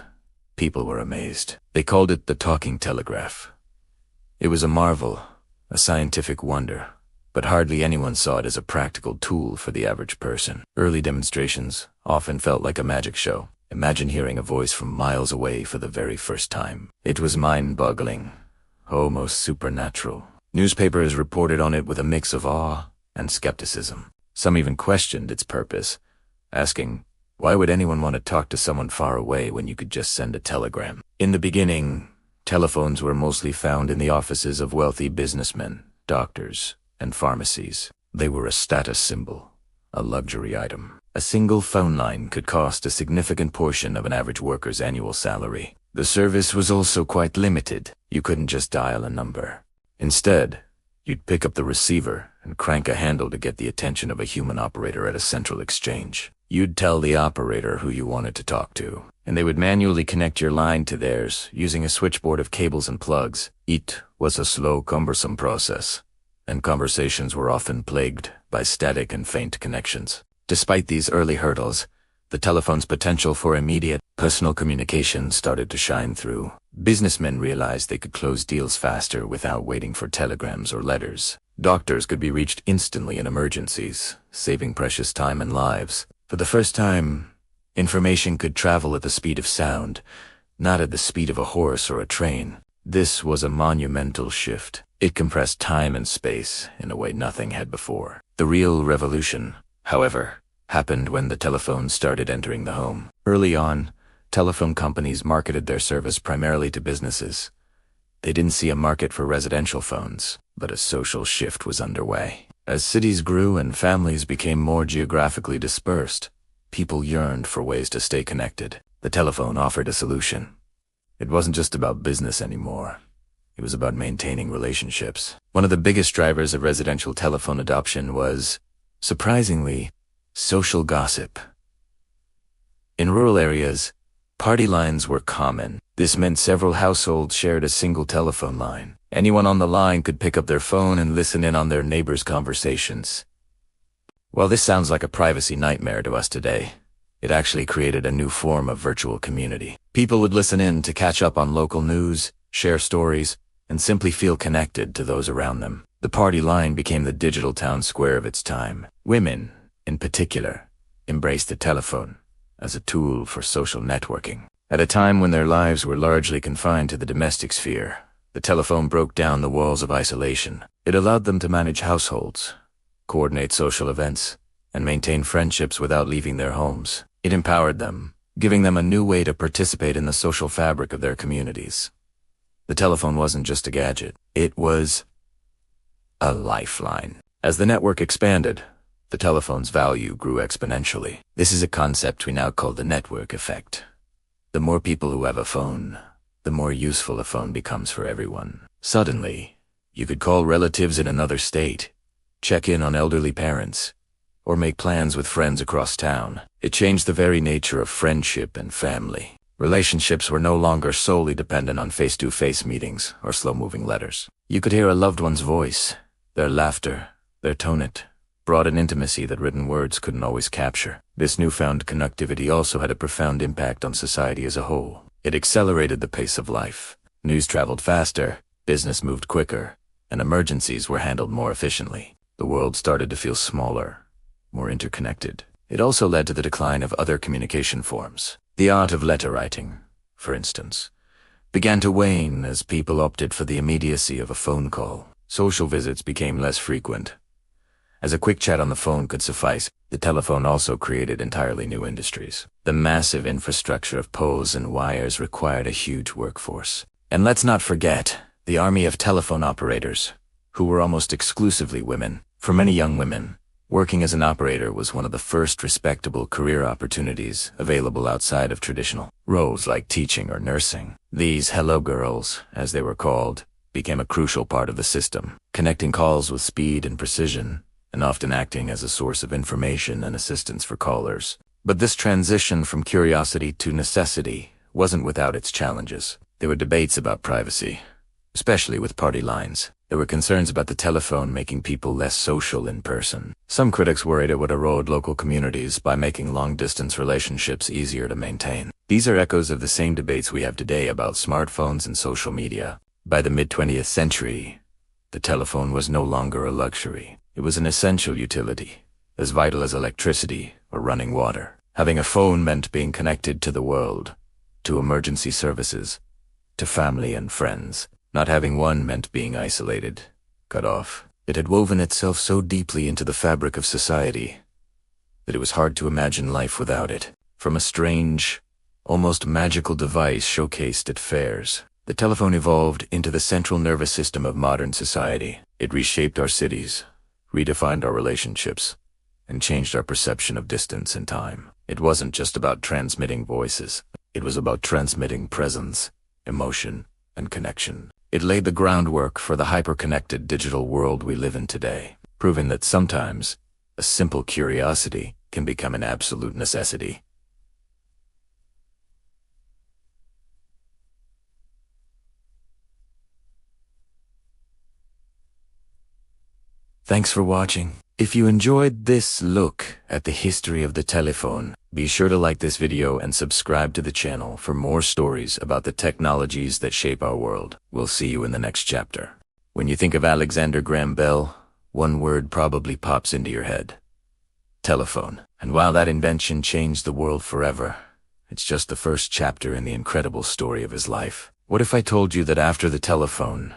people were amazed. They called it the talking telegraph. It was a marvel, a scientific wonder, but hardly anyone saw it as a practical tool for the average person. Early demonstrations often felt like a magic show. Imagine hearing a voice from miles away for the very first time. It was mind-boggling, almost supernatural. Newspapers reported on it with a mix of awe and skepticism. Some even questioned its purpose, asking, why would anyone want to talk to someone far away when you could just send a telegram? In the beginning, telephones were mostly found in the offices of wealthy businessmen, doctors, and pharmacies. They were a status symbol, a luxury item. A single phone line could cost a significant portion of an average worker's annual salary. The service was also quite limited. You couldn't just dial a number. Instead, you'd pick up the receiver and crank a handle to get the attention of a human operator at a central exchange. You'd tell the operator who you wanted to talk to, and they would manually connect your line to theirs using a switchboard of cables and plugs. It was a slow, cumbersome process, and conversations were often plagued by static and faint connections. Despite these early hurdles, the telephone's potential for immediate, personal communication started to shine through. Businessmen realized they could close deals faster without waiting for telegrams or letters. Doctors could be reached instantly in emergencies, saving precious time and lives. For the first time, information could travel at the speed of sound, not at the speed of a horse or a train. This was a monumental shift. It compressed time and space in a way nothing had before. The real revolution, however, happened when the telephone started entering the home. Early on, telephone companies marketed their service primarily to businesses. They didn't see a market for residential phones, but a social shift was underway. As cities grew and families became more geographically dispersed, people yearned for ways to stay connected. The telephone offered a solution. It wasn't just about business anymore. It was about maintaining relationships. One of the biggest drivers of residential telephone adoption was, surprisingly, social gossip. In rural areas, party lines were common. This meant several households shared a single telephone line. Anyone on the line could pick up their phone and listen in on their neighbors' conversations. While this sounds like a privacy nightmare to us today, it actually created a new form of virtual community. People would listen in to catch up on local news, share stories, and simply feel connected to those around them. The party line became the digital town square of its time. Women, in particular, embraced the telephone as a tool for social networking. At a time when their lives were largely confined to the domestic sphere, the telephone broke down the walls of isolation. It allowed them to manage households, coordinate social events, and maintain friendships without leaving their homes. It empowered them, giving them a new way to participate in the social fabric of their communities. The telephone wasn't just a gadget, it was a lifeline. As the network expanded, the telephone's value grew exponentially. This is a concept we now call the network effect. The more people who have a phone, the more useful a phone becomes for everyone. Suddenly, you could call relatives in another state, check in on elderly parents, or make plans with friends across town. It changed the very nature of friendship and family. Relationships were no longer solely dependent on face-to-face meetings or slow-moving letters. You could hear a loved one's voice, their laughter, their tone brought an intimacy that written words couldn't always capture. This newfound connectivity also had a profound impact on society as a whole. It accelerated the pace of life. News traveled faster, business moved quicker, and emergencies were handled more efficiently. The world started to feel smaller, more interconnected. It also led to the decline of other communication forms. The art of letter writing, for instance, began to wane as people opted for the immediacy of a phone call. Social visits became less frequent. As a quick chat on the phone could suffice, the telephone also created entirely new industries. The massive infrastructure of poles and wires required a huge workforce. And let's not forget the army of telephone operators, who were almost exclusively women. For many young women, working as an operator was one of the first respectable career opportunities available outside of traditional roles like teaching or nursing. These hello girls, as they were called, became a crucial part of the system, connecting calls with speed and precision, and often acting as a source of information and assistance for callers. But this transition from curiosity to necessity wasn't without its challenges. There were debates about privacy, especially with party lines. There were concerns about the telephone making people less social in person. Some critics worried it would erode local communities by making long-distance relationships easier to maintain. These are echoes of the same debates we have today about smartphones and social media. By the mid-20th century, the telephone was no longer a luxury. It was an essential utility, as vital as electricity or running water. Having a phone meant being connected to the world, to emergency services, to family and friends. Not having one meant being isolated, cut off. It had woven itself so deeply into the fabric of society that it was hard to imagine life without it. From a strange, almost magical device showcased at fairs, the telephone evolved into the central nervous system of modern society. It reshaped our cities, redefined our relationships, and changed our perception of distance and time. It wasn't just about transmitting voices. It was about transmitting presence, emotion, and connection. It laid the groundwork for the hyper-connected digital world we live in today, proving that sometimes a simple curiosity can become an absolute necessity. Thanks for watching. If you enjoyed this look at the history of the telephone, be sure to like this video and subscribe to the channel for more stories about the technologies that shape our world. We'll see you in the next chapter. When you think of Alexander Graham Bell, one word probably pops into your head: telephone. And while that invention changed the world forever, it's just the first chapter in the incredible story of his life. What if I told you that after the telephone,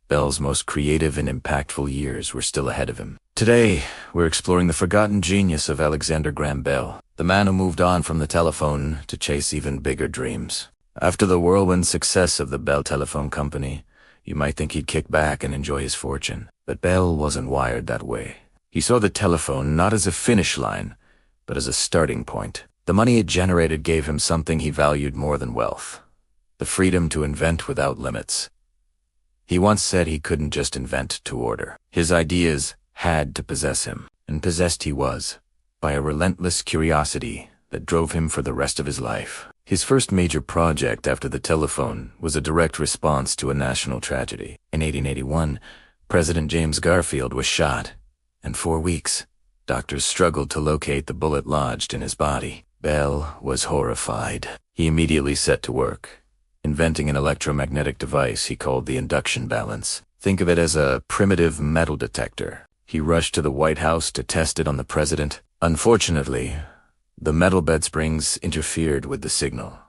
Bell's most creative and impactful years were still ahead of him? Today, we're exploring the forgotten genius of Alexander Graham Bell, the man who moved on from the telephone to chase even bigger dreams. After the whirlwind success of the Bell Telephone Company, you might think he'd kick back and enjoy his fortune. But Bell wasn't wired that way. He saw the telephone not as a finish line, but as a starting point. The money it generated gave him something he valued more than wealth: the freedom to invent without limits. He once said he couldn't just invent to order. His ideas had to possess him, and possessed he was, by a relentless curiosity that drove him for the rest of his life. His first major project after the telephone was a direct response to a national tragedy. In 1881, President James Garfield was shot, and for weeks, doctors struggled to locate the bullet lodged in his body. Bell was horrified. He immediately set to work, inventing an electromagnetic device he called the induction balance. Think of it as a primitive metal detector. He rushed to the White House to test it on the president. Unfortunately, the metal bed springs interfered with the signal,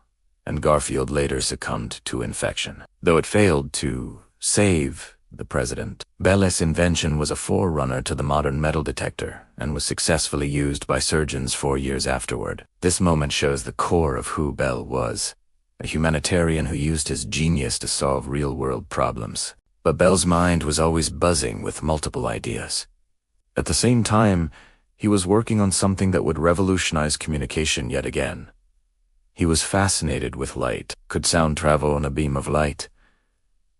and Garfield later succumbed to infection. Though it failed to save the president, Bell's invention was a forerunner to the modern metal detector and was successfully used by surgeons 4 years afterward. This moment shows the core of who Bell was: a humanitarian who used his genius to solve real-world problems. But Bell's mind was always buzzing with multiple ideas. At the same time, he was working on something that would revolutionize communication yet again. He was fascinated with light. Could sound travel on a beam of light?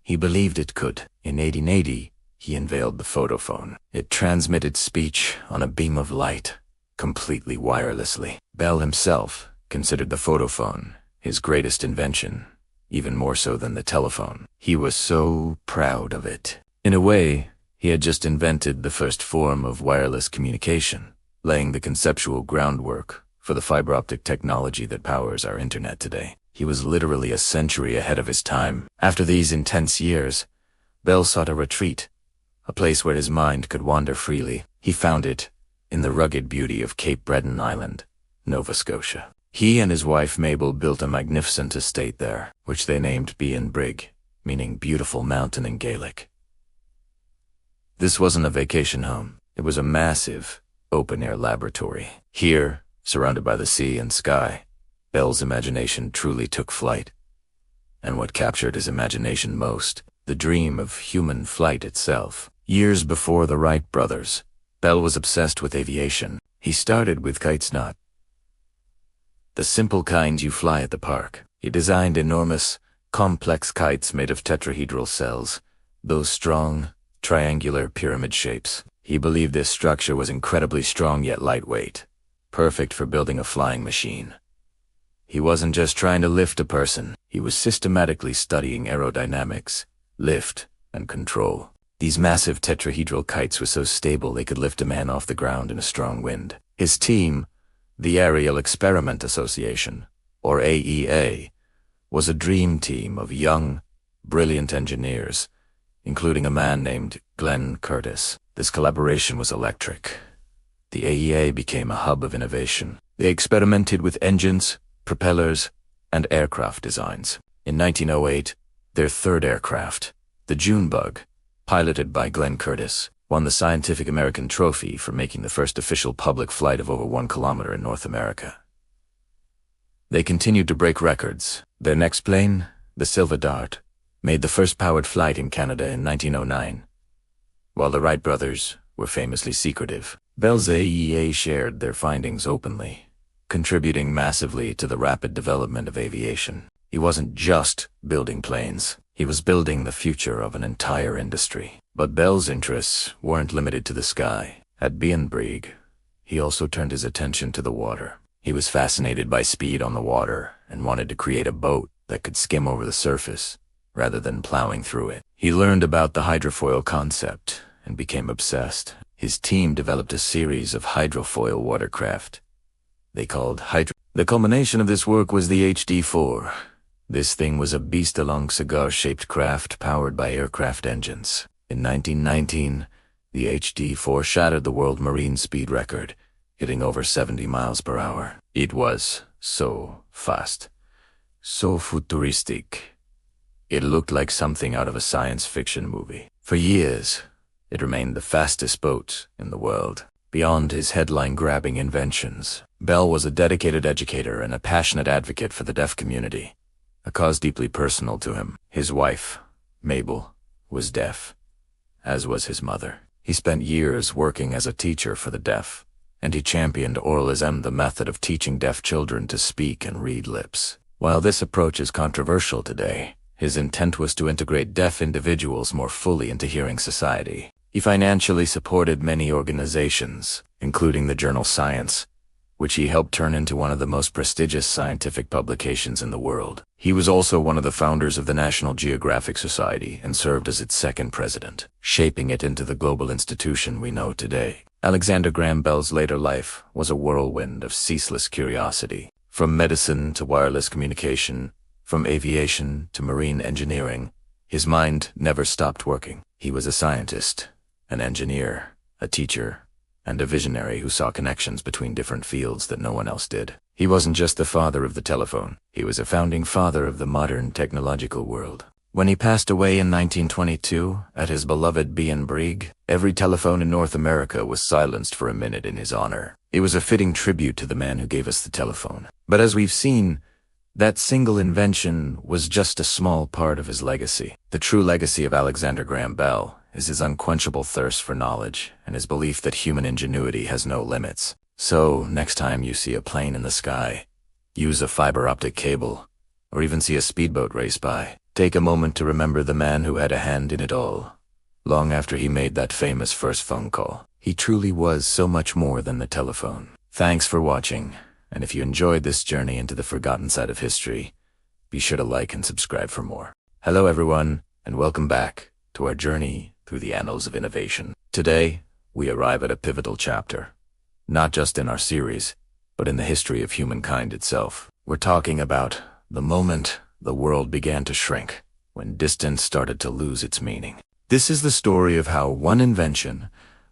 He believed it could. In 1880, he unveiled the photophone. It transmitted speech on a beam of light, completely wirelessly. Bell himself considered the photophone his greatest invention, even more so than the telephone. He was so proud of it. In a way, he had just invented the first form of wireless communication, laying the conceptual groundwork for the fiber optic technology that powers our internet today. He was literally a century ahead of his time. After these intense years, Bell sought a retreat, a place where his mind could wander freely. He found it in the rugged beauty of Cape Breton Island, Nova Scotia. He and his wife Mabel built a magnificent estate there, which they named Bean Brig, meaning beautiful mountain in Gaelic. This wasn't a vacation home. It was a massive, open-air laboratory. Here, surrounded by the sea and sky, Bell's imagination truly took flight. And what captured his imagination most, the dream of human flight itself. Years before the Wright brothers, Bell was obsessed with aviation. He started with kites, not the simple kind you fly at the park. He designed enormous, complex kites made of tetrahedral cells, those strong, triangular pyramid shapes. He believed this structure was incredibly strong yet lightweight, perfect for building a flying machine. He wasn't just trying to lift a person, he was systematically studying aerodynamics, lift, and control. These massive tetrahedral kites were so stable they could lift a man off the ground in a strong wind. His team, the Aerial Experiment Association, or AEA, was a dream team of young, brilliant engineers, including a man named Glenn Curtis. This collaboration was electric. The AEA became a hub of innovation. They experimented with engines, propellers, and aircraft designs. In 1908, their third aircraft, the Junebug, piloted by Glenn Curtis, won the Scientific American Trophy for making the first official public flight of over 1 kilometer in North America. They continued to break records. Their next plane, the Silver Dart, made the first powered flight in Canada in 1909. While the Wright brothers were famously secretive, Bell's AEA shared their findings openly, contributing massively to the rapid development of aviation. He wasn't just building planes. He was building the future of an entire industry. But Bell's interests weren't limited to the sky. At Bean Brig, he also turned his attention to the water. He was fascinated by speed on the water and wanted to create a boat that could skim over the surface rather than plowing through it. He learned about the hydrofoil concept and became obsessed. His team developed a series of hydrofoil watercraft they called The culmination of this work was the HD-4. This thing was a beast-along cigar-shaped craft powered by aircraft engines. In 1919, the HD-4 shattered the world marine speed record, hitting over 70 miles per hour. It was so fast, so futuristic. It looked like something out of a science fiction movie. For years, it remained the fastest boat in the world. Beyond his headline-grabbing inventions, Bell was a dedicated educator and a passionate advocate for the deaf community, a cause deeply personal to him. His wife, Mabel, was deaf, as was his mother. He spent years working as a teacher for the deaf, and he championed oralism, the method of teaching deaf children to speak and read lips. While this approach is controversial today, his intent was to integrate deaf individuals more fully into hearing society. He financially supported many organizations, including the journal Science, which he helped turn into one of the most prestigious scientific publications in the world. He was also one of the founders of the National Geographic Society and served as its second president, shaping it into the global institution we know today. Alexander Graham Bell's later life was a whirlwind of ceaseless curiosity. From medicine to wireless communication, from aviation to marine engineering, his mind never stopped working. He was a scientist, an engineer, a teacher, and a visionary who saw connections between different fields that no one else did. He wasn't just the father of the telephone, he was a founding father of the modern technological world. When he passed away in 1922 at his beloved Brieg, every telephone in North America was silenced for a minute in his honor. It was a fitting tribute to the man who gave us the telephone. But as we've seen, that single invention was just a small part of his legacy. The true legacy of Alexander Graham Bell is his unquenchable thirst for knowledge and his belief that human ingenuity has no limits. So, next time you see a plane in the sky, use a fiber optic cable, or even see a speedboat race by, take a moment to remember the man who had a hand in it all. Long after he made that famous first phone call, he truly was so much more than the telephone. Thanks for watching, and if you enjoyed this journey into the forgotten side of history, be sure to like and subscribe for more. Hello everyone, and welcome back to our journey through the annals of innovation. Today, we arrive at a pivotal chapter, not just in our series, but in the history of humankind itself. We're talking about the moment the world began to shrink, when distance started to lose its meaning. This is the story of how one invention,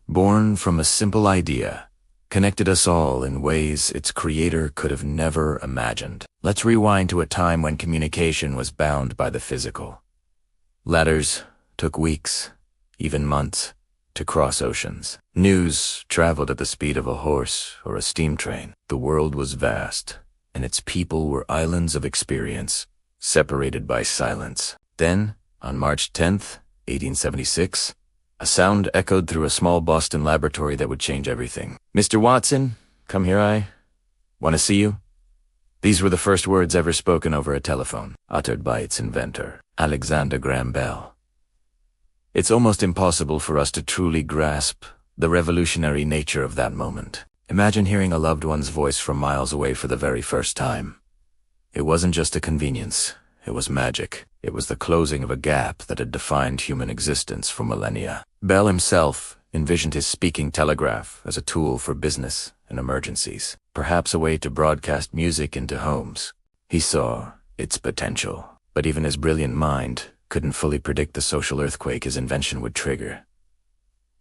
born from a simple idea, connected us all in ways its creator could have never imagined. Let's rewind to a time when communication was bound by the physical. Letters took weeks, even months, to cross oceans. News traveled at the speed of a horse or a steam train. The world was vast, and its people were islands of experience, separated by silence. Then, on March 10th, 1876, a sound echoed through a small Boston laboratory that would change everything. "Mr. Watson, come here, I want to see you." These were the first words ever spoken over a telephone, uttered by its inventor, Alexander Graham Bell. It's almost impossible for us to truly grasp the revolutionary nature of that moment. Imagine hearing a loved one's voice from miles away for the very first time. It wasn't just a convenience, it was magic. It was the closing of a gap that had defined human existence for millennia. Bell himself envisioned his speaking telegraph as a tool for business and emergencies, perhaps a way to broadcast music into homes. He saw its potential, but even his brilliant mind couldn't fully predict the social earthquake his invention would trigger.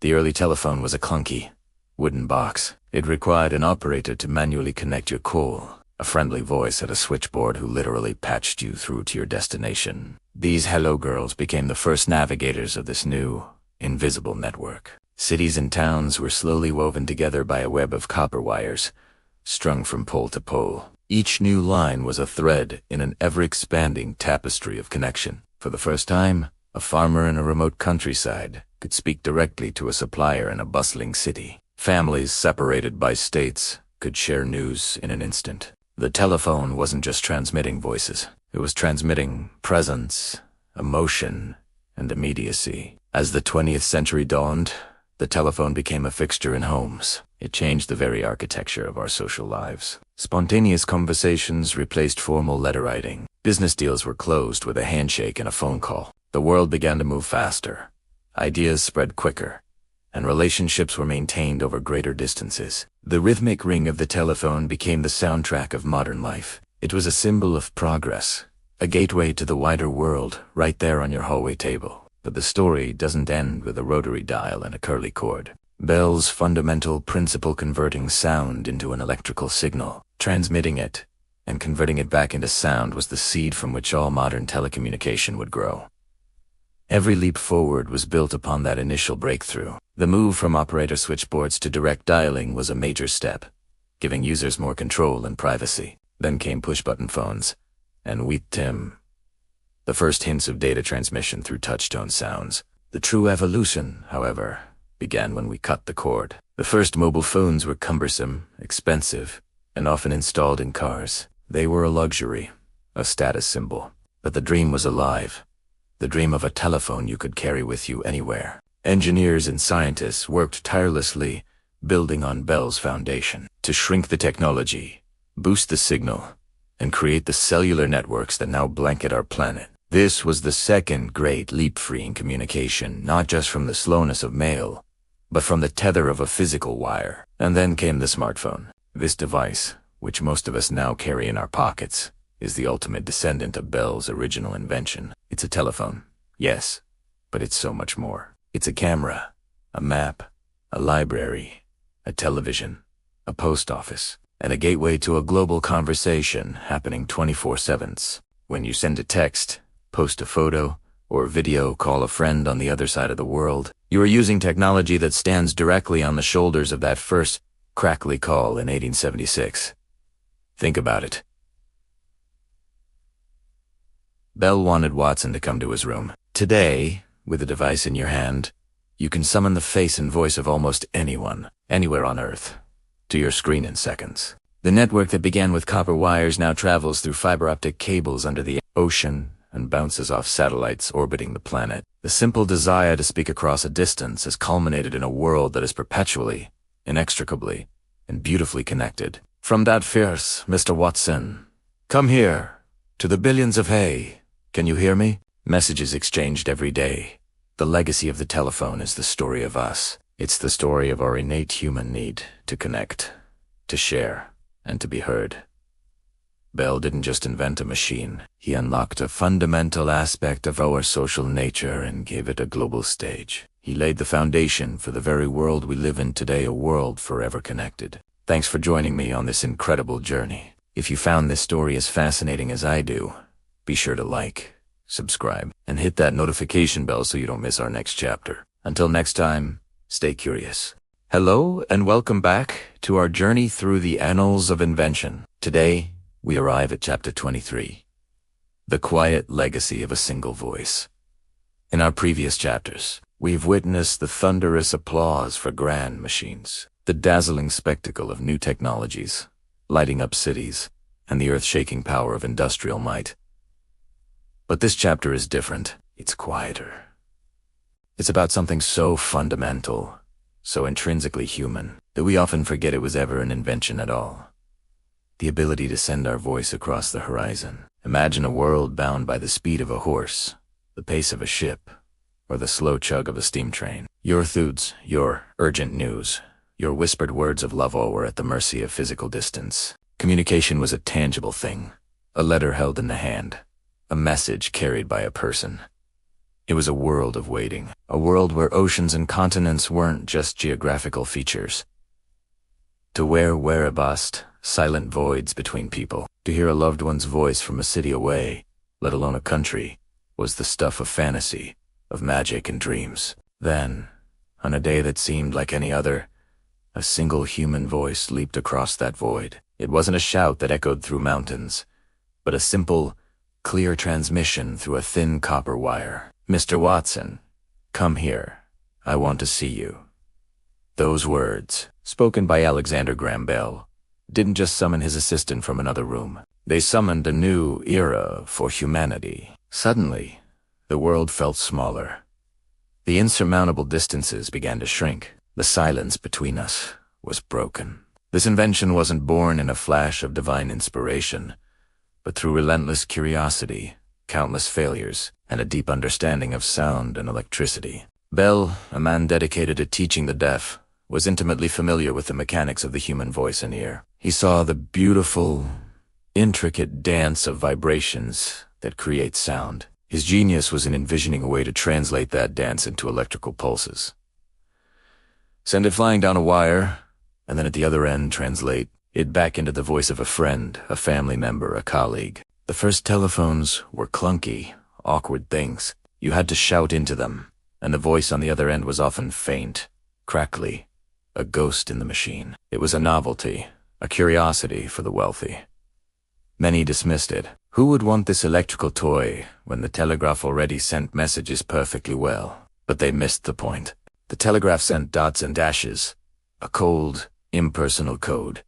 The early telephone was a clunky, wooden box. It required an operator to manually connect your call, a friendly voice at a switchboard who literally patched you through to your destination. These hello girls became the first navigators of this new, invisible network. Cities and towns were slowly woven together by a web of copper wires, strung from pole to pole. Each new line was a thread in an ever-expanding tapestry of connection. For the first time, a farmer in a remote countryside could speak directly to a supplier in a bustling city. Families separated by states could share news in an instant. The telephone wasn't just transmitting voices. It was transmitting presence, emotion, and immediacy. As the 20th century dawned, The telephone became a fixture in homes. It changed the very architecture of our social lives. Spontaneous conversations replaced formal letter writing. Business deals were closed with a handshake and a phone call. The world began to move faster. Ideas spread quicker, and relationships were maintained over greater distances. The rhythmic ring of the telephone became the soundtrack of modern life. It was a symbol of progress, a gateway to the wider world, right there on your hallway table. But the story doesn't end with a rotary dial and a curly cord. Bell's fundamental principle, converting sound into an electrical signal, transmitting it, and converting it back into sound, was the seed from which all modern telecommunication would grow. Every leap forward was built upon that initial breakthrough. The move from operator switchboards to direct dialing was a major step, giving users more control and privacy. Then came push-button phones, and with Tim, the first hints of data transmission through touch-tone sounds. The true evolution, however, began when we cut the cord. The first mobile phones were cumbersome, expensive, and often installed in cars. They were a luxury, a status symbol. But the dream was alive. The dream of a telephone you could carry with you anywhere. Engineers and scientists worked tirelessly, building on Bell's foundation, to shrink the technology, boost the signal, and create the cellular networks that now blanket our planet. This was the second great leap freeing communication, not just from the slowness of mail, but from the tether of a physical wire. And then came the smartphone. This device, which most of us now carry in our pockets, is the ultimate descendant of Bell's original invention. It's a telephone, yes, but it's so much more. It's a camera, a map, a library, a television, a post office, and a gateway to a global conversation happening 24/7. When you send a text, post a photo, or video, call a friend on the other side of the world, you are using technology that stands directly on the shoulders of that first crackly call in 1876. Think about it. Bell wanted Watson to come to his room. Today, with a device in your hand, you can summon the face and voice of almost anyone, anywhere on Earth, to your screen in seconds. The network that began with copper wires now travels through fiber optic cables under the ocean and bounces off satellites orbiting the planet. The simple desire to speak across a distance has culminated in a world that is perpetually, inextricably, and beautifully connected. From that fierce, Mr. Watson, come here, to the billions of hay. Can you hear me? Messages exchanged every day. The legacy of the telephone is the story of us. It's the story of our innate human need to connect, to share, and to be heard. Bell didn't just invent a machine. He unlocked a fundamental aspect of our social nature and gave it a global stage. He laid the foundation for the very world we live in today, a world forever connected. Thanks for joining me on this incredible journey. If you found this story as fascinating as I do, be sure to like, subscribe, and hit that notification bell so you don't miss our next chapter. Until next time, stay curious. Hello and welcome back to our journey through the annals of invention. Today, we arrive at chapter 23, the quiet legacy of a single voice. In our previous chapters, we've witnessed the thunderous applause for grand machines, the dazzling spectacle of new technologies, lighting up cities, and the earth-shaking power of industrial might. But this chapter is different. It's quieter. It's about something so fundamental, so intrinsically human, that we often forget it was ever an invention at all. The ability to send our voice across the horizon. Imagine a world bound by the speed of a horse, the pace of a ship, or the slow chug of a steam train. Your thoughts, your urgent news, your whispered words of love all were at the mercy of physical distance. Communication was a tangible thing, a letter held in the hand, a message carried by a person. It was a world of waiting, a world where oceans and continents weren't just geographical features. To wear a bust, silent voids between people, to hear a loved one's voice from a city away, let alone a country, was the stuff of fantasy, of magic and dreams. Then, on a day that seemed like any other, a single human voice leaped across that void. It wasn't a shout that echoed through mountains, but a simple, clear transmission through a thin copper wire. Mr. Watson, come here. I want to see you. Those words, spoken by Alexander Graham Bell, didn't just summon his assistant from another room. They summoned a new era for humanity. Suddenly, the world felt smaller. The insurmountable distances began to shrink. The silence between us was broken. This invention wasn't born in a flash of divine inspiration, but through relentless curiosity, countless failures, and a deep understanding of sound and electricity. Bell, a man dedicated to teaching the deaf, was intimately familiar with the mechanics of the human voice and ear. He saw the beautiful, intricate dance of vibrations that create sound. His genius was in envisioning a way to translate that dance into electrical pulses. Send it flying down a wire, and then at the other end translate it back into the voice of a friend, a family member, a colleague. The first telephones were clunky, awkward things. You had to shout into them, and the voice on the other end was often faint, crackly, a ghost in the machine. It was a novelty, a curiosity for the wealthy. Many dismissed it. Who would want this electrical toy when the telegraph already sent messages perfectly well? But they missed the point. The telegraph sent dots and dashes, a cold, impersonal code.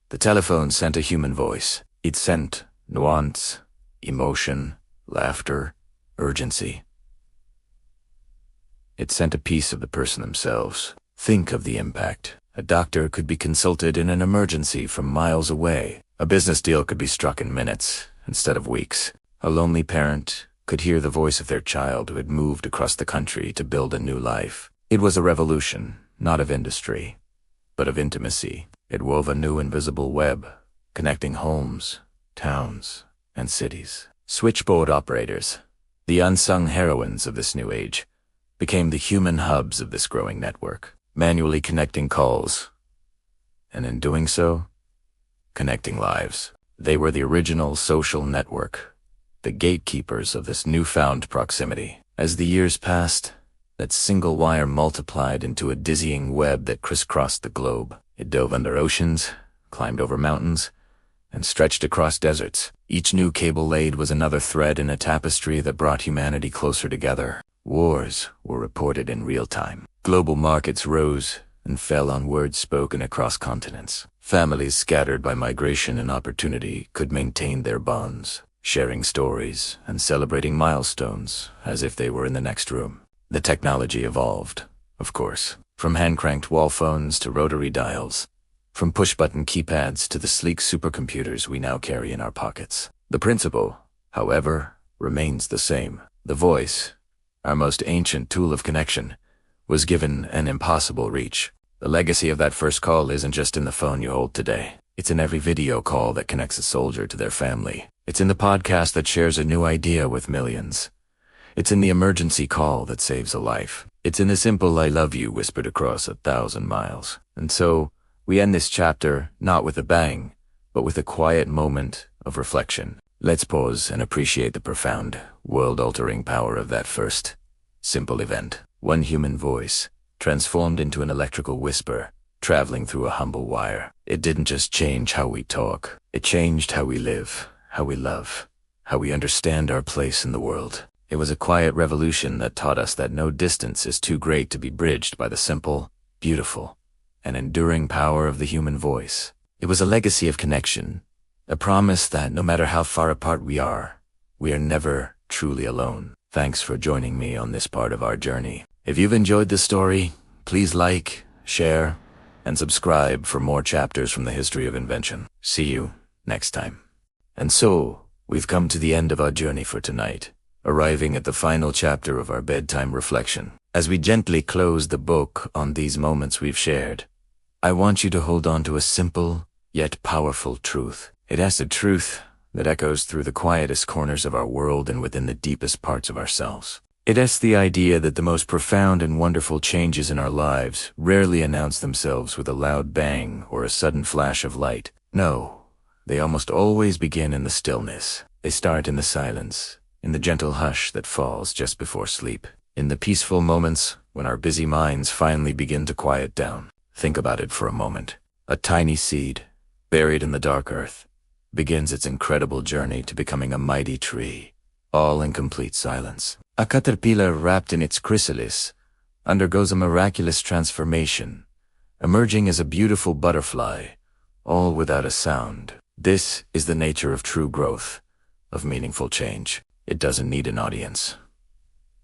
The telephone sent a human voice. It sent nuance, emotion, laughter, urgency. It sent a piece of the person themselves. Think of the impact. A doctor could be consulted in an emergency from miles away. A business deal could be struck in minutes instead of weeks. A lonely parent could hear the voice of their child who had moved across the country to build a new life. It was a revolution, not of industry, but of intimacy. It wove a new invisible web, connecting homes, towns, and cities. Switchboard operators, the unsung heroines of this new age, became the human hubs of this growing network, manually connecting calls, and in doing so, connecting lives. They were the original social network, the gatekeepers of this newfound proximity. As the years passed, that single wire multiplied into a dizzying web that crisscrossed the globe. It dove under oceans, climbed over mountains, and stretched across deserts. Each new cable laid was another thread in a tapestry that brought humanity closer together. Wars were reported in real time. Global markets rose and fell on words spoken across continents. Families scattered by migration and opportunity could maintain their bonds, sharing stories and celebrating milestones as if they were in the next room. The technology evolved, of course, from hand-cranked wall phones to rotary dials, from push-button keypads to the sleek supercomputers we now carry in our pockets. The principle, however, remains the same. The voice, our most ancient tool of connection, was given an impossible reach. The legacy of that first call isn't just in the phone you hold today. It's in every video call that connects a soldier to their family. It's in the podcast that shares a new idea with millions. It's in the emergency call that saves a life. It's in the simple "I love you" whispered across 1,000 miles. And so, we end this chapter not with a bang, but with a quiet moment of reflection. Let's pause and appreciate the profound, world-altering power of that first, simple event. One human voice, transformed into an electrical whisper, traveling through a humble wire. It didn't just change how we talk. It changed how we live, how we love, how we understand our place in the world. It was a quiet revolution that taught us that no distance is too great to be bridged by the simple, beautiful, and enduring power of the human voice. It was a legacy of connection, a promise that no matter how far apart we are never truly alone. Thanks for joining me on this part of our journey. If you've enjoyed this story, please like, share, and subscribe for more chapters from the history of invention. See you next time. And so, we've come to the end of our journey for tonight, arriving at the final chapter of our bedtime reflection. As we gently close the book on these moments we've shared, I want you to hold on to a simple, yet powerful truth. It is a truth that echoes through the quietest corners of our world and within the deepest parts of ourselves. It is the idea that the most profound and wonderful changes in our lives rarely announce themselves with a loud bang or a sudden flash of light. No, they almost always begin in the stillness. They start in the silence, in the gentle hush that falls just before sleep, in the peaceful moments when our busy minds finally begin to quiet down. Think about it for a moment. A tiny seed, buried in the dark earth, begins its incredible journey to becoming a mighty tree, all in complete silence. A caterpillar wrapped in its chrysalis undergoes a miraculous transformation, emerging as a beautiful butterfly, all without a sound. This is the nature of true growth, of meaningful change. It doesn't need an audience.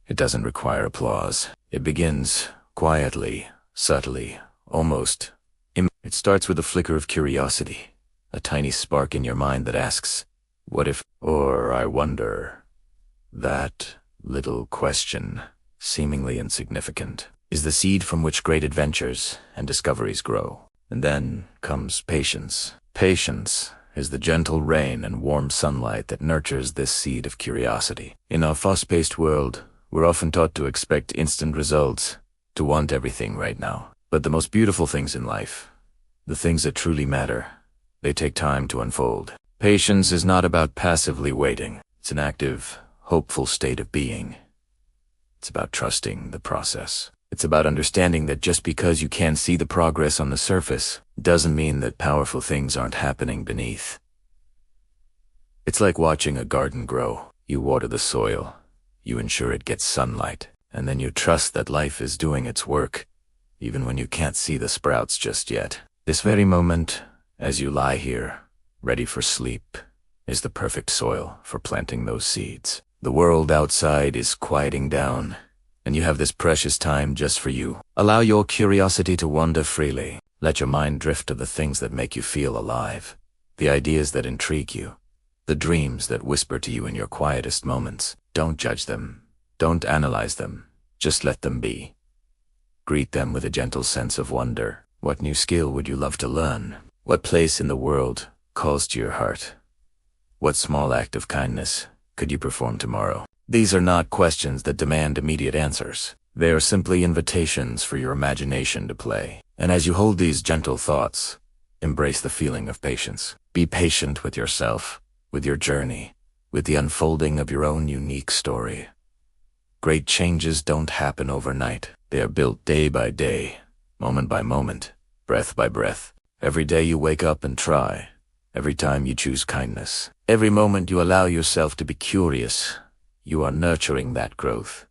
It doesn't require applause. It begins quietly, subtly, almost. It starts with a flicker of curiosity, a tiny spark in your mind that asks, what if, or I wonder. That little question, seemingly insignificant, is the seed from which great adventures and discoveries grow. And then comes patience. Patience is the gentle rain and warm sunlight that nurtures this seed of curiosity. In our fast-paced world, we're often taught to expect instant results, to want everything right now. But the most beautiful things in life, the things that truly matter, they take time to unfold. Patience is not about passively waiting. It's an active, hopeful state of being. It's about trusting the process. It's about understanding that just because you can't see the progress on the surface doesn't mean that powerful things aren't happening beneath. It's like watching a garden grow. You water the soil, you ensure it gets sunlight, and then you trust that life is doing its work, even when you can't see the sprouts just yet. This very moment, as you lie here, ready for sleep, is the perfect soil for planting those seeds. The world outside is quieting down, and you have this precious time just for you. Allow your curiosity to wander freely. Let your mind drift to the things that make you feel alive, the ideas that intrigue you, the dreams that whisper to you in your quietest moments. Don't judge them. Don't analyze them. Just let them be. Greet them with a gentle sense of wonder. What new skill would you love to learn? What place in the world calls to your heart? What small act of kindness could you perform tomorrow? These are not questions that demand immediate answers. They are simply invitations for your imagination to play. And as you hold these gentle thoughts, embrace the feeling of patience. Be patient with yourself, with your journey, with the unfolding of your own unique story. Great changes don't happen overnight. They are built day by day, moment by moment, breath by breath. Every day you wake up and try. Every time you choose kindness. Every moment you allow yourself to be curious, you are nurturing that growth.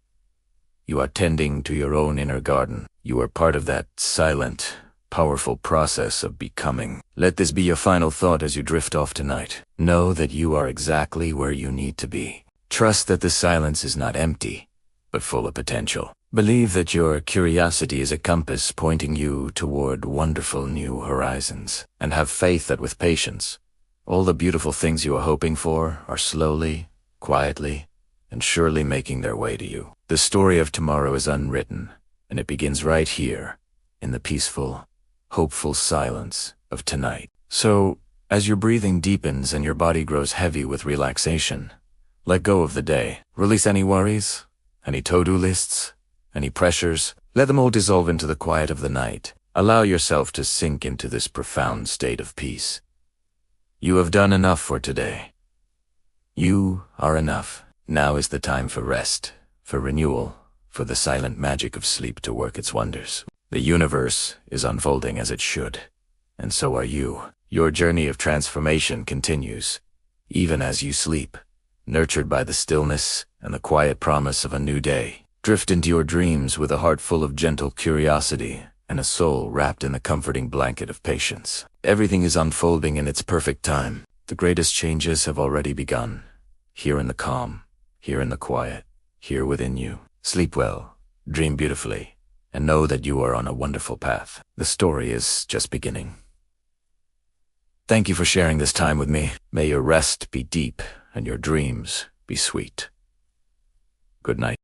You are tending to your own inner garden. You are part of that silent, powerful process of becoming. Let this be your final thought as you drift off tonight. Know that you are exactly where you need to be. Trust that the silence is not empty, but full of potential. Believe that your curiosity is a compass pointing you toward wonderful new horizons. And have faith that with patience, all the beautiful things you are hoping for are slowly, quietly, and surely making their way to you. The story of tomorrow is unwritten, and it begins right here, in the peaceful, hopeful silence of tonight. So, as your breathing deepens and your body grows heavy with relaxation, let go of the day. Release any worries, any to-do lists, any pressures. Let them all dissolve into the quiet of the night. Allow yourself to sink into this profound state of peace. You have done enough for today. You are enough. Now is the time for rest, for renewal, for the silent magic of sleep to work its wonders. The universe is unfolding as it should, and so are you. Your journey of transformation continues, even as you sleep, nurtured by the stillness and the quiet promise of a new day. Drift into your dreams with a heart full of gentle curiosity and a soul wrapped in the comforting blanket of patience. Everything is unfolding in its perfect time. The greatest changes have already begun. Here in the calm, here in the quiet, here within you. Sleep well, dream beautifully, and know that you are on a wonderful path. The story is just beginning. Thank you for sharing this time with me. May your rest be deep and your dreams be sweet. Good night.